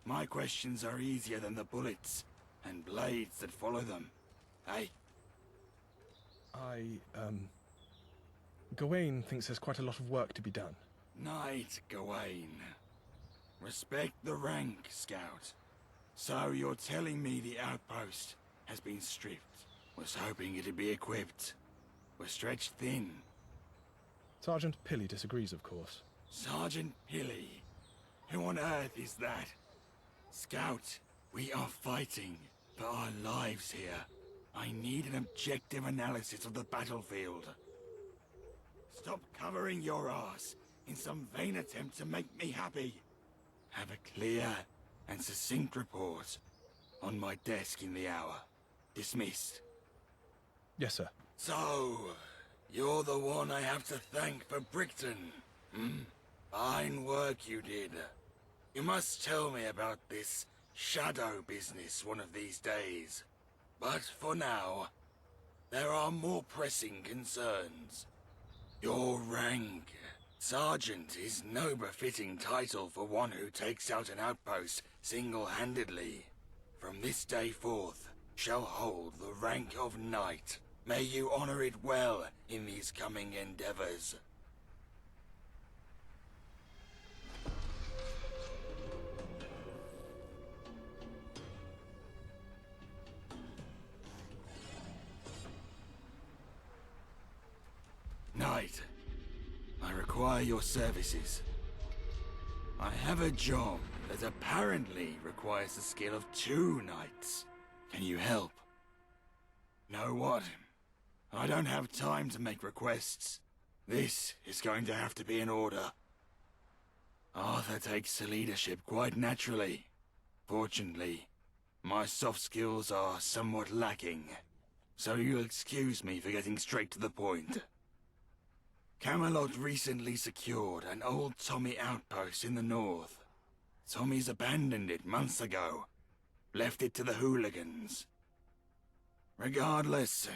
My questions are easier than the bullets and blades that follow them. Hey? Gawain thinks there's quite a lot of work to be done. Knight Gawain. Respect the rank, Scout. So you're telling me the outpost has been stripped? Was hoping it'd be equipped. We're stretched thin. Sergeant Pilly disagrees, of course. Sergeant Pilly? Who on earth is that? Scout, we are fighting for our lives here. I need an objective analysis of the battlefield. Stop covering your ass in some vain attempt to make me happy. Have a clear and succinct report on my desk in the hour. Dismissed. Yes, sir. So, you're the one I have to thank for Brickton. Fine work you did. You must tell me about this shadow business one of these days. But for now, there are more pressing concerns. Your rank. Sergeant is no befitting title for one who takes out an outpost single-handedly. From this day forth, shall hold the rank of knight. May you honor it well in these coming endeavors. Knight, I require your services. I have a job that apparently requires the skill of 2 knights. Can you help? Know what? I don't have time to make requests. This is going to have to be in order. Arthur takes the leadership quite naturally. Fortunately, my soft skills are somewhat lacking, so you'll excuse me for getting straight to the point. Camelot recently secured an old Tommy outpost in the north. Tommy's abandoned it months ago. Left it to the hooligans. Regardless,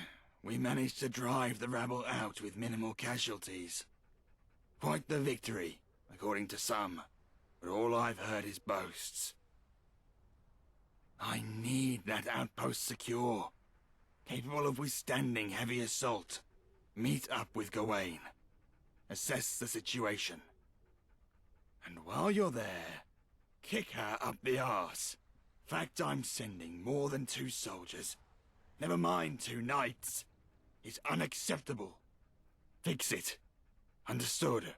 we managed to drive the rabble out with minimal casualties. Quite the victory, according to some, but all I've heard is boasts. I need that outpost secure, capable of withstanding heavy assault. Meet up with Gawain. Assess the situation. And while you're there, kick her up the arse. Fact I'm sending more than 2 soldiers, never mind 2 knights, is unacceptable. Fix it. Understood?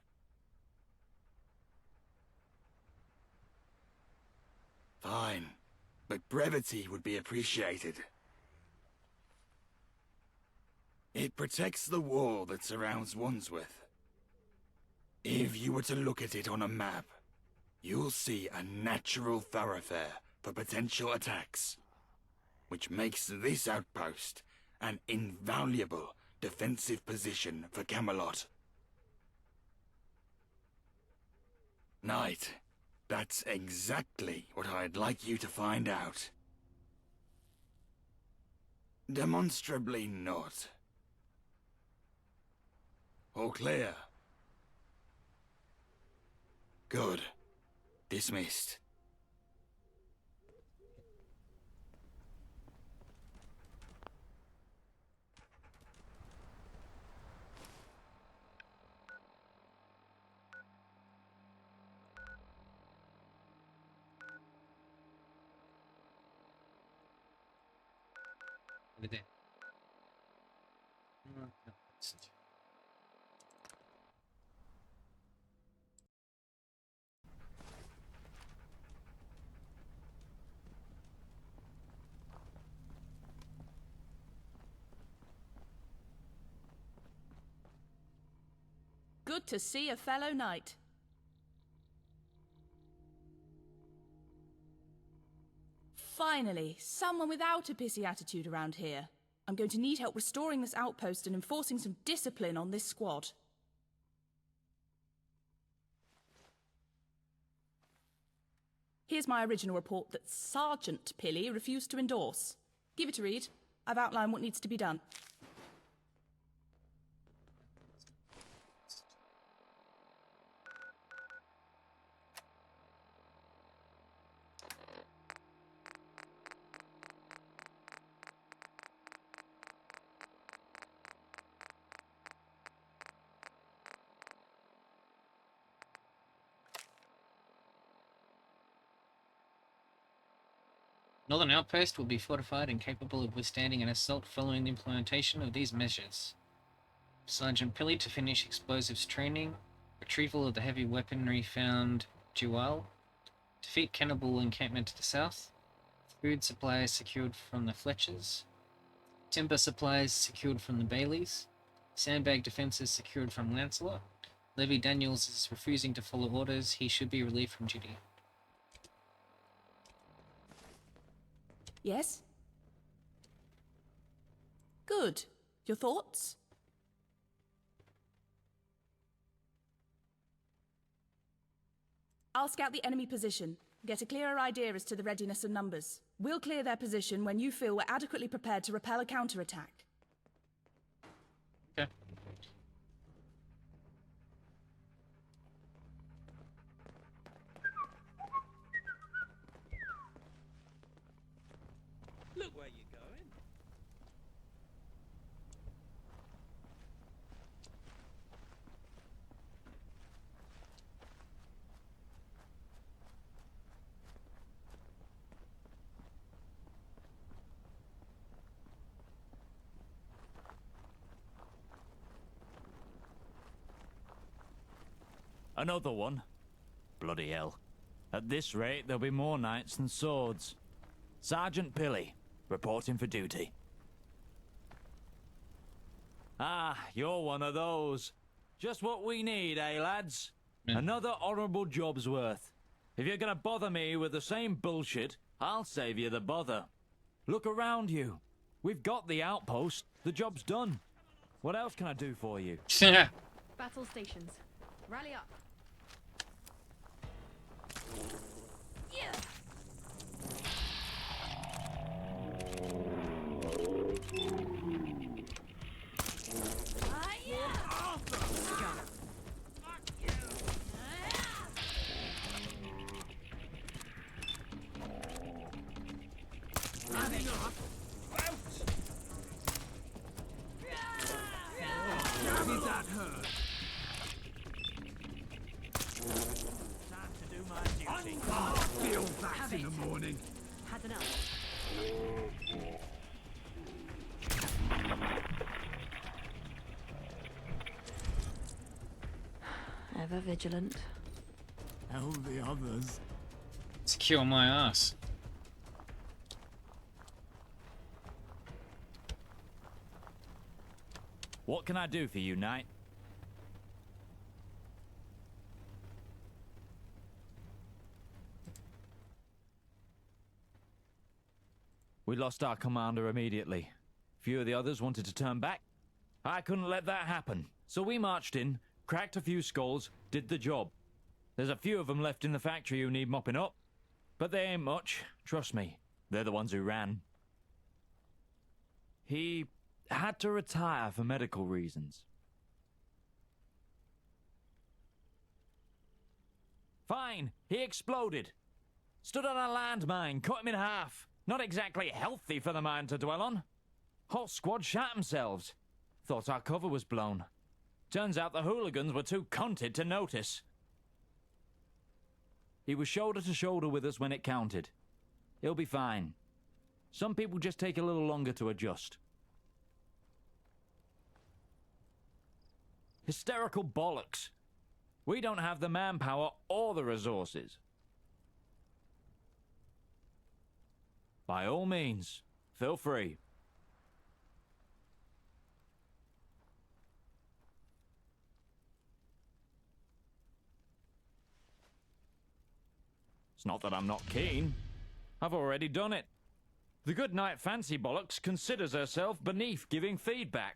Fine, but brevity would be appreciated. It protects the wall that surrounds Wandsworth. If you were to look at it on a map, you'll see a natural thoroughfare for potential attacks, which makes this outpost an invaluable defensive position for Camelot. Knight, that's exactly what I'd like you to find out. Demonstrably not. All clear? Good. Dismissed. Over there. Good to see a fellow knight. Finally, someone without a pissy attitude around here. I'm going to need help restoring this outpost and enforcing some discipline on this squad. Here's my original report that Sergeant Pilly refused to endorse. Give it a read. I've outlined what needs to be done. Northern outpost will be fortified and capable of withstanding an assault following the implementation of these measures. Sergeant Pilly to finish explosives training, retrieval of the heavy weaponry found Dual, defeat cannibal encampment to the south, food supplies secured from the Fletchers, timber supplies secured from the Baileys, sandbag defences secured from Lancelot. Levy Daniels is refusing to follow orders. He should be relieved from duty. Yes? Good. Your thoughts? I'll scout the enemy position, get a clearer idea as to the readiness and numbers. We'll clear their position when you feel we're adequately prepared to repel a counterattack. Okay. Look where you're going. Another one? Bloody hell. At this rate, there'll be more knights than swords. Sergeant Pilly, reporting for duty. Ah, you're one of those. Just what we need, eh, lads? Another honourable job's worth. If you're gonna bother me with the same bullshit, I'll save you the bother. Look around you. We've got the outpost. The job's done. What else can I do for you? Battle stations. Rally up. Yeah. Did that hurt? Time to do my duty. I'll feel that in the morning. Had enough. Ever vigilant. Hell the others. Secure my ass. What can I do for you, knight? We lost our commander immediately. Few of the others wanted to turn back. I couldn't let that happen, so we marched in, cracked a few skulls, did the job. There's a few of them left in the factory who need mopping up, but they ain't much, trust me. They're the ones who ran. He had to retire for medical reasons. Fine, he exploded. Stood on a landmine, cut him in half. Not exactly healthy for the mine to dwell on. Whole squad shot themselves. Thought our cover was blown. Turns out the hooligans were too cunted to notice. He was shoulder to shoulder with us when it counted. He'll be fine. Some people just take a little longer to adjust. Hysterical bollocks. We don't have the manpower or the resources. By all means, feel free. It's not that I'm not keen. I've already done it. The good night fancy bollocks considers herself beneath giving feedback.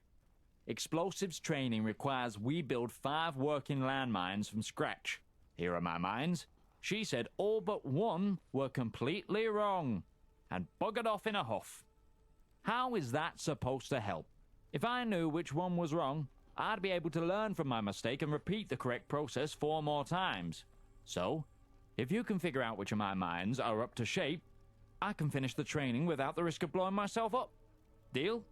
Explosives training requires we build 5 working landmines from scratch. Here are my mines. She said all but one were completely wrong and buggered off in a huff. How is that supposed to help? If I knew which one was wrong, I'd be able to learn from my mistake and repeat the correct process 4 more times. So, if you can figure out which of my mines are up to shape, I can finish the training without the risk of blowing myself up. Deal?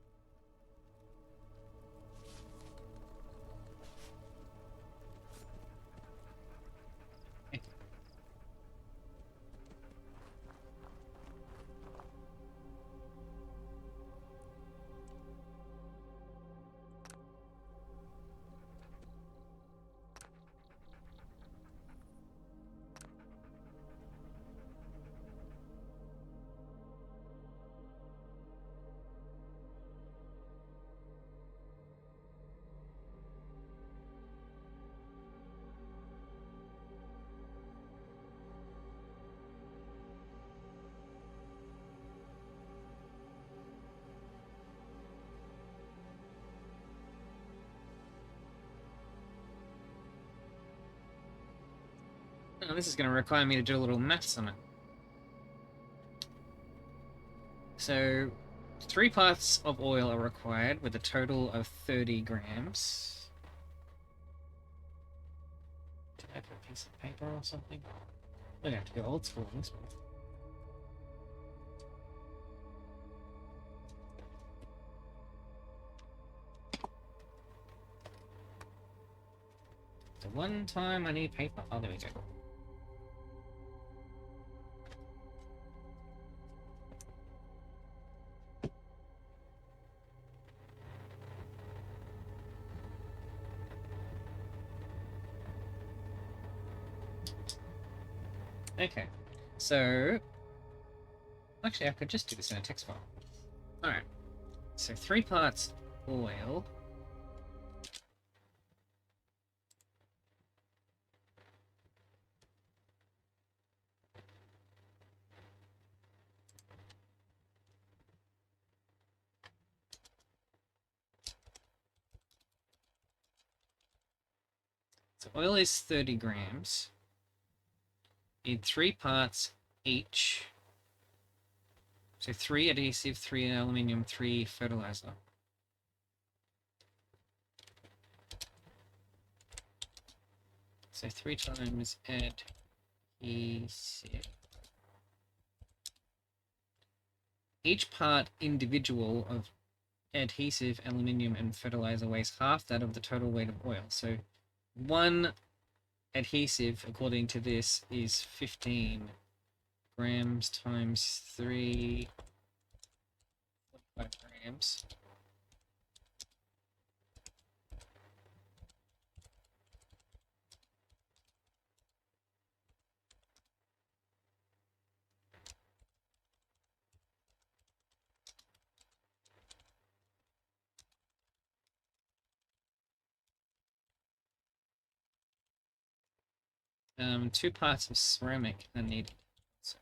Oh, this is going to require me to do a little maths on it. So, 3 parts of oil are required with a total of 30 grams. Did I put a piece of paper or something? I'm going to have to go old school on this one. So one time I need paper. Oh, there we go. Okay, so actually I could just do this in a text file. Alright, so 3 parts oil. So oil is 30 grams. Need 3 parts each. So 3 adhesive, 3 aluminium, 3 fertilizer. So 3 times adhesive. Each part individual of adhesive, aluminium, and fertilizer weighs half that of the total weight of oil. So 1 adhesive, according to this, is 15 grams times 3, 45 grams. Two parts of ceramic are needed. So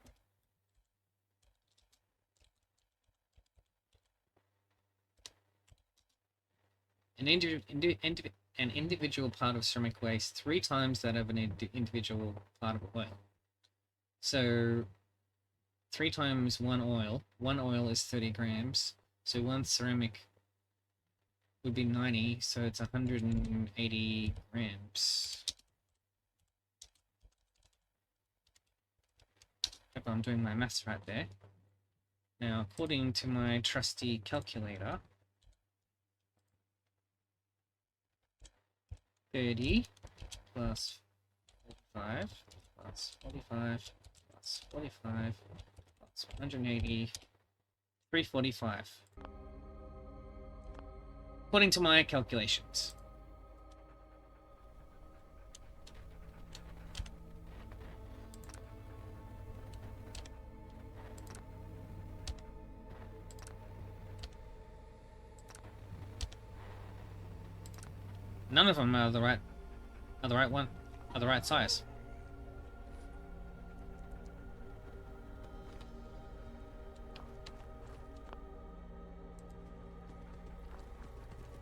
an individual part of ceramic waste 3 times that of an individual part of oil. So 3 times 1 oil. 1 oil is 30 grams. So 1 ceramic would be 90, so it's 180 grams. Hope I'm doing my maths right there. Now, according to my trusty calculator, 30 plus 45 plus 45 plus 45 plus 180, 345. According to my calculations. None of them are the right size.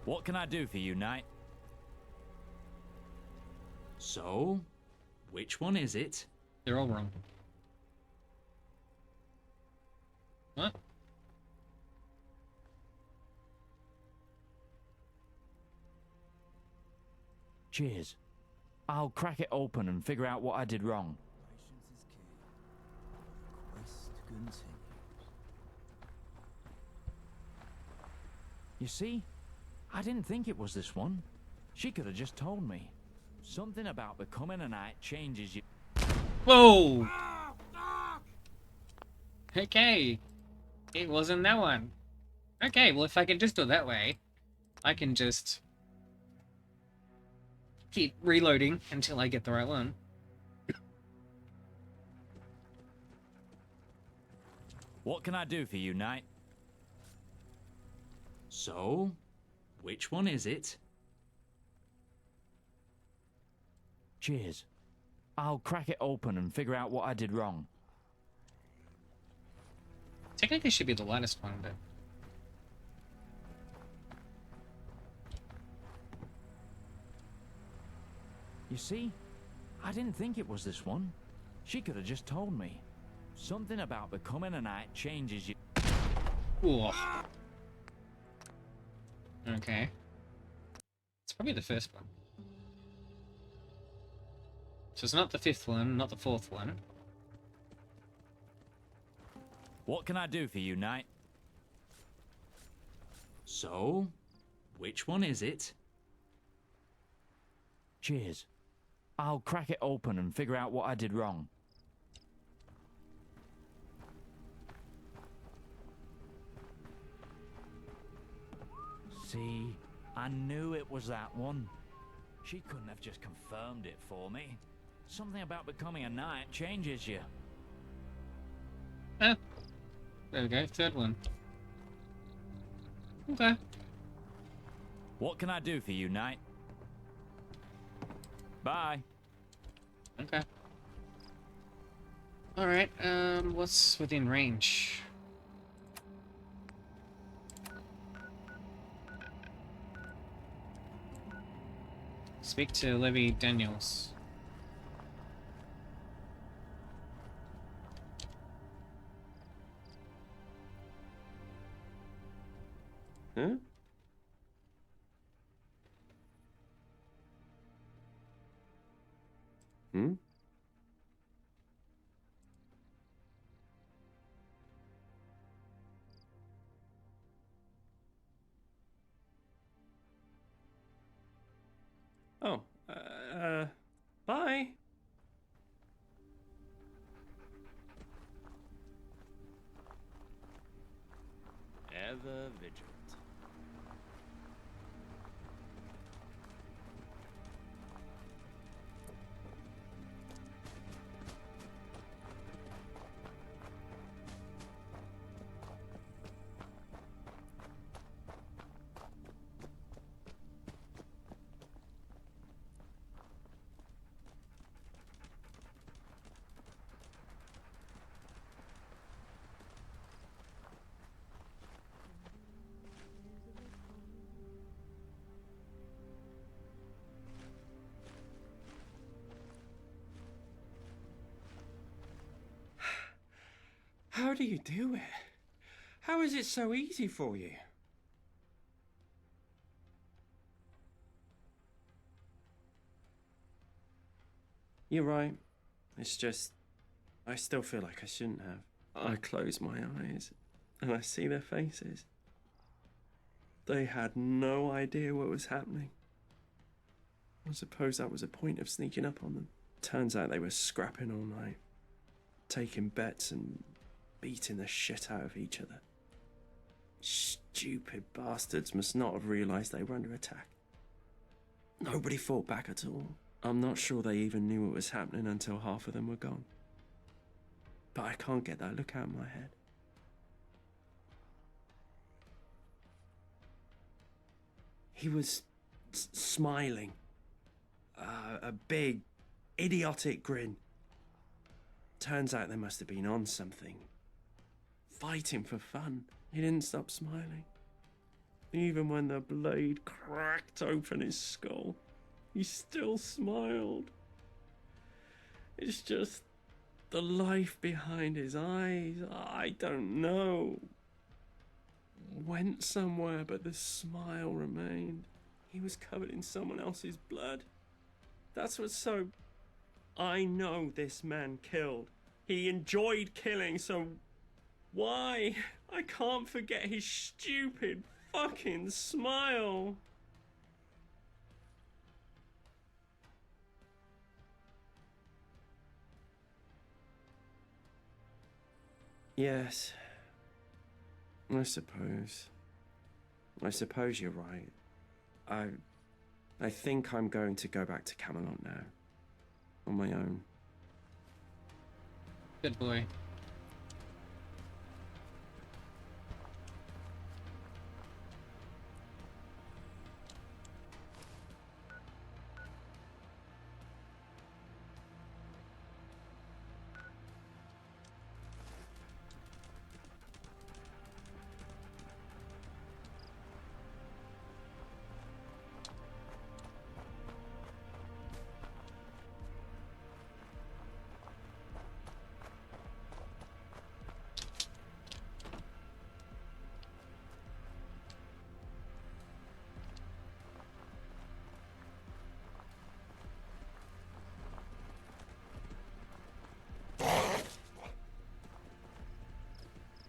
What can I do for you, Knight? So, which one is it? They're all wrong. What? Cheers. I'll crack it open and figure out what I did wrong. You see? I didn't think it was this one. She could have just told me. Something about becoming a knight changes you. Whoa! Okay. It wasn't that one. Okay, well if I can just do it that way, I can just keep reloading until I get the right one. What can I do for you, Knight? So, which one is it? Cheers. I'll crack it open and figure out what I did wrong. Technically it should be the lightest one, but... You see? I didn't think it was this one. She could have just told me. Something about becoming a knight changes you. Ooh. Okay. It's probably the first one. So it's not the 5th one, not the 4th one. What can I do for you, Knight? So, which one is it? Cheers. I'll crack it open and figure out what I did wrong. See, I knew it was that one. She couldn't have just confirmed it for me. Something about becoming a knight changes you. There we go, 3rd one. Okay. What can I do for you, Knight? Bye. Okay. Alright, what's within range? Speak to Levy Daniels. Huh? Hmm? Oh, bye. Ever vigilant. How do you do it? How is it so easy for you? You're right. It's just, I still feel like I shouldn't have. I close my eyes and I see their faces. They had no idea what was happening. I suppose that was a point of sneaking up on them. Turns out they were scrapping all night, taking bets and beating the shit out of each other. Stupid bastards must not have realised they were under attack. Nobody fought back at all. I'm not sure they even knew what was happening until half of them were gone. But I can't get that look out of my head. He was smiling. A big, idiotic grin. Turns out they must have been on something. Fighting for fun. He didn't stop smiling. Even when the blade cracked open his skull, he still smiled. It's just the life behind his eyes, I don't know. Went somewhere, but the smile remained. He was covered in someone else's blood. That's what's so... I know this man killed. He enjoyed killing, so why? I can't forget his stupid fucking smile. Yes, I suppose. I suppose you're right. I think I'm going to go back to Camelot now. On my own. Good boy.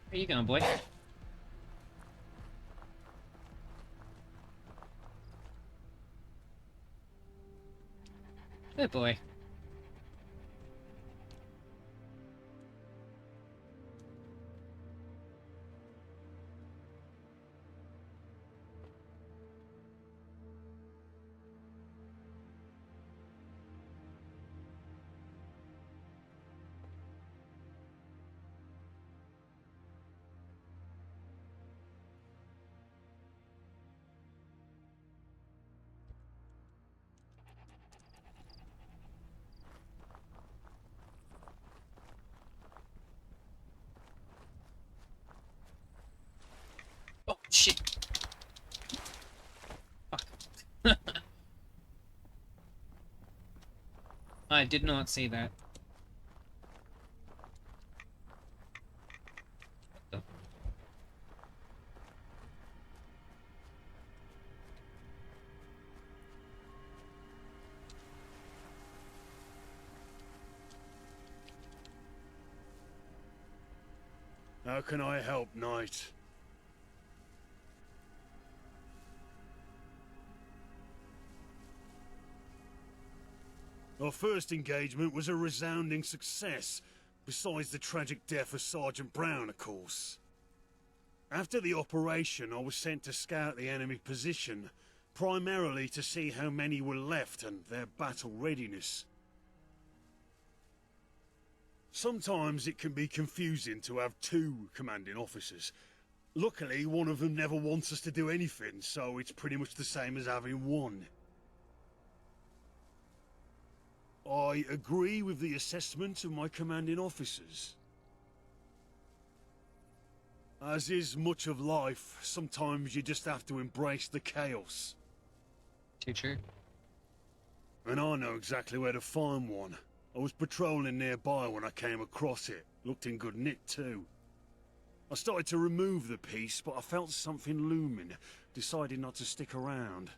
Where you going, boy? Good boy. Oh, shit. Fuck. I did not see that. What the? How can I help, Knight? Our first engagement was a resounding success, besides the tragic death of Sergeant Brown, of course. After the operation, I was sent to scout the enemy position, primarily to see how many were left and their battle readiness. Sometimes it can be confusing to have two commanding officers. Luckily, one of them never wants us to do anything, so it's pretty much the same as having one. I agree with the assessment of my commanding officers. As is much of life, sometimes you just have to embrace the chaos. Too true. And I know exactly where to find one. I was patrolling nearby when I came across it. Looked in good nick too. I started to remove the piece, but I felt something looming. Decided not to stick around.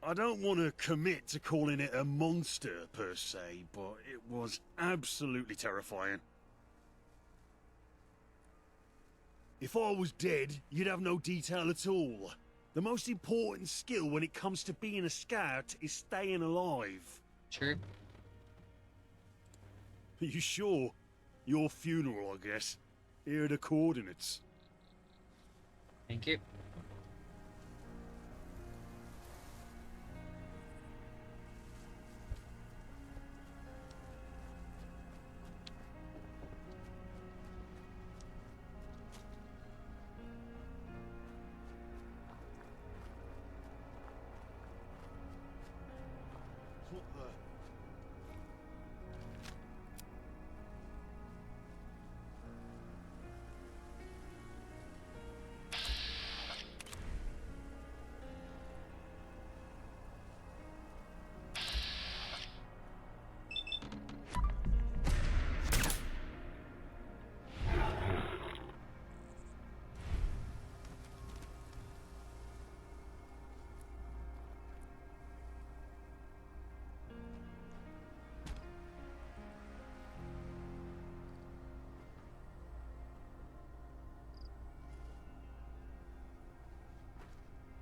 I don't want to commit to calling it a monster, per se, but it was absolutely terrifying. If I was dead, you'd have no detail at all. The most important skill when it comes to being a scout is staying alive. Sure. Are you sure? Your funeral, I guess. Here are the coordinates. Thank you. What the...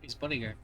His bodyguard.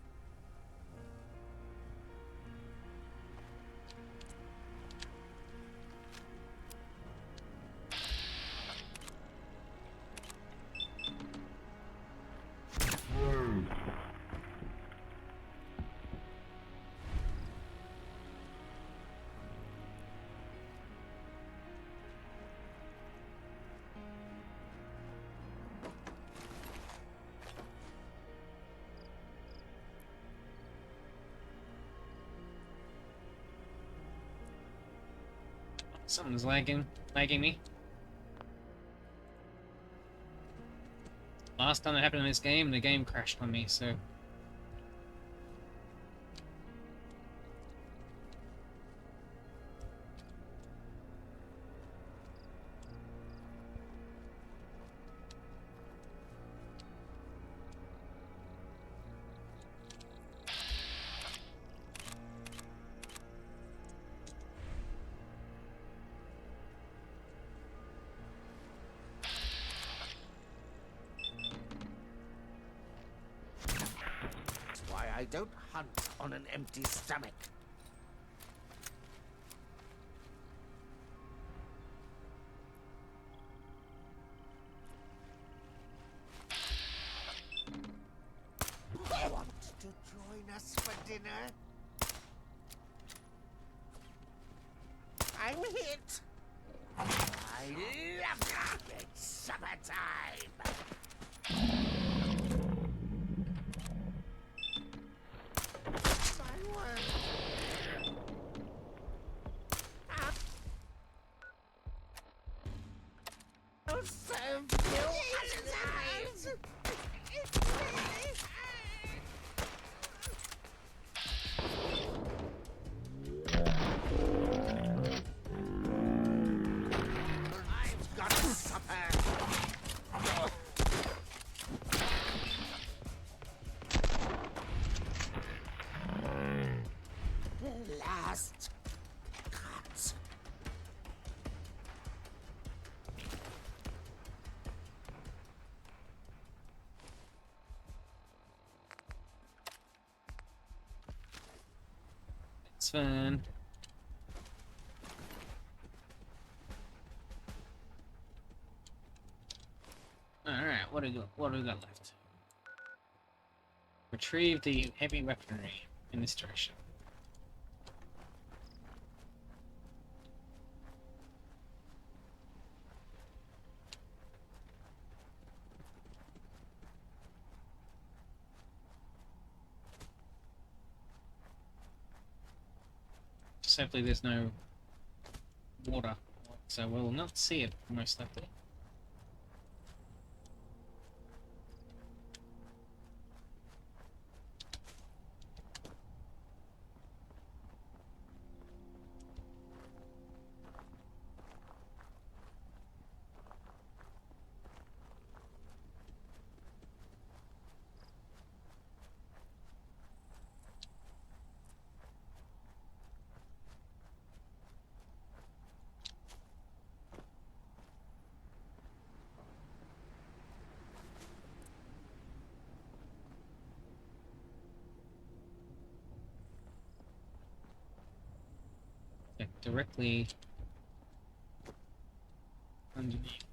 Something's lagging me. Last time that happened in this game, the game crashed on me, so... Why I don't hunt on an empty stomach. Want to join us for dinner? I'm hit. I love it. It's summertime. My word. I'll serve you alive. I've got supper. Last cut. It's fine. Alright, what do we got left? Retrieve the heavy weaponry in this direction. Simply there's no water, so we'll not see it most likely. directly underneath.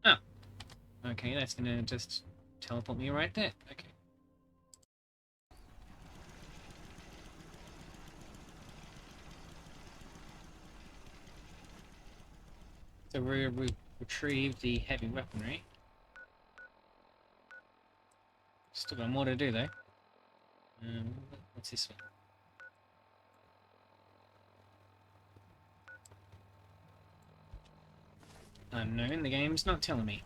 Oh, okay, that's gonna just teleport me right there. Okay. So we retrieve the heavy weaponry. Still got more to do though. What's this one? Unknown, the game's not telling me.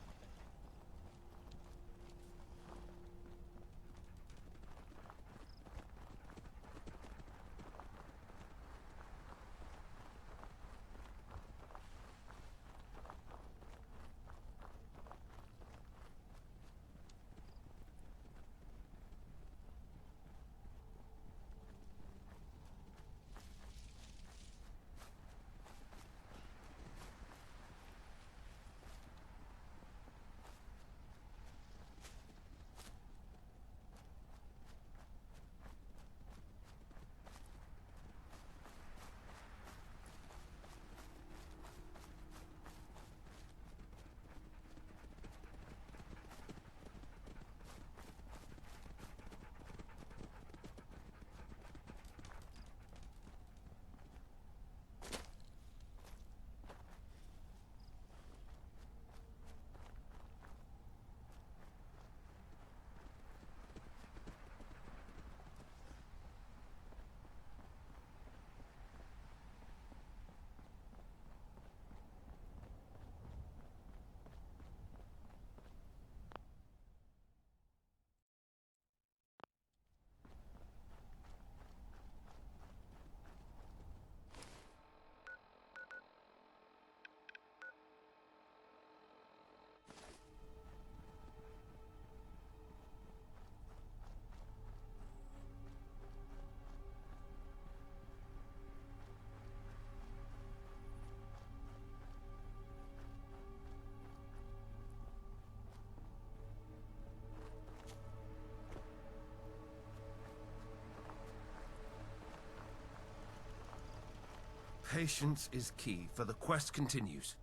Patience is key, for the quest continues.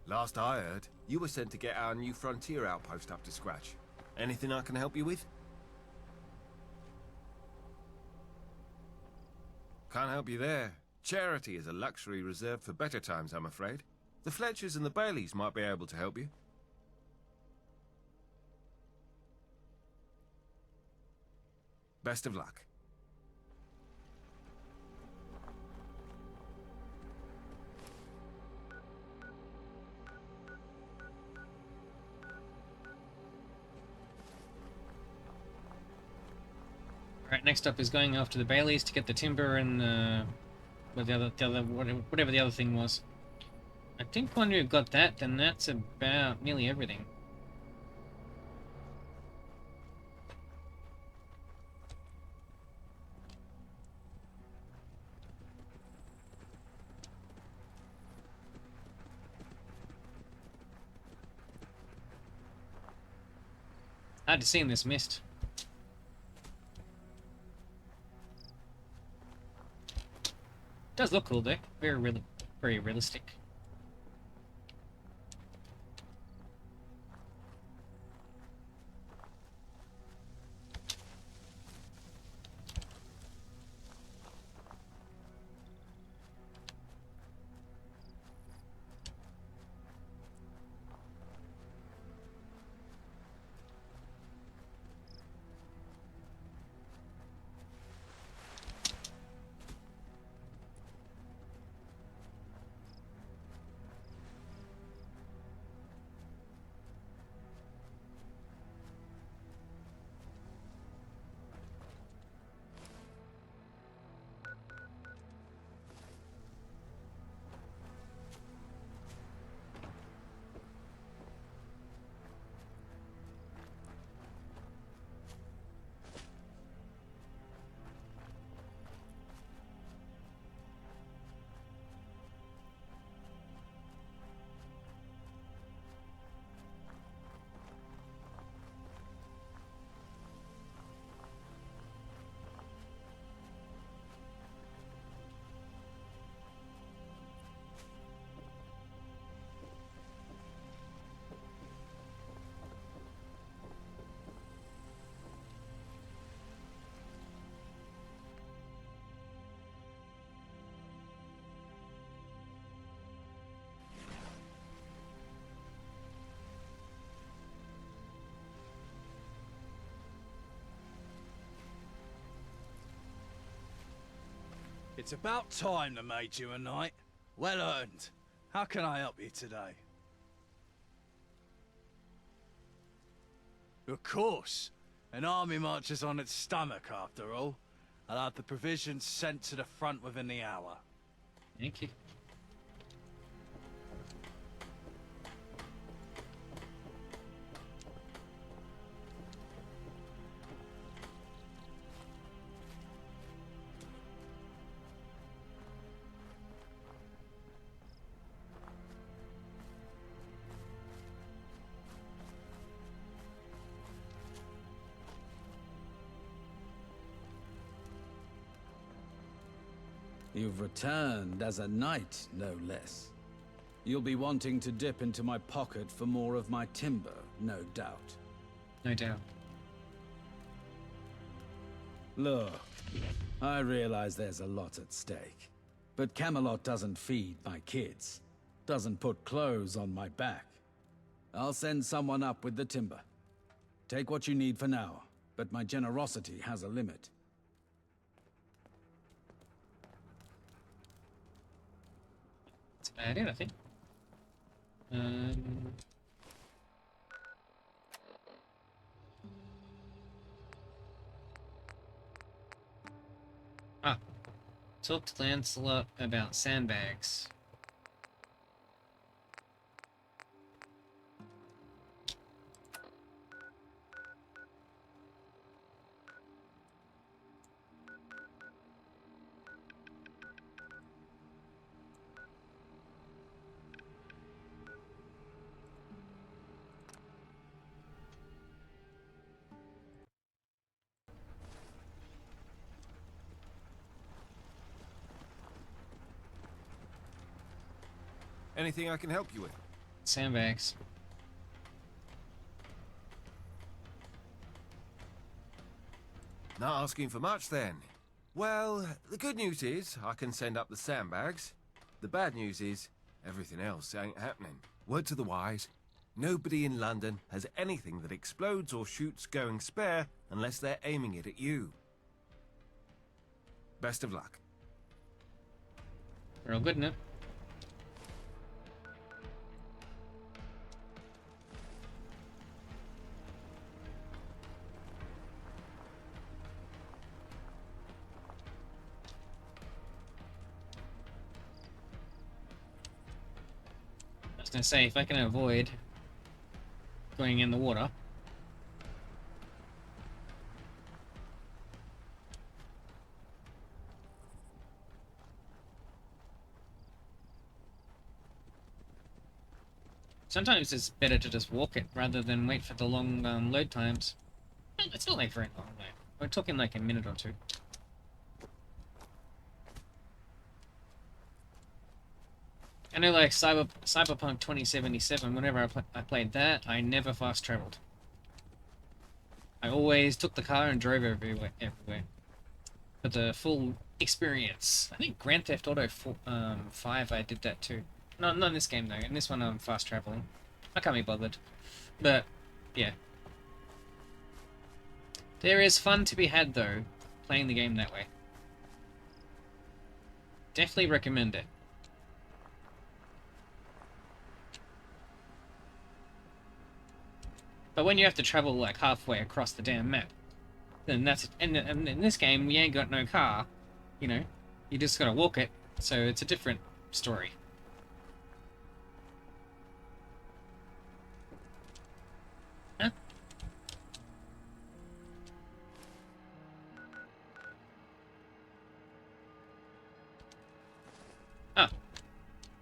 Last I heard, you were sent to get our new frontier outpost up to scratch. Anything I can help you with? Can't help you there. Charity is a luxury reserved for better times, I'm afraid. The Fletchers and the Baileys might be able to help you. Best of luck. Alright, next up is going after the Baileys to get the timber and whatever the other thing was. I think when we've got that, then that's about nearly everything. Hard to see in this mist. Does look cool though. Very realistic. It's about time they made you a knight. Well earned. How can I help you today? Of course. An army marches on its stomach, after all. I'll have the provisions sent to the front within the hour. Thank you. You've returned as a knight, no less. You'll be wanting to dip into my pocket for more of my timber, no doubt. No doubt. Look, I realize there's a lot at stake. But Camelot doesn't feed my kids. Doesn't put clothes on my back. I'll send someone up with the timber. Take what you need for now, but my generosity has a limit. That's about it, I think. Talk to Lancelot about sandbags. Anything I can help you with? Sandbags. Not asking for much, then. Well, the good news is I can send up the sandbags. The bad news is everything else ain't happening. Word to the wise, nobody in London has anything that explodes or shoots going spare unless they're aiming it at you. Best of luck. Real good, no? I was gonna say, if I can avoid going in the water. Sometimes it's better to just walk it rather than wait for the long load times. It's not like very long though. We're talking like a minute or two. I know, like Cyberpunk 2077. Whenever I played that, I never fast traveled. I always took the car and drove everywhere. For the full experience. I think Grand Theft Auto 5, I did that too. Not in this game though. In this one, I'm fast traveling. I can't be bothered. But yeah, there is fun to be had though, playing the game that way. Definitely recommend it. But when you have to travel like halfway across the damn map, then that's it. And in this game, we ain't got no car, you know. You just gotta walk it, so it's a different story. Huh? Oh.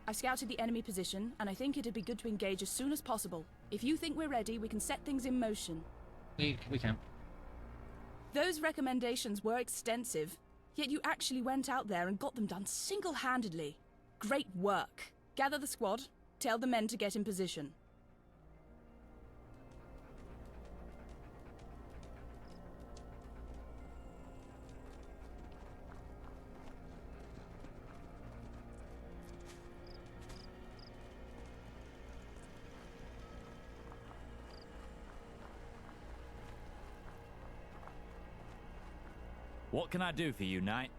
I've scouted the enemy position, and I think it'd be good to engage as soon as possible. If you think we're ready, we can set things in motion. We can. Those recommendations were extensive, yet you actually went out there and got them done single-handedly. Great work. Gather the squad, tell the men to get in position. What can I do for you, knight?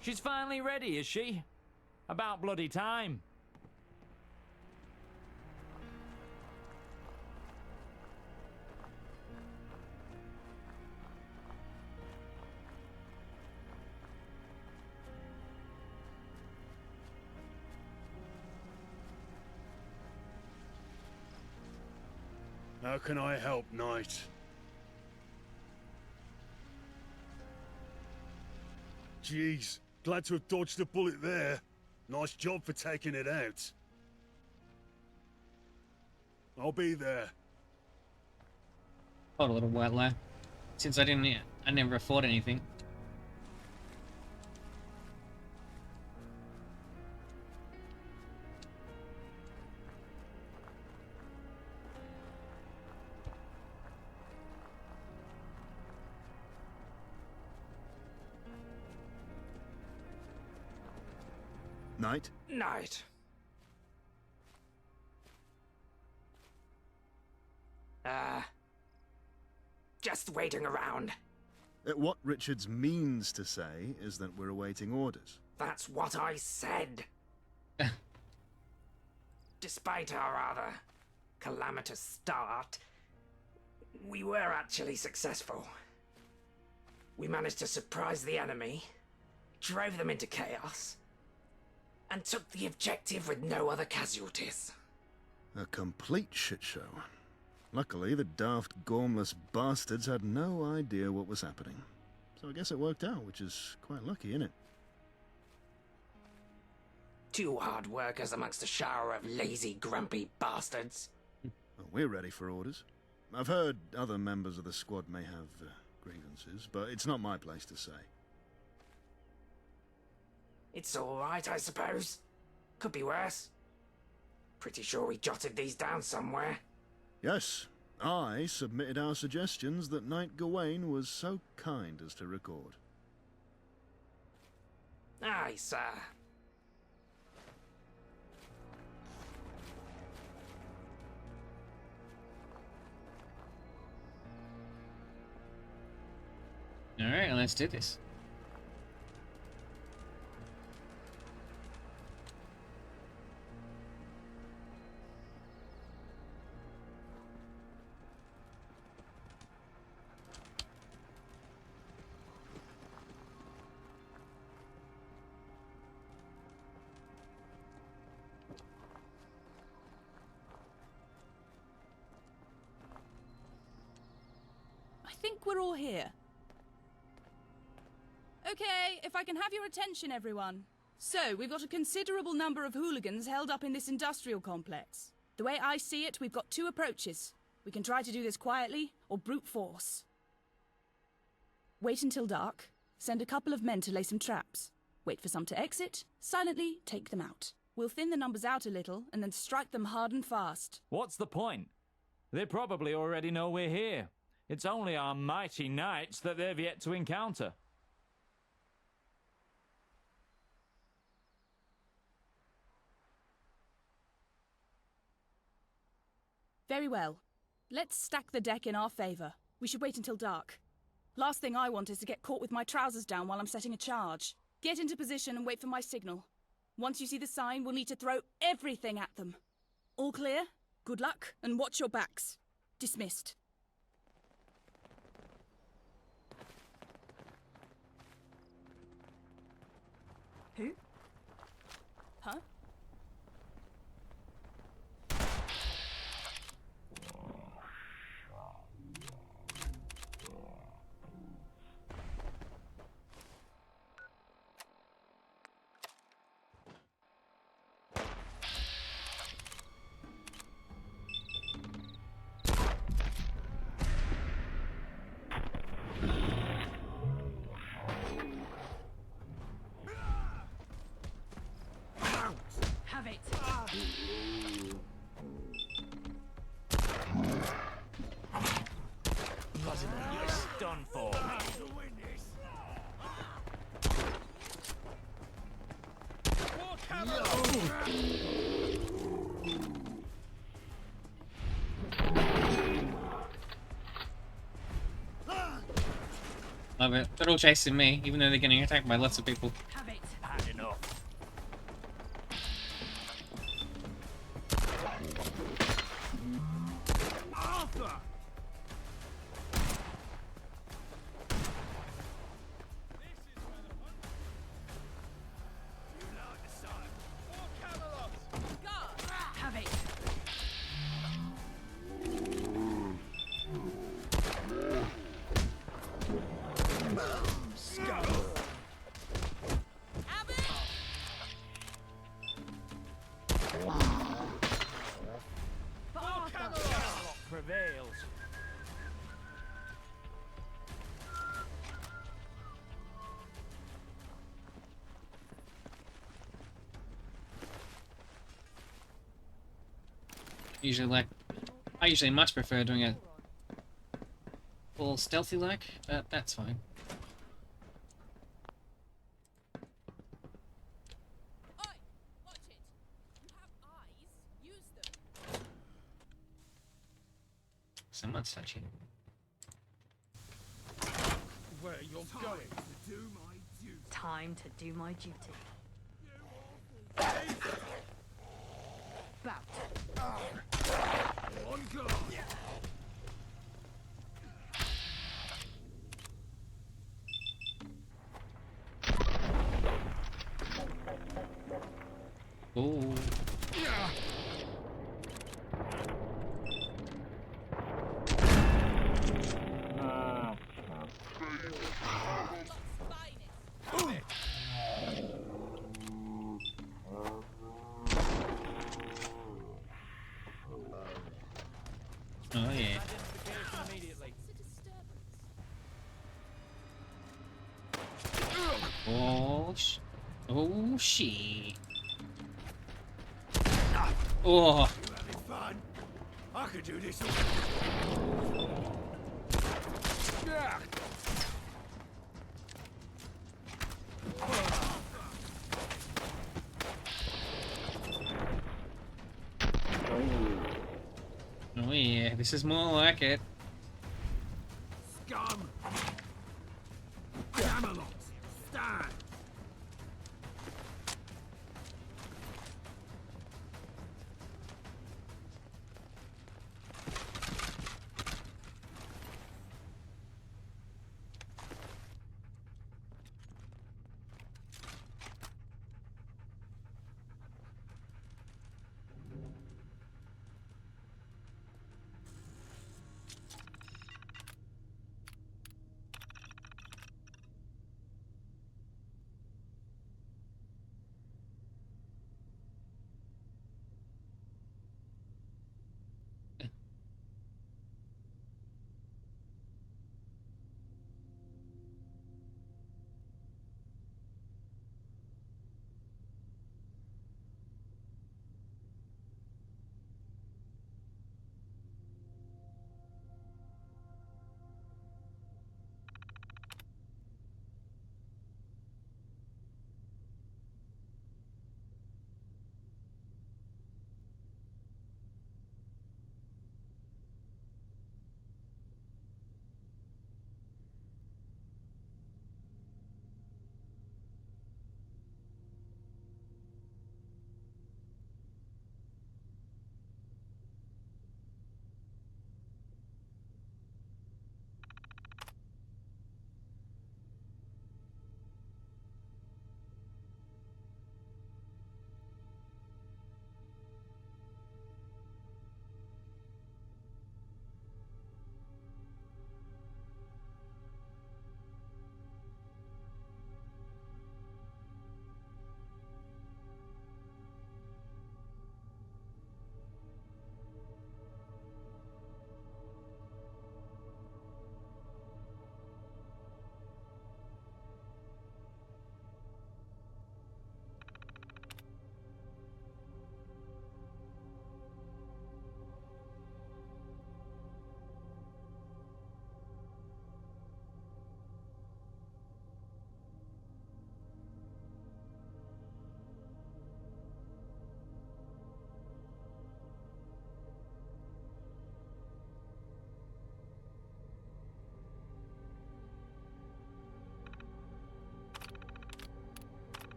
She's finally ready, is she? About bloody time. How can I help, Knight? Jeez, glad to have dodged a bullet there. Nice job for taking it out. I'll be there. Hold a little white lie. Since I never afford anything. Knight? Knight. Just waiting around. What Richards means to say is that we're awaiting orders. That's what I said. Despite our rather calamitous start, we were actually successful. We managed to surprise the enemy, drove them into chaos, and took the objective with no other casualties. A complete shit show. Luckily, the daft, gormless bastards had no idea what was happening. So I guess it worked out, which is quite lucky, isn't it? Two hard workers amongst a shower of lazy, grumpy bastards. Well, we're ready for orders. I've heard other members of the squad may have grievances, but it's not my place to say. It's all right, I suppose. Could be worse. Pretty sure we jotted these down somewhere. Yes, I submitted our suggestions that Knight Gawain was so kind as to record. Aye, sir. Alright, let's do this. I think we're all here. Okay, if I can have your attention, everyone. So, we've got a considerable number of hooligans held up in this industrial complex. The way I see it, we've got two approaches. We can try to do this quietly, or brute force. Wait until dark, send a couple of men to lay some traps. Wait for some to exit, silently take them out. We'll thin the numbers out a little, and then strike them hard and fast. What's the point? They probably already know we're here. It's only our mighty knights that they've yet to encounter. Very well. Let's stack the deck in our favour. We should wait until dark. Last thing I want is to get caught with my trousers down while I'm setting a charge. Get into position and wait for my signal. Once you see the sign, we'll need to throw everything at them. All clear? Good luck, and watch your backs. Dismissed. Who? Huh? Have it. You're done for. Love it. They're all chasing me, even though they're getting attacked by lots of people. Have it. prevails. I usually much prefer doing it all stealthy like, but that's fine. Someone's touching. Where you're going to do my duty. Time to do my duty. Bout. On guard. Oh. Oh yeah. Oh shit. Oh. You having fun? I could do this all. Yeah. Oh yeah, this is more like it. Scum! Camelot! Stand!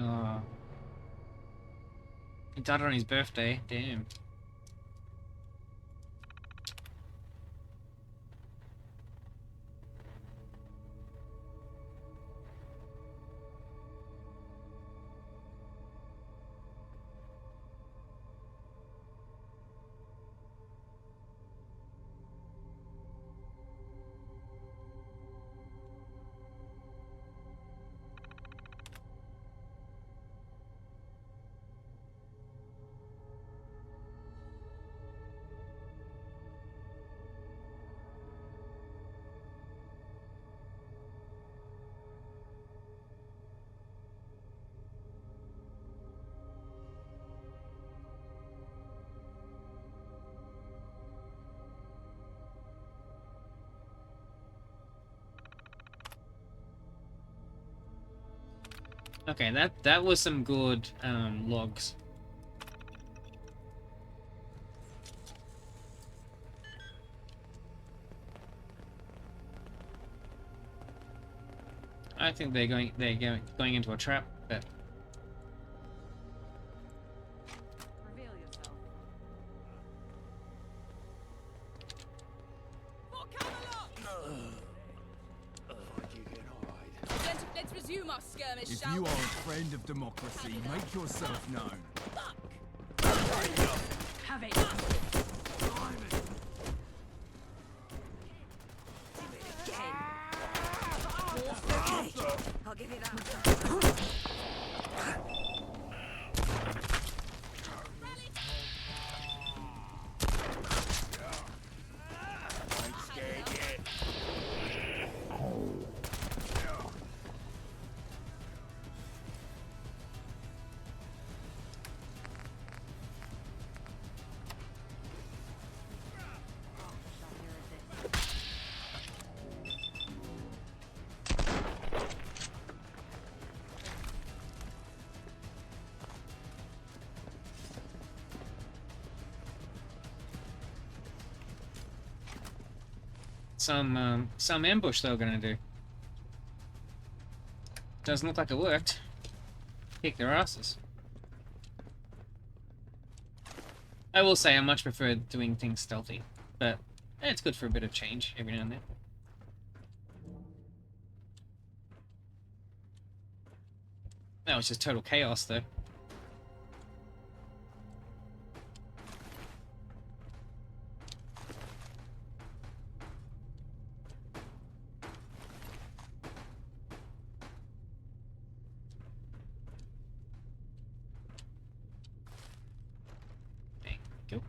Oh. He died on his birthday. Damn. Okay, that was some good logs. I think they're going into a trap, but Reveal yourself. Let's resume our skirmish, If shall you we? are a friend of democracy, make yourself known. Have it. I'll give you that. some ambush they were gonna do. Doesn't look like it worked. Kick their asses. I will say I much prefer doing things stealthy, but it's good for a bit of change every now and then. That was just total chaos, though. Thank you.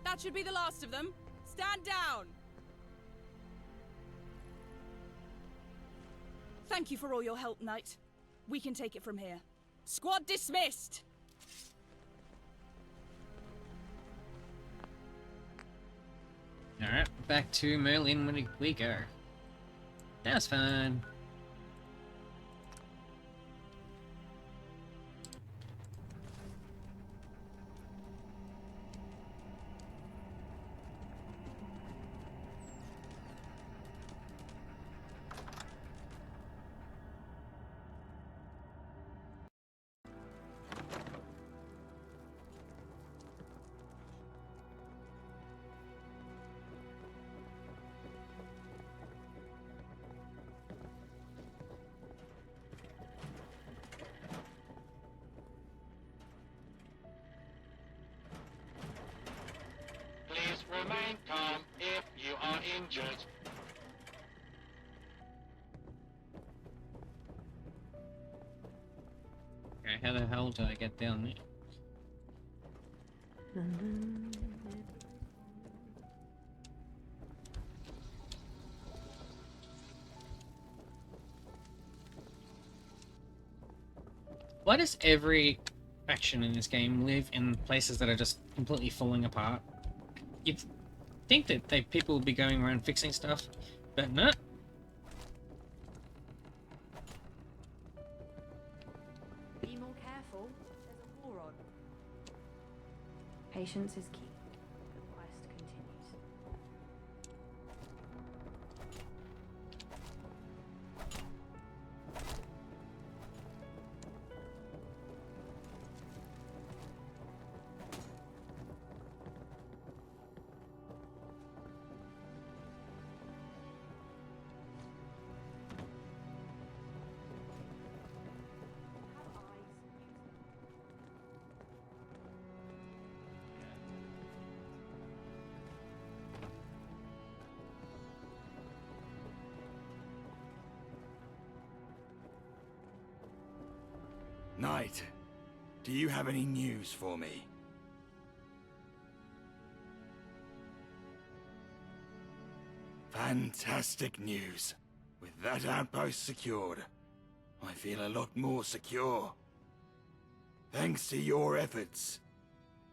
That should be the last of them. Stand down! Thank you for all your help, Knight. We can take it from here. Squad dismissed! Alright, back to Merlin when we go. That's fine. Please remain calm if you are injured. Okay, how the hell do I get down there? Why does every faction in this game live in places that are just completely falling apart? You'd think that people would be going around fixing stuff, but no. Be more careful. There's a war on. Patience is key. The quest continues. Knight, do you have any news for me? Fantastic news. With that outpost secured, I feel a lot more secure. Thanks to your efforts,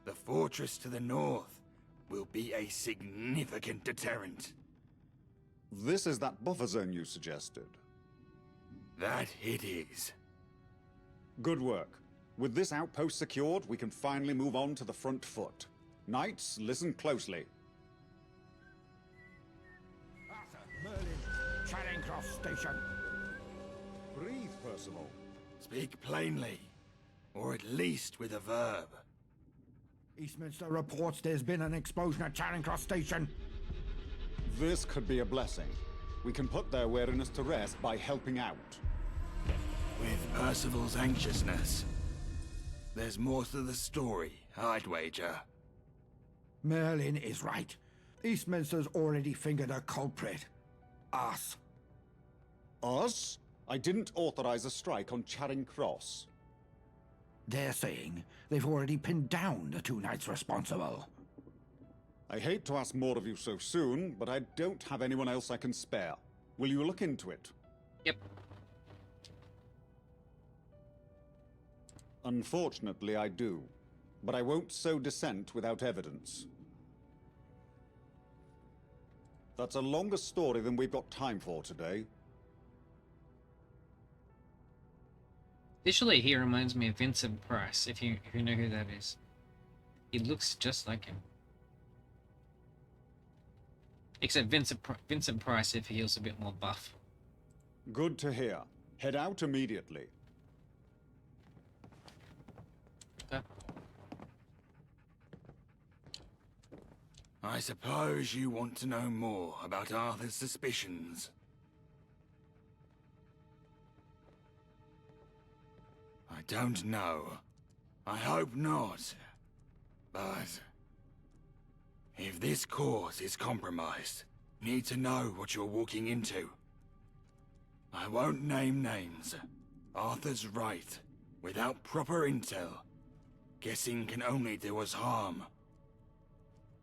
the fortress to the north will be a significant deterrent. This is that buffer zone you suggested. That it is. Good work. With this outpost secured, we can finally move on to the front foot. Knights, listen closely. Merlin, Charing Cross Station. Breathe, Percival. Speak plainly, or at least with a verb. Eastminster reports there's been an explosion at Charing Cross Station. This could be a blessing. We can put their weariness to rest by helping out. With Percival's anxiousness, there's more to the story, I'd wager. Merlin is right. Eastminster's already fingered a culprit. Us. Us? I didn't authorize a strike on Charing Cross. They're saying they've already pinned down the two knights responsible. I hate to ask more of you so soon, but I don't have anyone else I can spare. Will you look into it? Yep. Unfortunately, I do. But I won't sow dissent without evidence. That's a longer story than we've got time for today. Visually, he reminds me of Vincent Price, if you know who that is. He looks just like him. Except Vincent Price, if he was a bit more buff. Good to hear. Head out immediately. I suppose you want to know more about Arthur's suspicions. I don't know. I hope not. But if this cause is compromised, you need to know what you're walking into. I won't name names. Arthur's right. Without proper intel, guessing can only do us harm.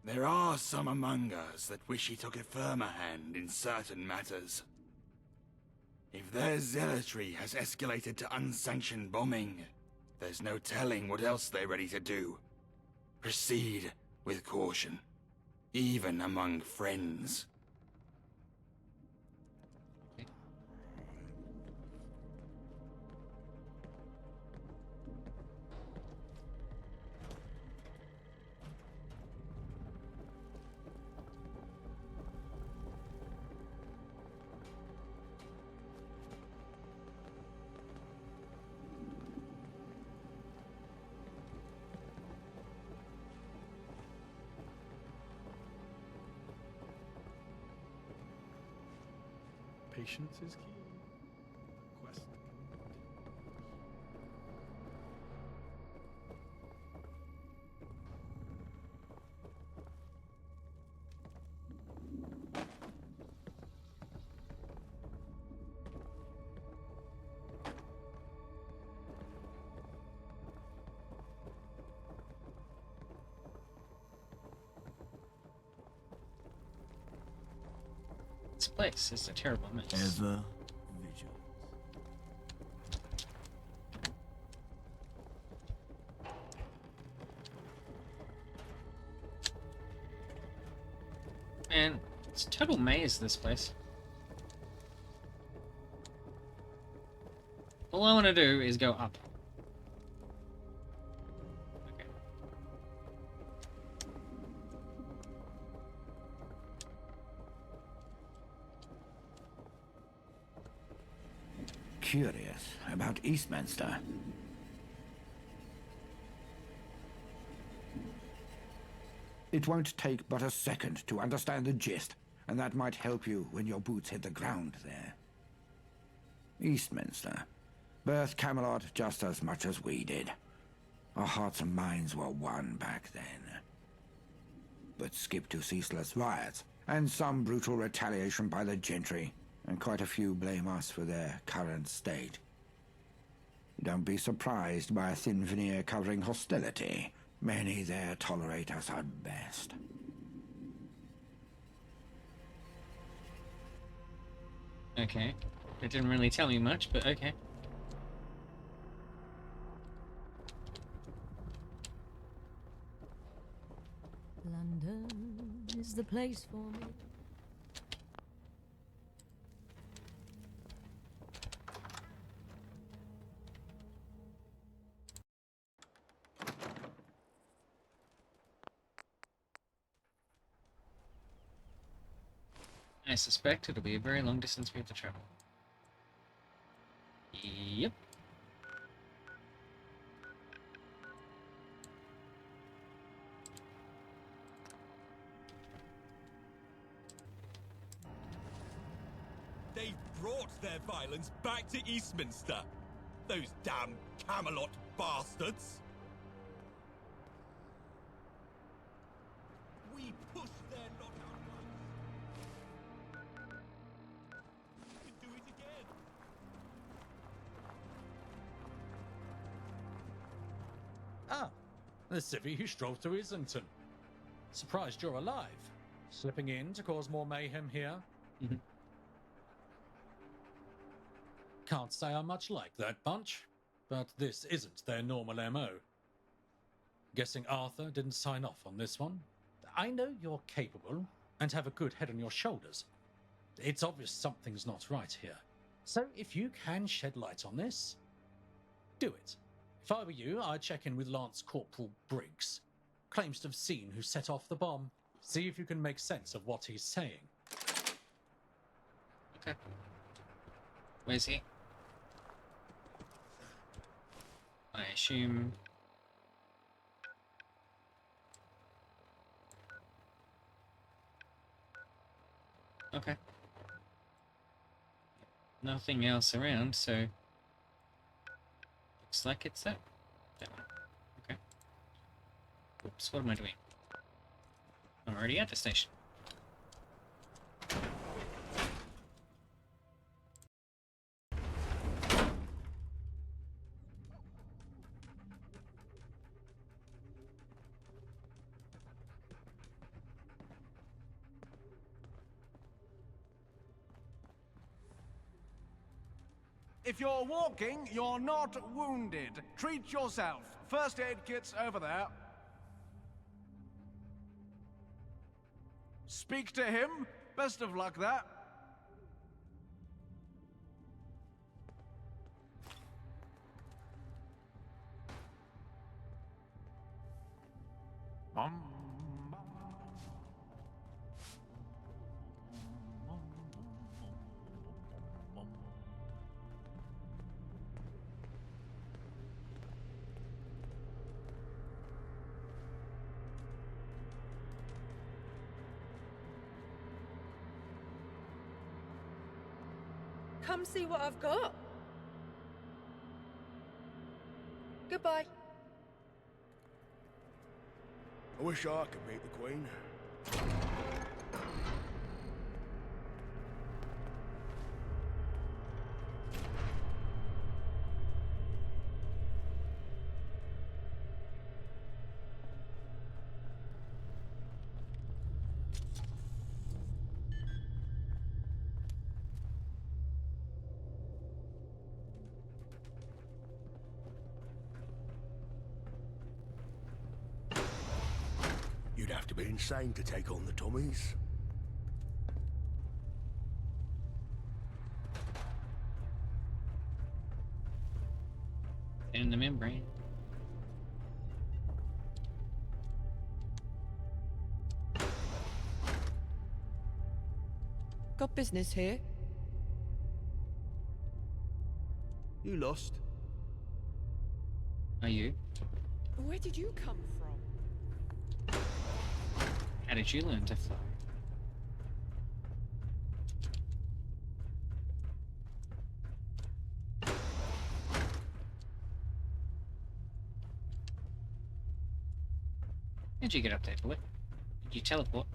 There are some among us that wish he took a firmer hand in certain matters. If their zealotry has escalated to unsanctioned bombing, there's no telling what else they're ready to do. Proceed with caution, even among friends. Patience is key. Quest. This place is a terrible mess. Ever vigilant. Man, it's a total maze, this place. All I want to do is go up. Curious about Eastminster. It won't take but a second to understand the gist, and that might help you when your boots hit the ground there. Eastminster birthed Camelot just as much as we did. Our hearts and minds were one back then. But skip to ceaseless riots, and some brutal retaliation by the gentry, and quite a few blame us for their current state. Don't be surprised by a thin veneer covering hostility. Many there tolerate us at best. Okay. It didn't really tell me much, but okay. London is the place for me. I suspect it'll be a very long distance we have to travel. Yep. They've brought their violence back to Eastminster. Those damn Camelot bastards. We pushed their knockout ones. We can do it again. Ah, the civvy who strolled through Islington. Surprised you're alive. Slipping in to cause more mayhem here? Can't say I'm much like that bunch, but this isn't their normal MO. Guessing Arthur didn't sign off on this one? I know you're capable and have a good head on your shoulders. It's obvious something's not right here. So if you can shed light on this, do it. If I were you, I'd check in with Lance Corporal Briggs. Claims to have seen who set off the bomb. See if you can make sense of what he's saying. Okay. Where's he? I assume... Okay. Nothing else around, so... Looks like it's that one. Okay. Oops, what am I doing? I'm already at the station. If you're walking, you're not wounded. Treat yourself. First aid kit's over there. Speak to him. Best of luck there. Come see what I've got. Goodbye. I wish I could beat the Queen. You'd have to be insane to take on the Tommies. In the membrane. Got business here? You lost. Are you? Where did you come from? How did you learn to fly? How'd you get up there, boy? Did you teleport?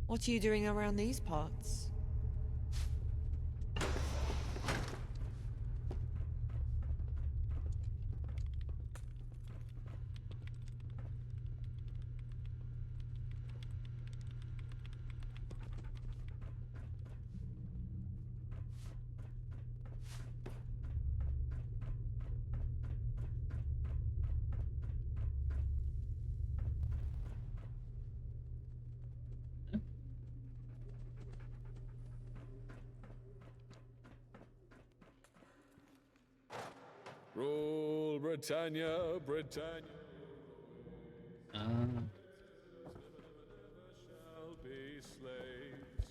What are you doing around these parts? Rule Britannia, Britannia. Shall be slaves.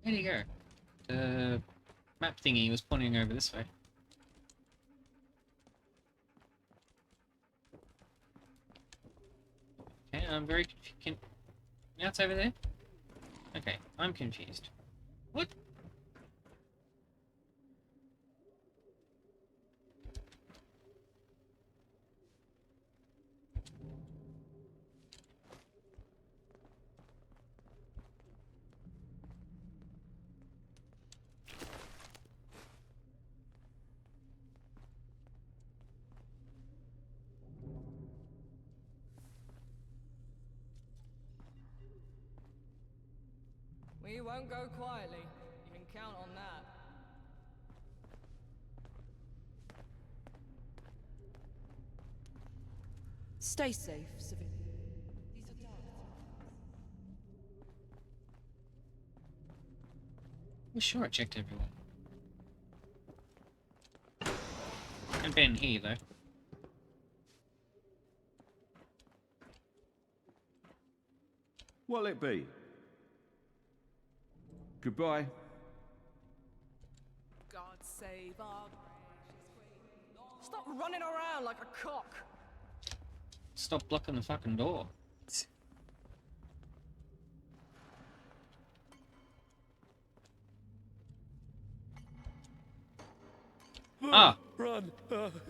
Where'd he go? The map thingy was pointing over this way. Okay, I'm very confused. Now it's over there? Okay, I'm confused. What? We won't go quietly. You can count on that. Stay safe, civilian. These are targets. I'm sure I checked everyone. And been here though. What'll it be? Goodbye. God save our gracious queen. Stop running around like a cock. Stop blocking the fucking door. Boom, Ah! Run!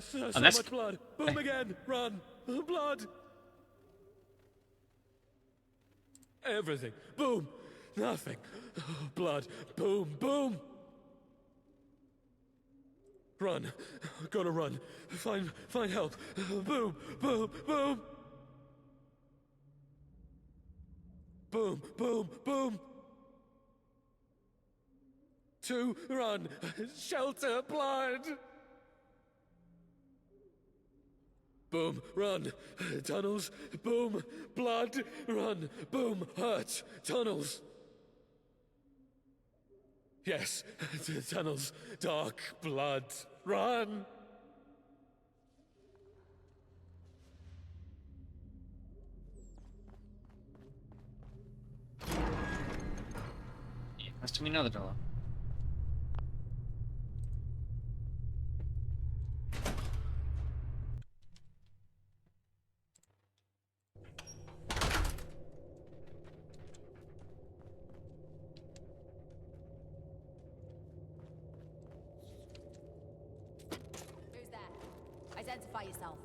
So that's- much blood! Boom again! Run! Blood! Everything! Boom! Nothing! Blood! Boom! Boom! Run! Gotta run! Find help! Boom! Boom! Boom! Boom! Boom! Boom! Two! Run! Shelter! Blood! Boom, run, tunnels, boom, blood, run, boom, hurt, tunnels. Yes, tunnels, dark, blood, run. Yeah, must be another door. Who's there? Identify yourself.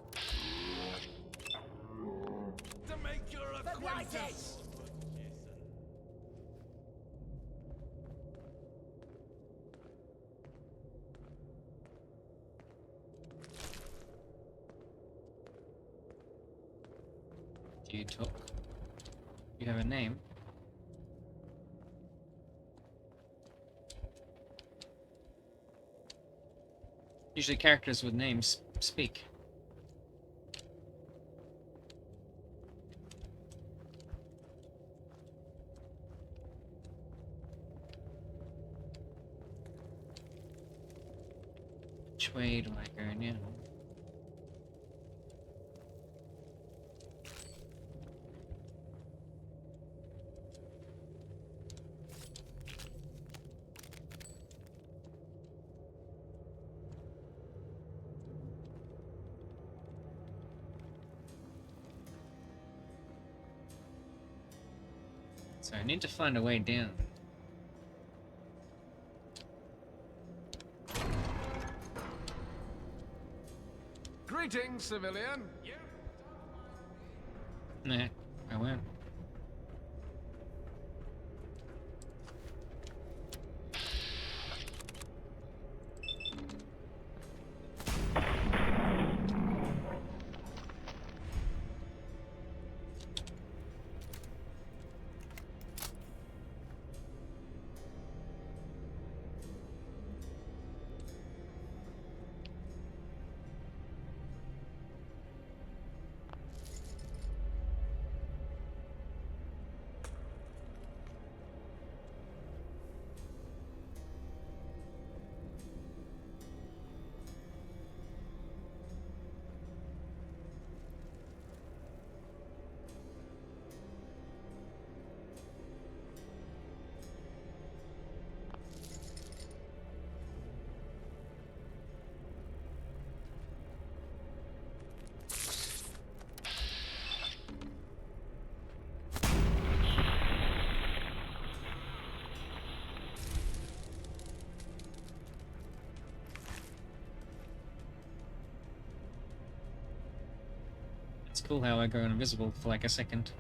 To make your acquaintance. Do you talk? You have a name? Usually characters with names speak. Which way do I go now? So I need to find a way down. Greetings, civilian. Nah, I won't. It's cool how I go invisible for like a second.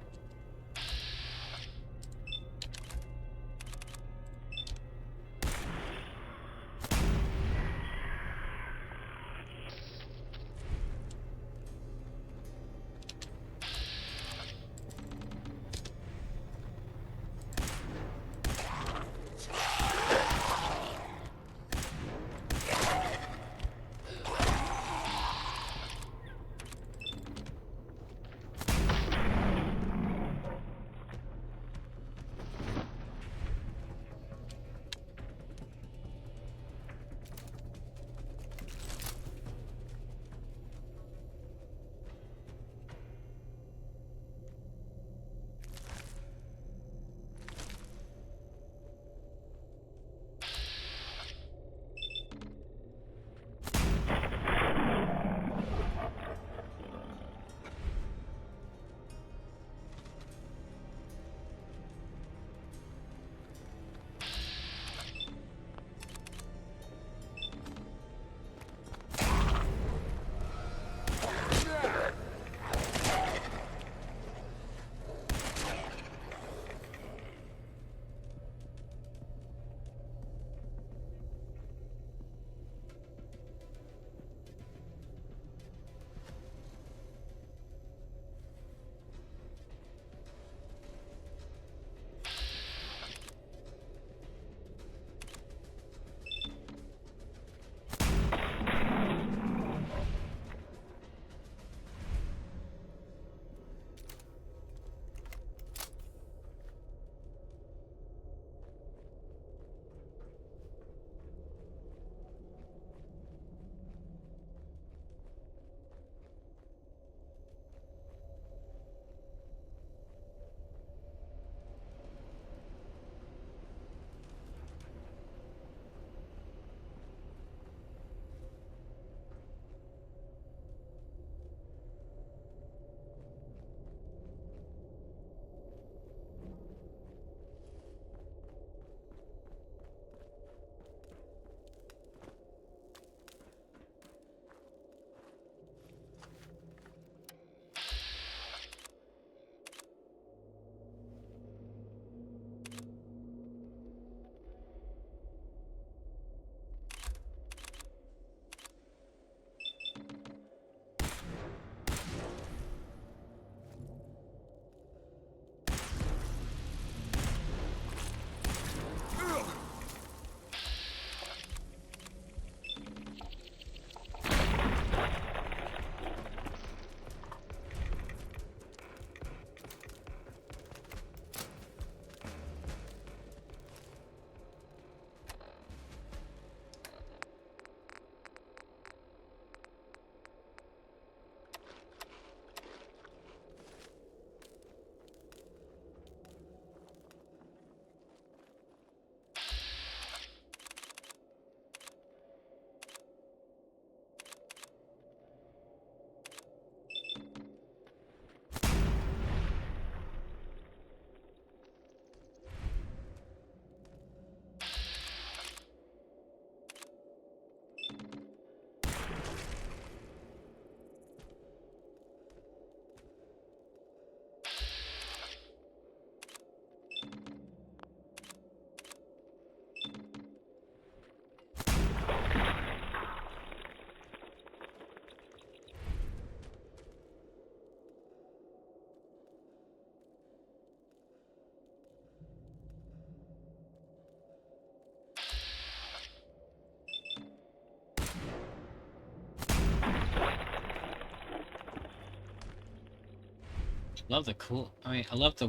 Love the cool. I mean, I love the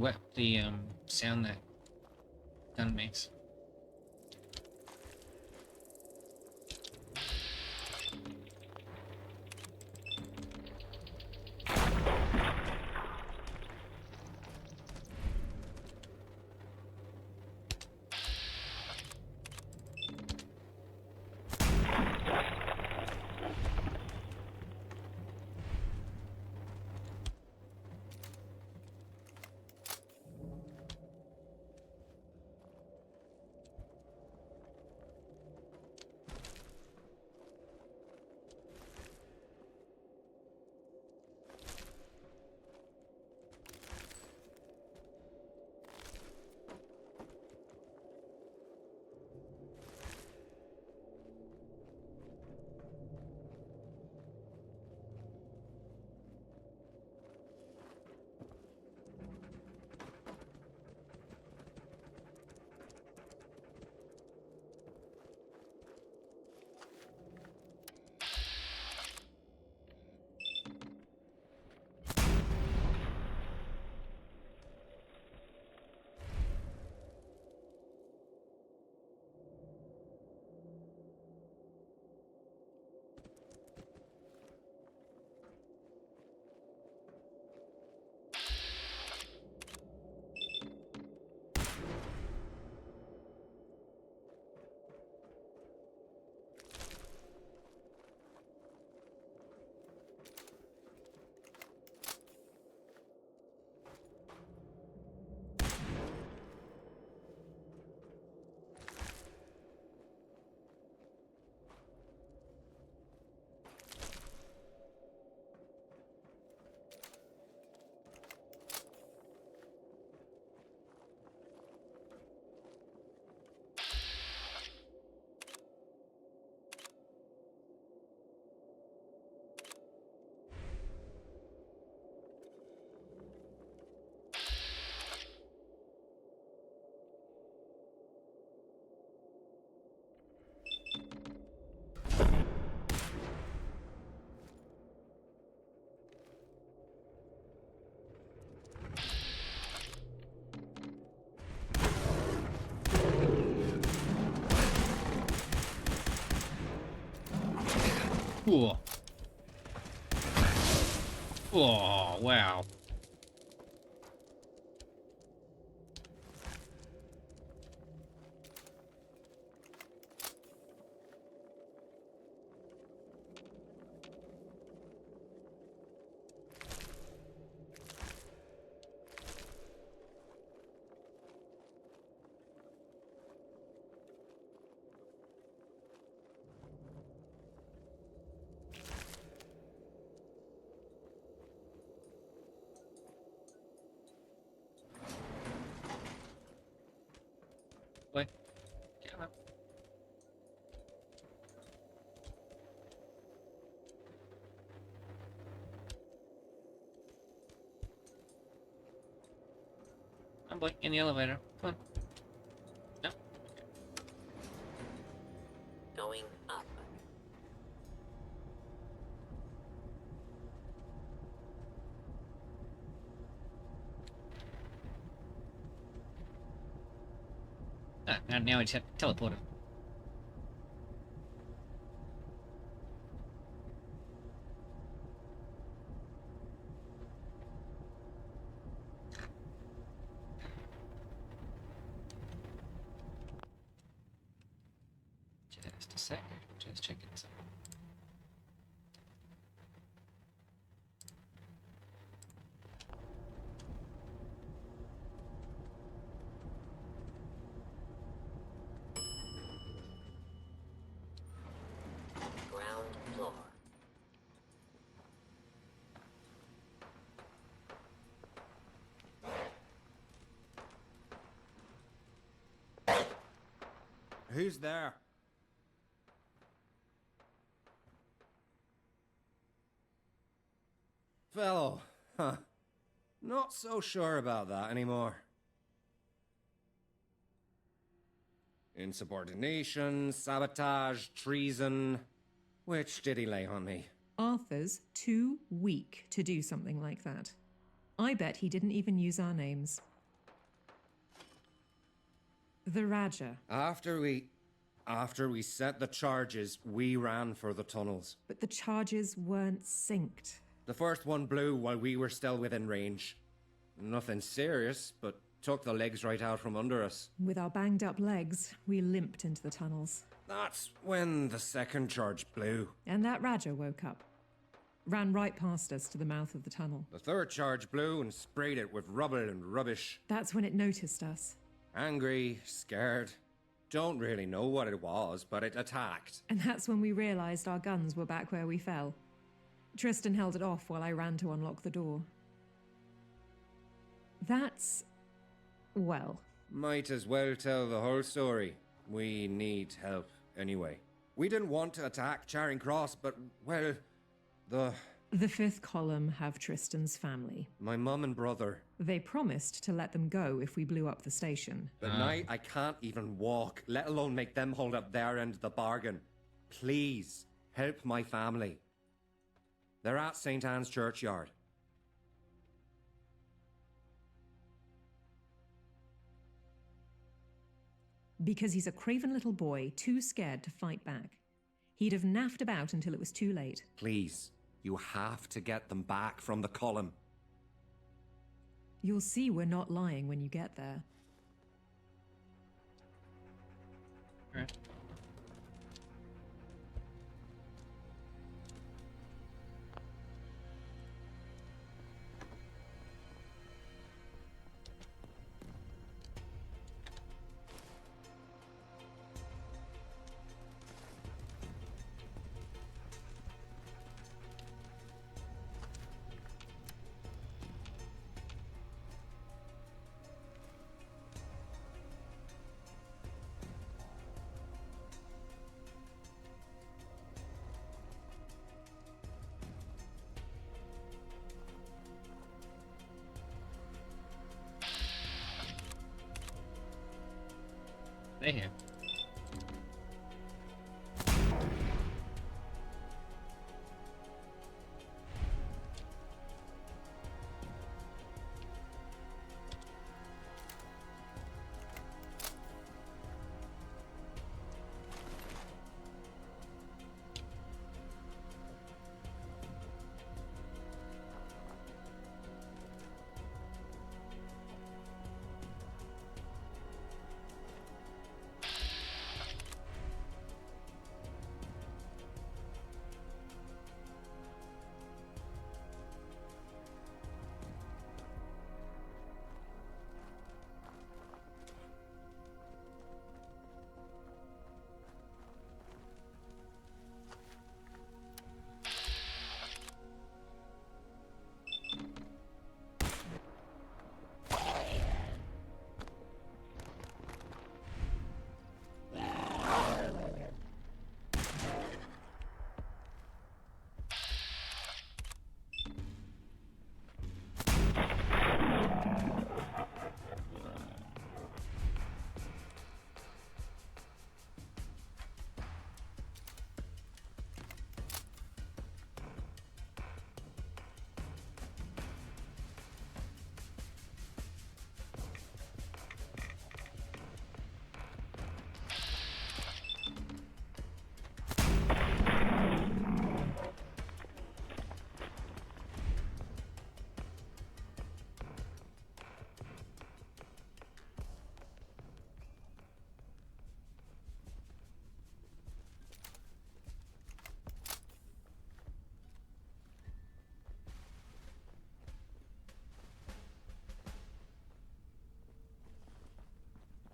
sound that gun makes. Cool. Oh, wow. What? Come on. I'm like in the elevator. Come on. No. Going up. Ah, now I just teleport him. Just a sec. Just checking something. Ground floor. Who's there? Fellow, huh. Not so sure about that anymore. Insubordination, sabotage, treason. Which did he lay on me? Arthur's too weak to do something like that. I bet he didn't even use our names. The Raja. After we set the charges, we ran for the tunnels. But the charges weren't synced. The first one blew while we were still within range. Nothing serious, but took the legs right out from under us. With our banged up legs, we limped into the tunnels. That's when the second charge blew. And that Raja woke up. Ran right past us to the mouth of the tunnel. The third charge blew and sprayed it with rubble and rubbish. That's when it noticed us. Angry, scared. Don't really know what it was, but it attacked. And that's when we realized our guns were back where we fell. Tristan held it off while I ran to unlock the door. That's... well... Might as well tell the whole story. We need help anyway. We didn't want to attack Charing Cross, but, well, The fifth column have Tristan's family. my mum and brother. They promised to let them go if we blew up the station. But now I can't even walk, let alone make them hold up their end of the bargain. Please, help my family. They're at St. Anne's Churchyard. Because he's a craven little boy, too scared to fight back. He'd have naffed about until it was too late. Please, you have to get them back from the column. You'll see we're not lying when you get there. Right. They're here.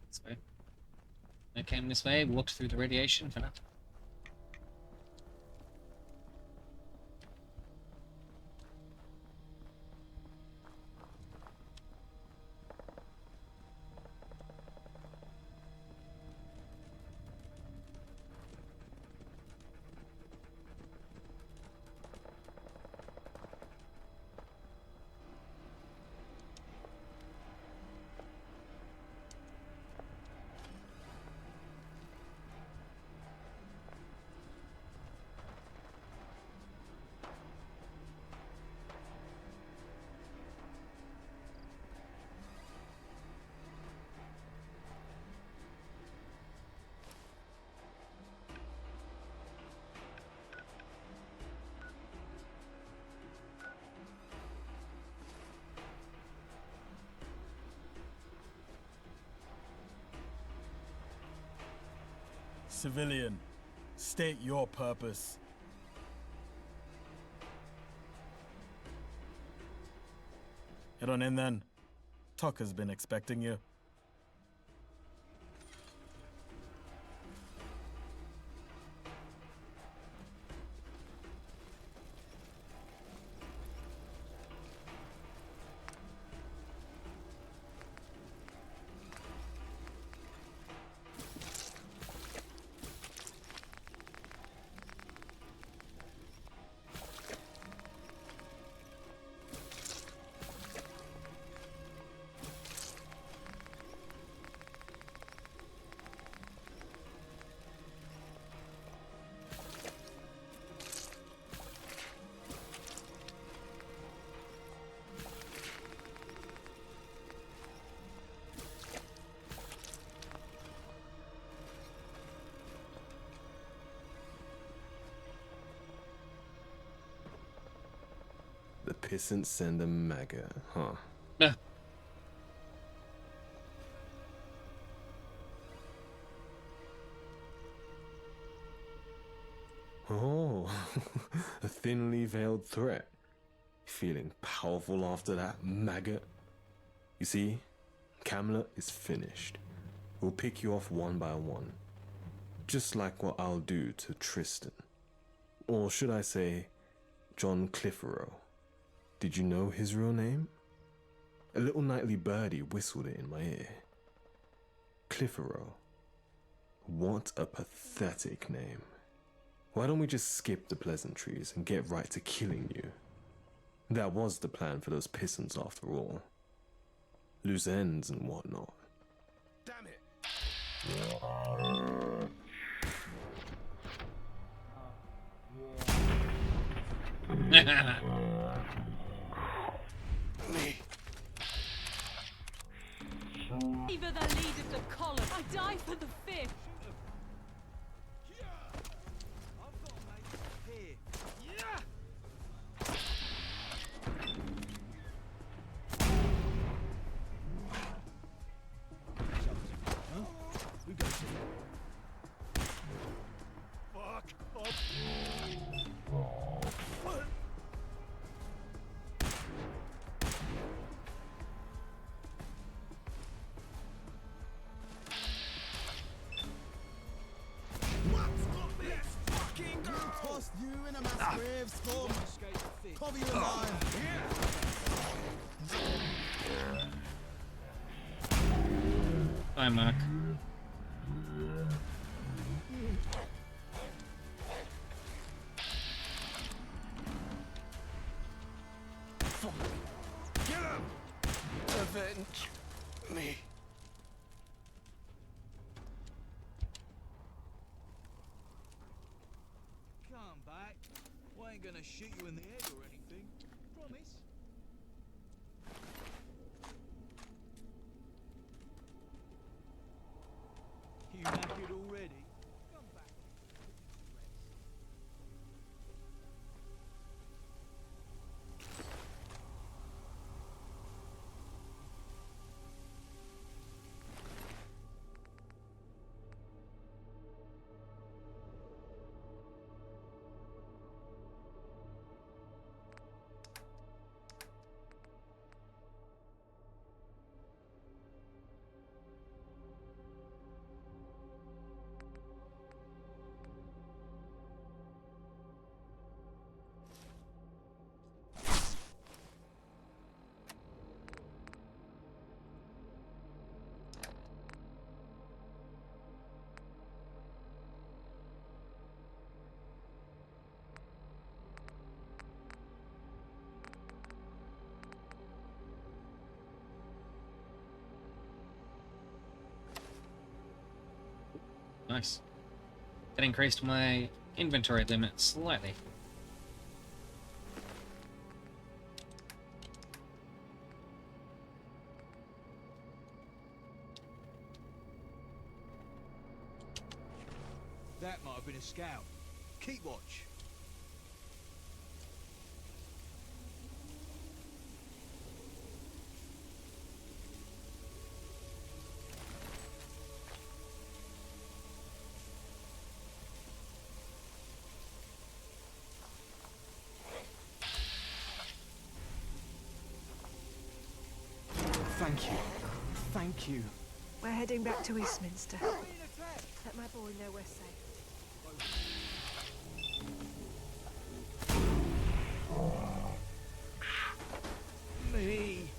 This way. I came this way, walked through the radiation for nothing. civilian. State your purpose. Head on in then. Tucker's been expecting you. The peasants send a maggot, huh? Yeah. Oh, a thinly veiled threat. Feeling powerful after that, maggot? You see, Camelot is finished. We'll pick you off one by one. Just like what I'll do to Tristan. Or should I say, John Cliffero. Did you know his real name? A little nightly birdie whistled it in my ear. Cliffero. What a pathetic name. Why don't we just skip the pleasantries and get right to killing you? That was the plan for those pissants after all. Loose ends and whatnot. Damn it! Me. Either the lead of the column. I die for the fifth. You in a mass grave storm. Cover your line. Bye, Mark. Kill him! Avenge me. Come back. I ain't gonna shoot you in the head or anything. Promise. You knackered already? Come back. Nice. That increased my inventory limit slightly. That might have been a scout. Keep watch. Thank you. Thank you. We're heading back to Eastminster. Let my boy know we're safe. Me.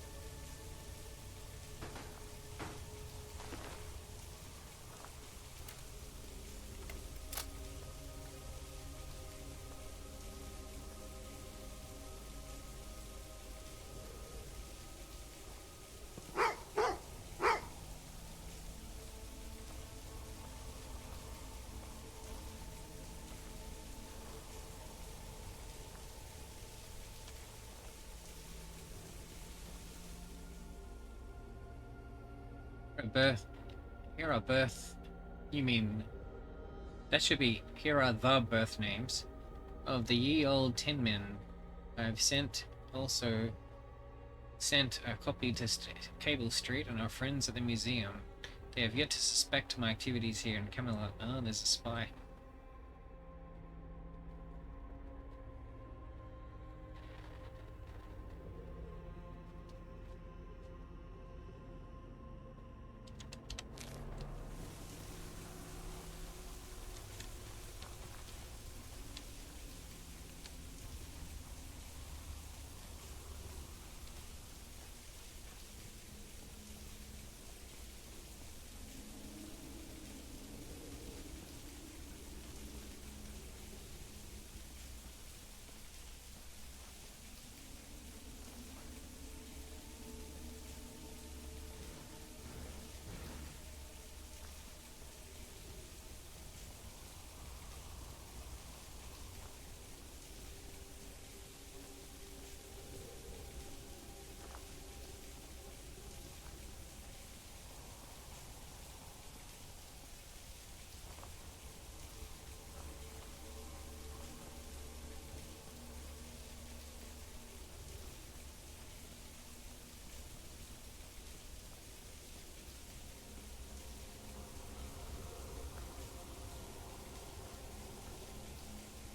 Birth. Here are birth. You mean that should be here are the birth names of the ye old 10 men. I've also sent a copy to Cable Street and our friends at the museum. They have yet to suspect my activities here in Camelot. Oh, there's a spy.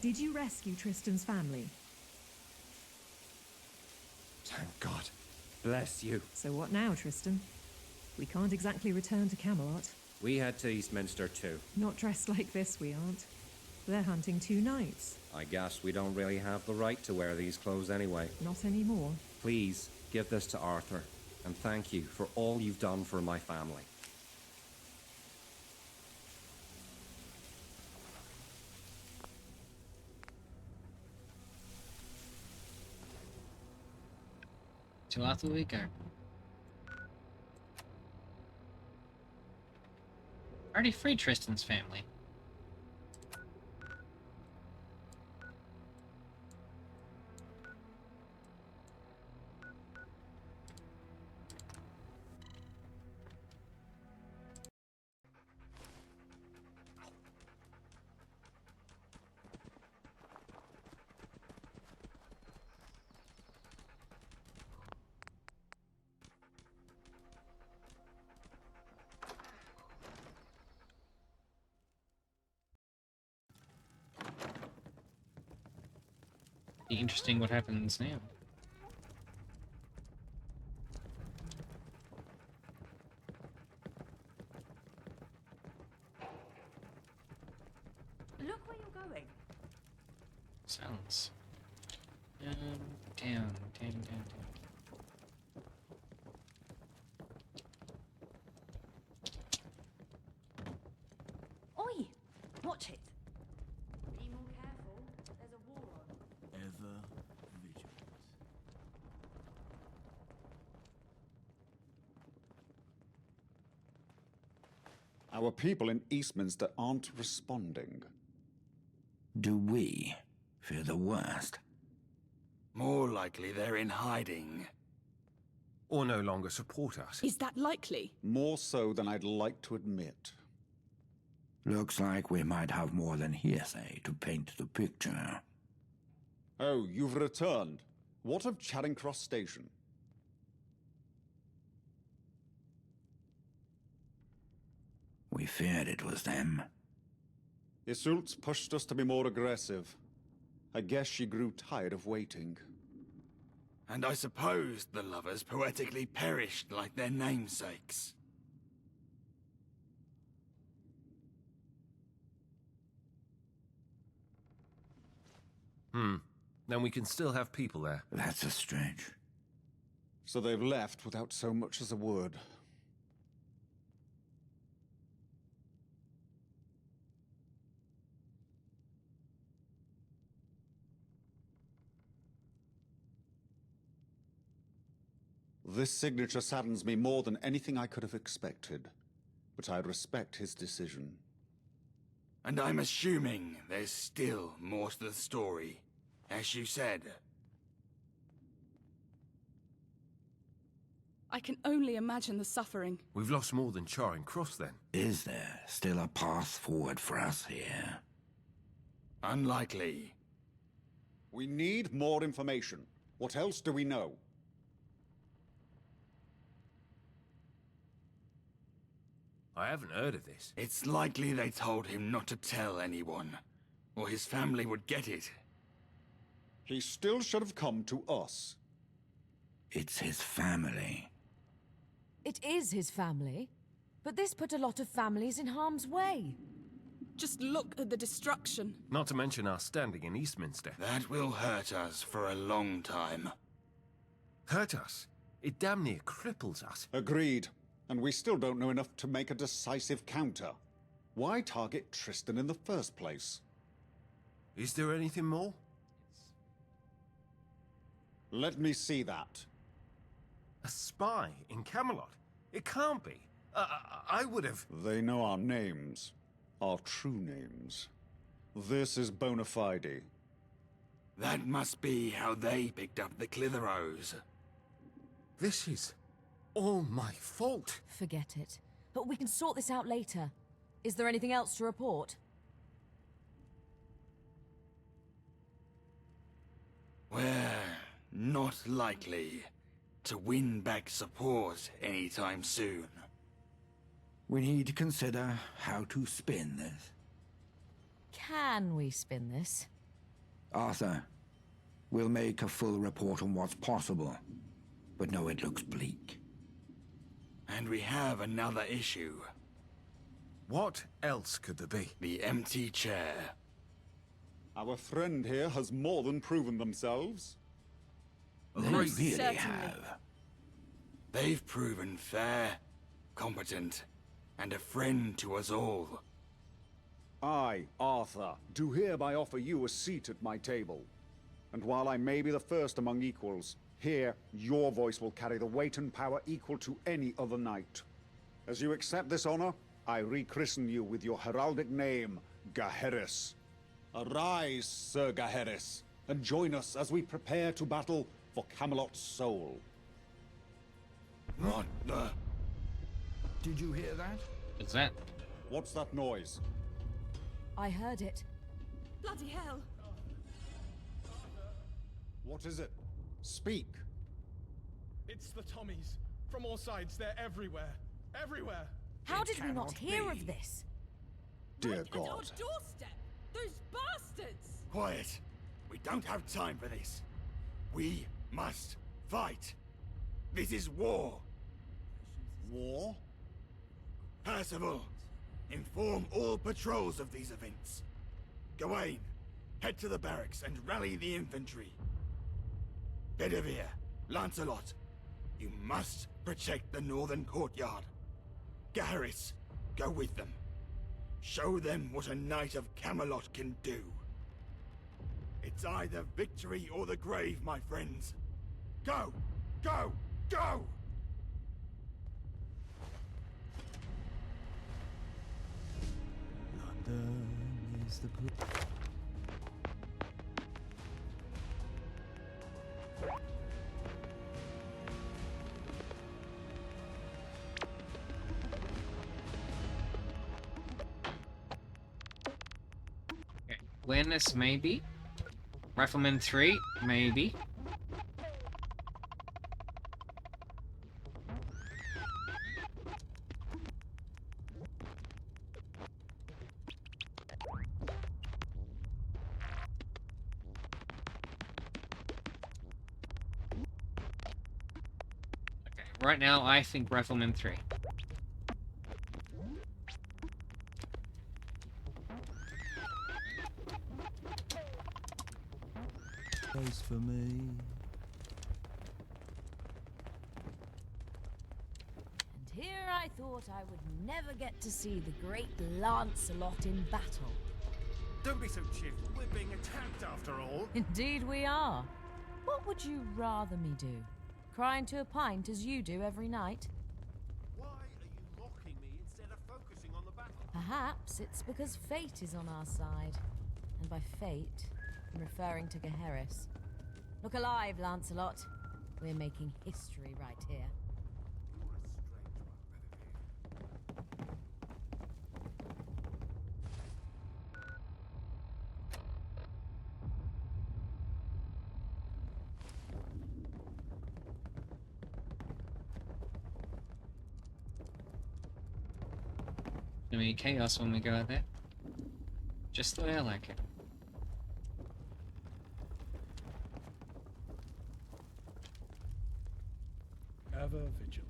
Did you rescue Tristan's family? Thank God. Bless you. So what now, Tristan? We can't exactly return to Camelot. We head to Eastminster too. Not dressed like this, we aren't. They're hunting 2 knights. I guess we don't really have the right to wear these clothes anyway. Not anymore. Please, give this to Arthur. And thank you for all you've done for my family. To Arthur we go. Already freed Tristan's family. Be interesting what happens now. Look where you're going. Sounds. Down. Oi! Watch it. Be more careful. There's a war on. Ever vigilant. Our people in Eastminster aren't responding. Do we fear the worst? More likely they're in hiding. Or no longer support us. Is that likely? More so than I'd like to admit. Looks like we might have more than hearsay to paint the picture. Oh, you've returned. What of Charing Cross Station? We feared it was them. Isult's pushed us to be more aggressive. I guess she grew tired of waiting. And I suppose the lovers poetically perished like their namesakes. Then we can still have people there. That's a stretch. So they've left without so much as a word. This signature saddens me more than anything I could have expected, but I respect his decision. And I'm assuming there's still more to the story, as you said. I can only imagine the suffering. We've lost more than Charing Cross then. Is there still a path forward for us here? Unlikely. We need more information. What else do we know? I haven't heard of this. It's likely they told him not to tell anyone, or his family would get it. He still should have come to us. It's his family. It is his family, but this put a lot of families in harm's way. Just look at the destruction. Not to mention our standing in Eastminster. That will hurt us for a long time. Hurt us? It damn near cripples us. Agreed. And we still don't know enough to make a decisive counter. Why target Tristan in the first place? Is there anything more? Let me see that. A spy in Camelot? It can't be. I would have... They know our names. Our true names. This is bona fide. That must be how they picked up the Clitheroes. This is all my fault. Forget it. But we can sort this out later. Is there anything else to report? We're not likely to win back support anytime soon. We need to consider how to spin this. Can we spin this? Arthur, we'll make a full report on what's possible, but no, it looks bleak. And we have another issue. What else could there be? The empty chair. Our friend here has more than proven themselves. They really have. They've proven fair, competent, and a friend to us all. I, Arthur, do hereby offer you a seat at my table. And while I may be the first among equals, here your voice will carry the weight and power equal to any other knight. As you accept this honor, I rechristen you with your heraldic name, Gaheris. Arise, Sir Gaheris, and join us as we prepare to battle for Camelot's soul. What the? Did you hear that? What's that? What's that noise? I heard it. Bloody hell! What is it? Speak. It's the Tommies. From all sides, they're everywhere. Everywhere! How did we not hear of this? Dear At our God. doorstep! Those bastards! Quiet. We don't have time for this. We must fight. This is war. War? Percival, inform all patrols of these events. Gawain, head to the barracks and rally the infantry. Bedivere, Lancelot, you must protect the northern courtyard. Gaheris, go with them. Show them what a knight of Camelot can do. It's either victory or the grave, my friends. Go! Go! Go! London is the Okay. Awareness, maybe. Rifleman 3, maybe. Right now, I think Rifleman 3. Place for me. And here I thought I would never get to see the great Lancelot in battle. Don't be so cheerful. We're being attacked after all. Indeed we are. What would you rather me do? Cry into a pint as you do every night? Why are you mocking me instead of focusing on the battle? Perhaps it's because fate is on our side. And by fate, I'm referring to Gaheris. Look alive, Lancelot. We're making history right here. Gonna be chaos when we go out there. Just the way I like it. Ever vigilant.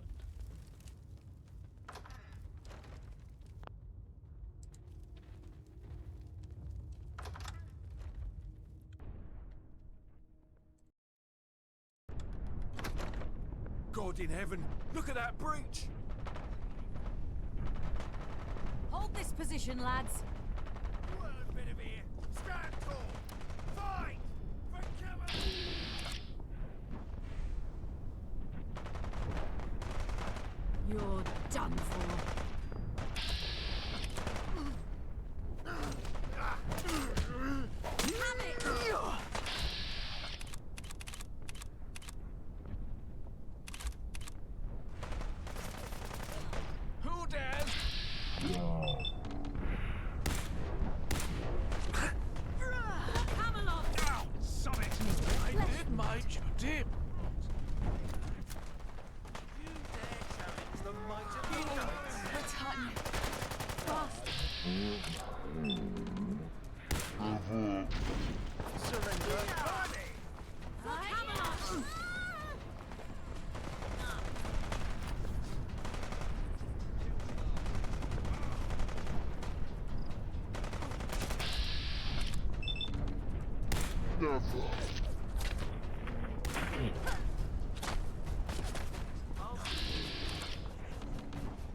God in heaven, look at that breach! Hold this position, lads. Well, a bit of here. Stand tall. Fight! For Camelot! You're done for. Who dares? Camelot! Ow! Summit! I did my duty. You dare challenge the might of the knights? Let's hutton. Fast. Surrender body! Camelot!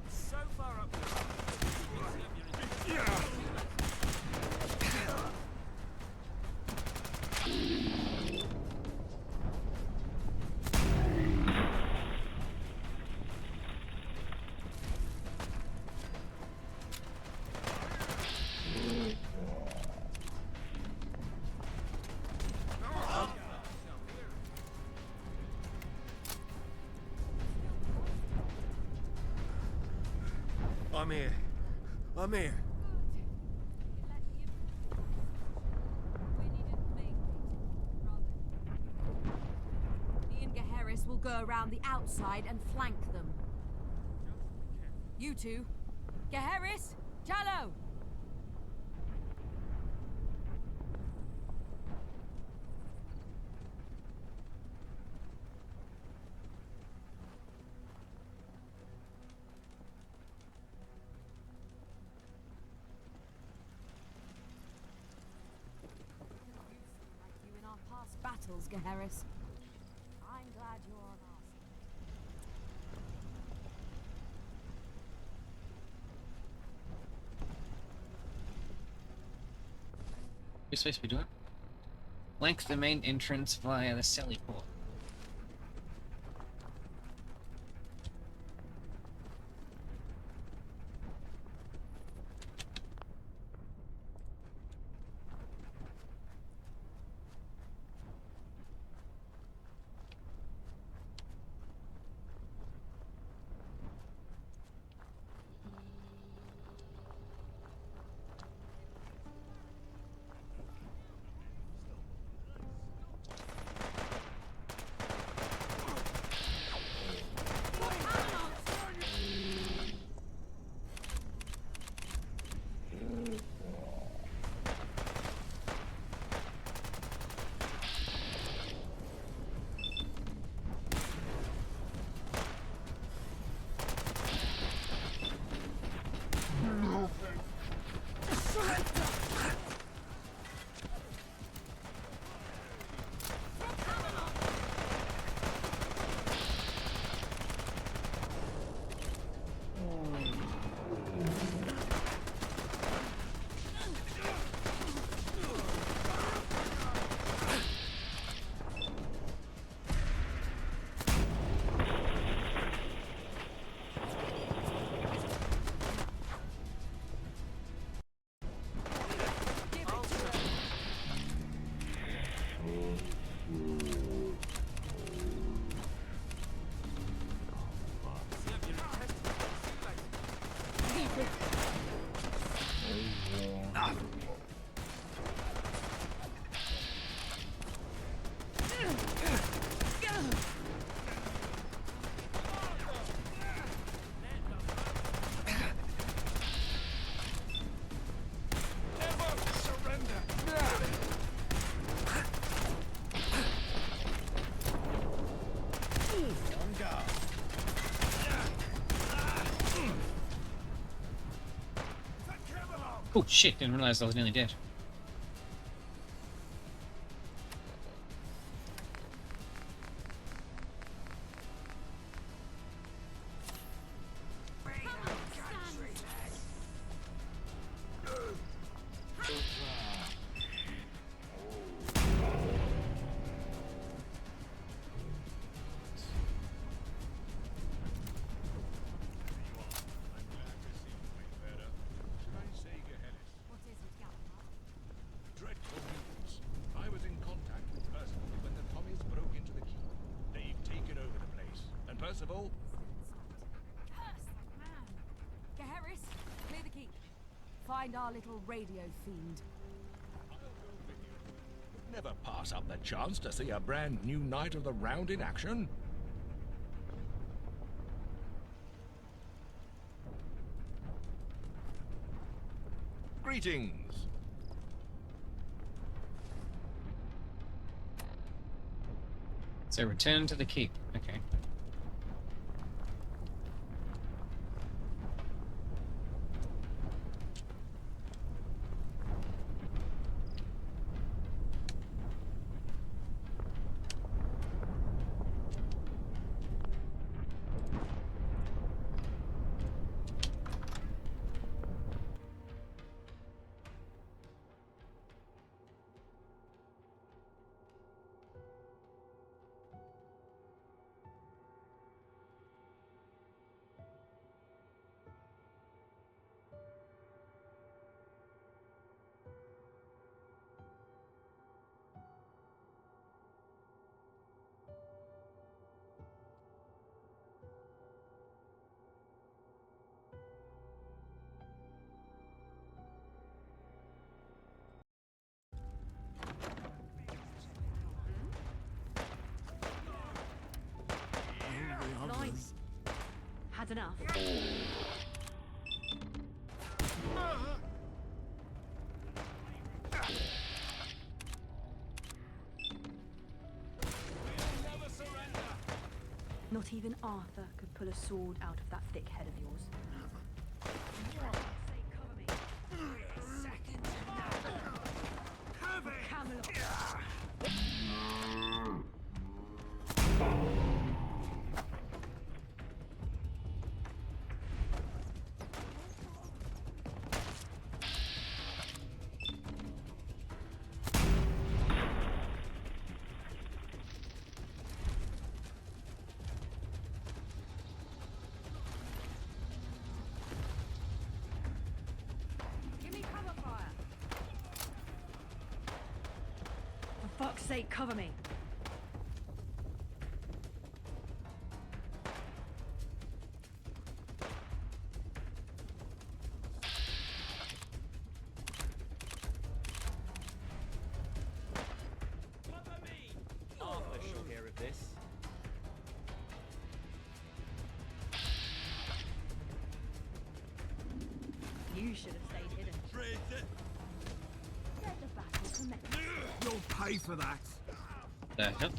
So far up I'm here. I'm here. Me and Gaheris will go around the outside and flank them. You two. Gaheris! Jallo! You in our past battles, Gaheris. I'm glad you're on our We're supposed to be doing? Flank the main entrance via the Sally port. Oh shit, didn't realize I was nearly dead. Dreadful news. I was in contact with Percival when the Tommies broke into the keep. They've taken over the place. And Percival? Curse that man! Gaheris, clear the keep. Find our little radio fiend. Never pass up the chance to see a brand new Knight of the Round in action. Greetings. So return to the keep. Okay. Nice. Had enough. Not even Arthur could pull a sword out of that thick head of yours. Camelot. Give me cover fire. For fuck's sake, cover me. Arthur shall hear of this. You should have stayed hidden. Set the battle commences. You'll pay for that. The hell?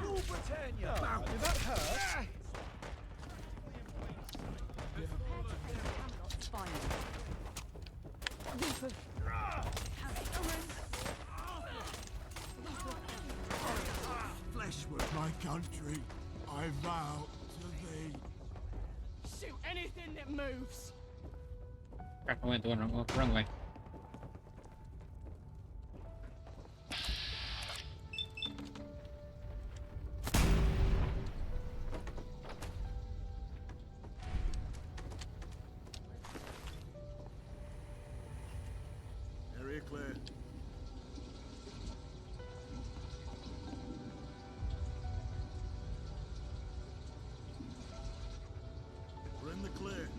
Rule Britannia. Did that hurt? Prepare to face Camelot's final. Flesh was my country. I vow to thee. Shoot anything that moves. Crap, I went the wrong way. Area clear. We're in the clear.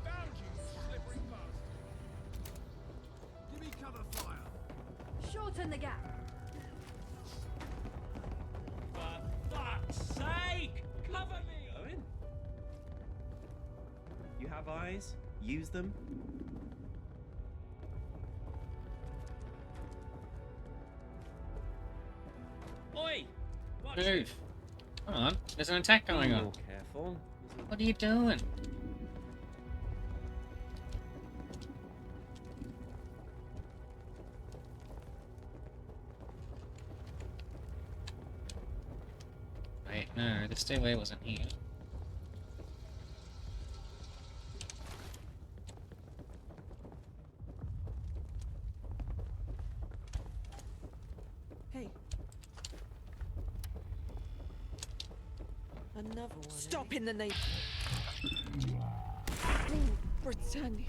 Found you, slippery bastard. Give me cover fire. Shorten the gap. For fuck's sake! Cover me! Owen? You have eyes? Use them. Oi! Watch it. Move. Come on, there's an attack going Be on. more careful. What are you doing? Wait, no, the stairway wasn't here. Hey. Another one. Stop in the name. Britannia.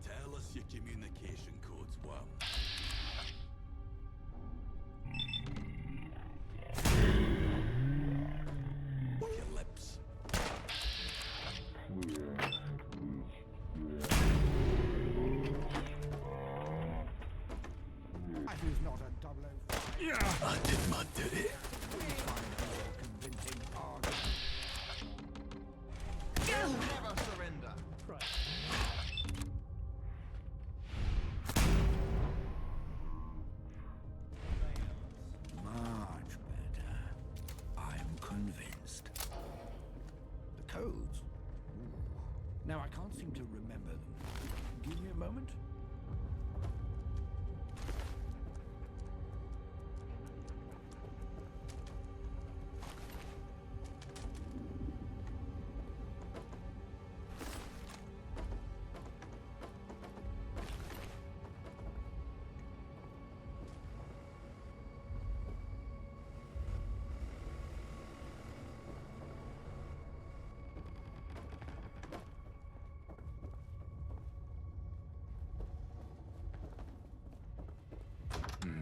Tell us your communication codes, Worm. Your lips. That is not a 005. Yeah, I did my duty. Convincing argument. Never surrender. Much better. I'm convinced. The codes? Ooh. Now, I can't seem to remember them. Give me a moment.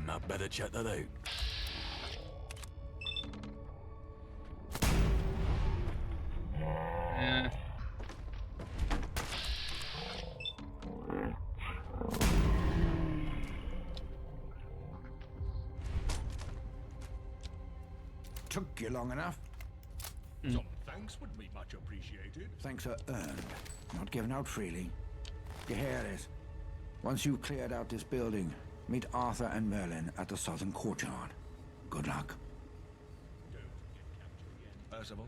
I better check that out. Yeah. Took you long enough. Some thanks would be much appreciated. Thanks are earned, not given out freely. Gaheris, once you've cleared out this building, meet Arthur and Merlin at the southern courtyard. Good luck. Don't get captured again. Percival?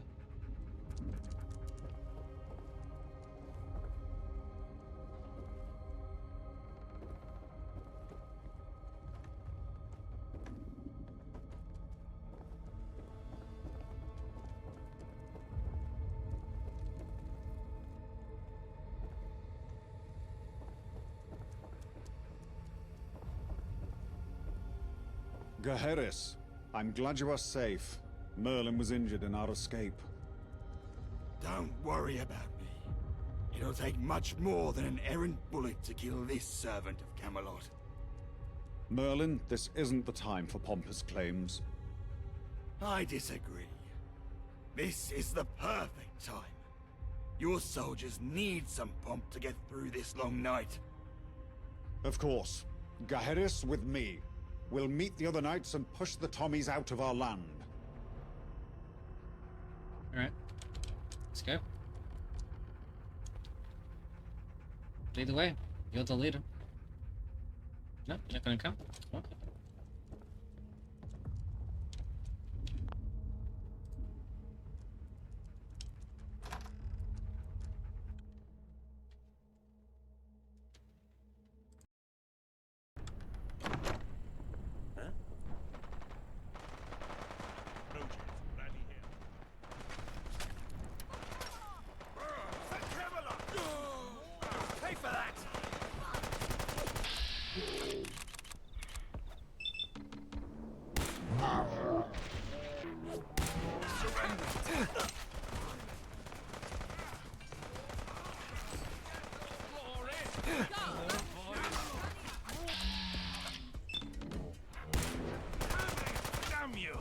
Gaheris, I'm glad you are safe. Merlin was injured in our escape. Don't worry about me. It'll take much more than an errant bullet to kill this servant of Camelot. Merlin, this isn't the time for pompous claims. I disagree. This is the perfect time. Your soldiers need some pomp to get through this long night. Of course. Gaheris with me. We'll meet the other knights and push the Tommies out of our land. Alright. Let's go. Lead the way. You're the leader. No, you're not gonna come? Okay. Pay for that! Damn you!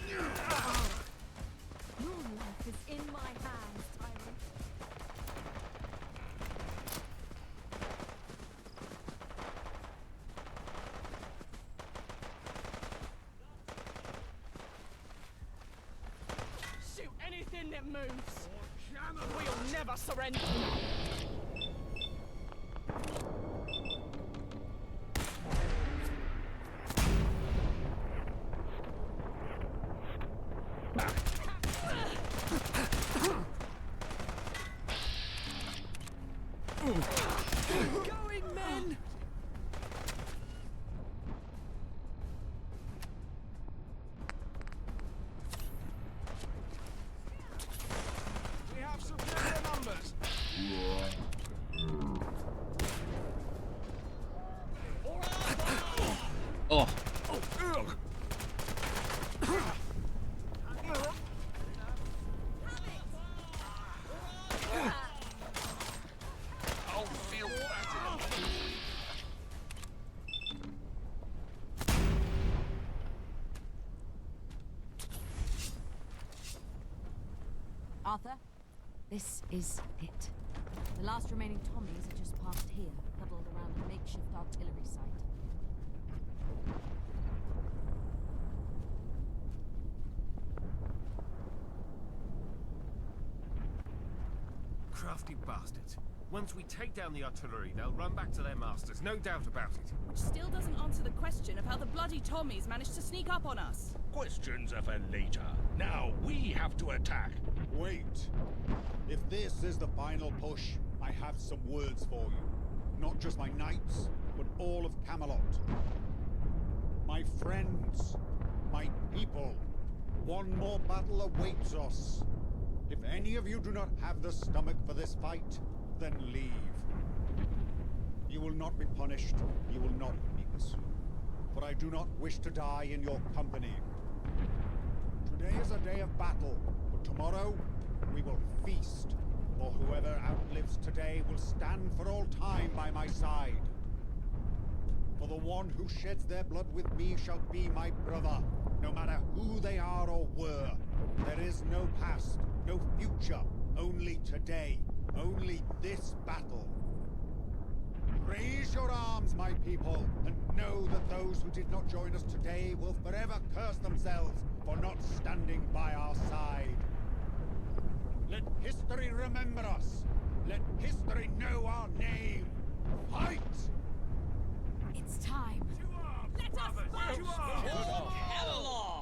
Your life is in my hands, tyrant. Shoot anything that moves. We'll never surrender. Going, men! I'll feel that. Arthur, this is it. The last remaining Tommies are just past here, huddled around a makeshift artillery site. Crafty bastards. Once we take down the artillery, they'll run back to their masters, no doubt about it. Which still doesn't answer the question of how the bloody Tommies managed to sneak up on us. Questions are for later. Now we have to attack. Wait. If this is the final push, I have some words for you. Not just my knights, but all of Camelot. My friends, my people, one more battle awaits us. If any of you do not have the stomach for this fight, then leave. You will not be punished, you will not be pursued. For I do not wish to die in your company. Today is a day of battle, but tomorrow we will feast. For whoever outlives today will stand for all time by my side. For the one who sheds their blood with me shall be my brother, no matter who they are or were. There is no past, no future, only today, only this battle. Raise your arms, my people, and know that those who did not join us today will forever curse themselves for not standing by our side. Let history remember us. Let history know our name. Fight! It's time. Let us fight for Camelot!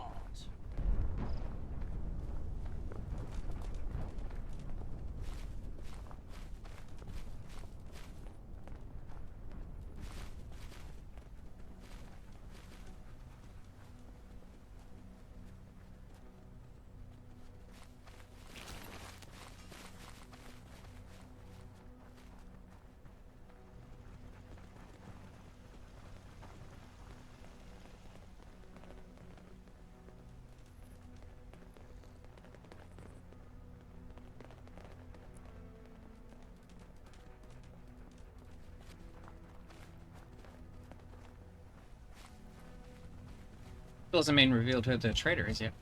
Still hasn't been revealed who the traitor is yet.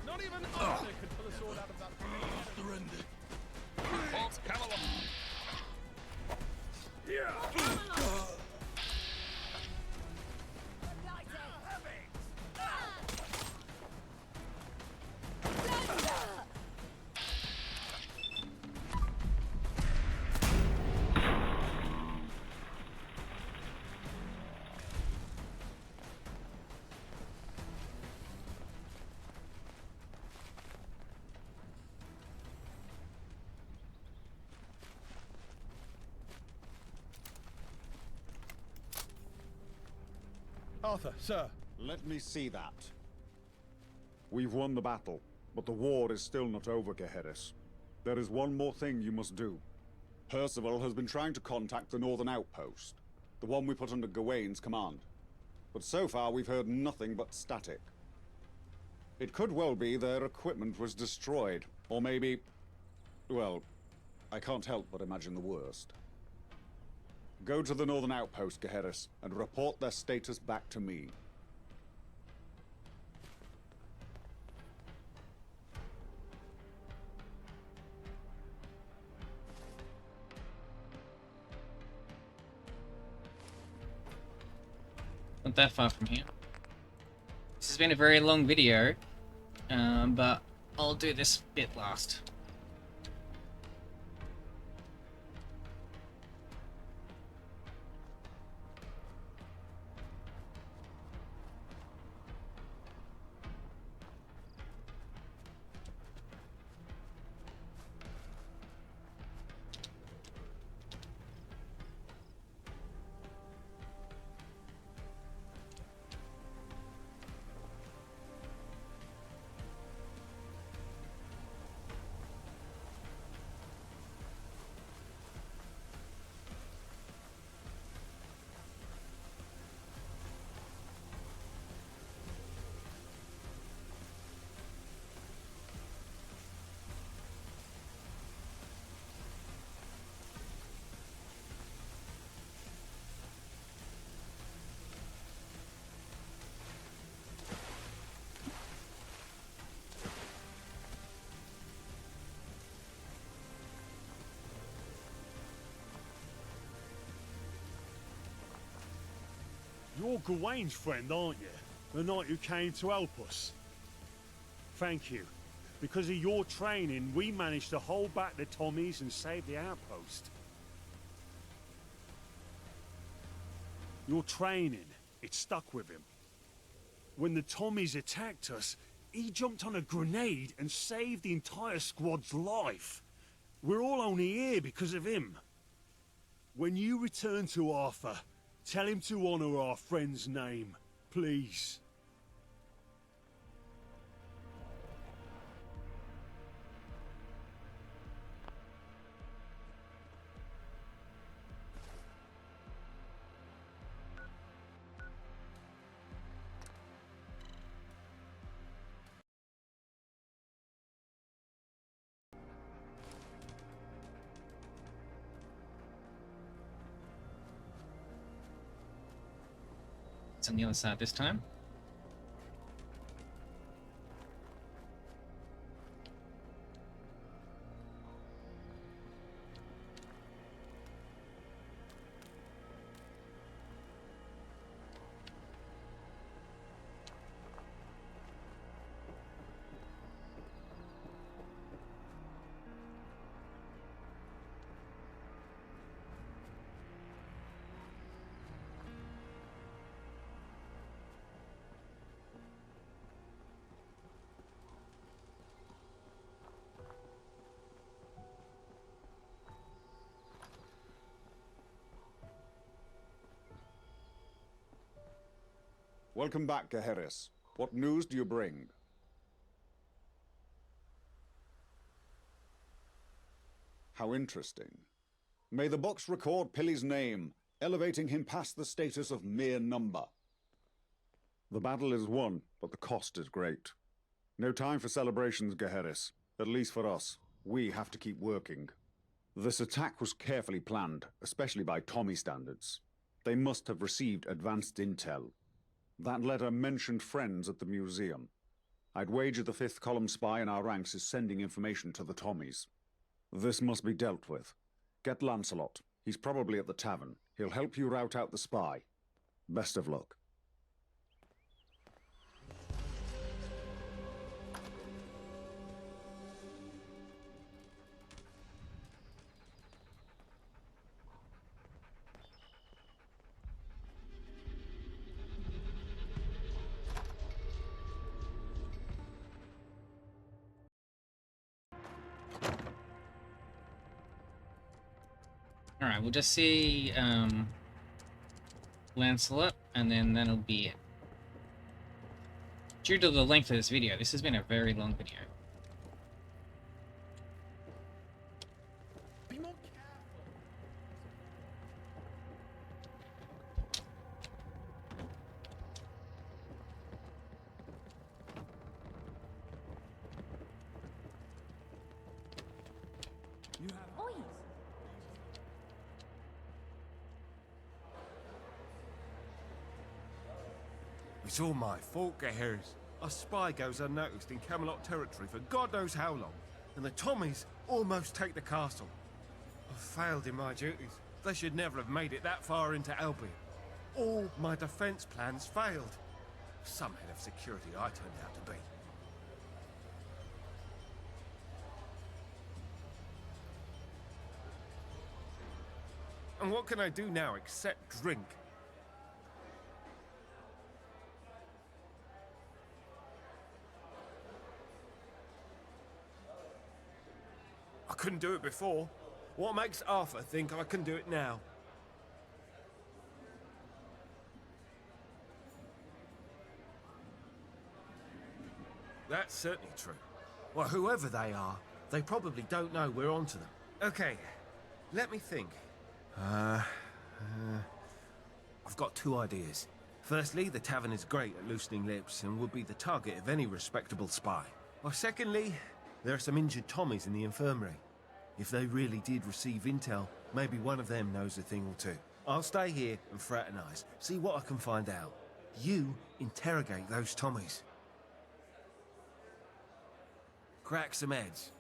Not even Arthur could pull a sword out of that. Surrender. Oh, Camelot. Arthur, sir. Let me see that. We've won the battle, but the war is still not over, Gaheris. There is one more thing you must do. Percival has been trying to contact the northern outpost, the one we put under Gawain's command. But so far we've heard nothing but static. It could well be their equipment was destroyed, or maybe... well, I can't help but imagine the worst. Go to the northern outpost, Gaheris, and report their status back to me. Not that far from here. This has been a very long video, but I'll do this bit last. You're Gawain's friend, aren't you? The knight who came to help us. Thank you. Because of your training, we managed to hold back the Tommies and save the outpost. Your training, it stuck with him. When the Tommies attacked us, he jumped on a grenade and saved the entire squad's life. We're all only here because of him. When you return to Arthur, tell him to honor our friend's name, please. It's on the other side this time. Welcome back, Gaheris. What news do you bring? How interesting. May the box record Pilly's name, elevating him past the status of mere number. The battle is won, but the cost is great. No time for celebrations, Gaheris. At least for us. We have to keep working. This attack was carefully planned, especially by Tommy standards. They must have received advanced intel. That letter mentioned friends at the museum. I'd wager the fifth column spy in our ranks is sending information to the Tommies. This must be dealt with. Get Lancelot. He's probably at the tavern. He'll help you rout out the spy. Best of luck. Alright, we'll just see Lancelot, and then that'll be it. Due to the length of this video, this has been a very long video. Be more careful. You have It's all my fault, Gaheris. A spy goes unnoticed in Camelot territory for God knows how long, and the Tommies almost take the castle. I've failed in my duties. They should never have made it that far into Albion. All my defense plans failed. Some head of security I turned out to be. And what can I do now except drink? I couldn't do it before. What makes Arthur think I can do it now? That's certainly true. Well, whoever they are, they probably don't know we're onto them. Okay, let me think. I've got two ideas. Firstly, the tavern is great at loosening lips and would be the target of any respectable spy. Or secondly, there are some injured Tommies in the infirmary. If they really did receive intel, maybe one of them knows a thing or two. I'll stay here and fraternize, see what I can find out. You interrogate those Tommies. Crack some heads.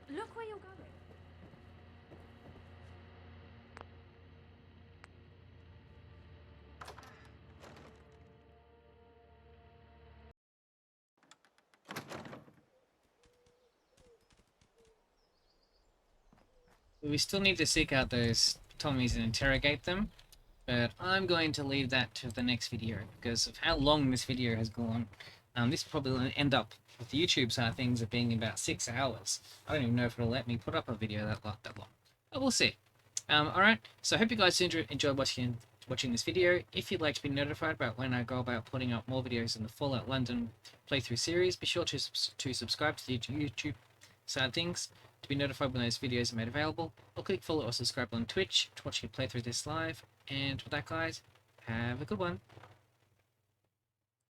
Look where you're going. We still need to seek out those Tommies and interrogate them, but I'm going to leave that to the next video because of how long this video has gone. This probably will end up with the YouTube side of things of being about 6 hours. I don't even know if it'll let me put up a video that long, but we'll see. Alright, so I hope you guys enjoyed watching this video. If you'd like to be notified about when I go about putting up more videos in the Fallout London playthrough series, be sure to subscribe to the YouTube side of things to be notified when those videos are made available, or click follow or subscribe on Twitch to watch me play through this live. And with that, guys, have a good one.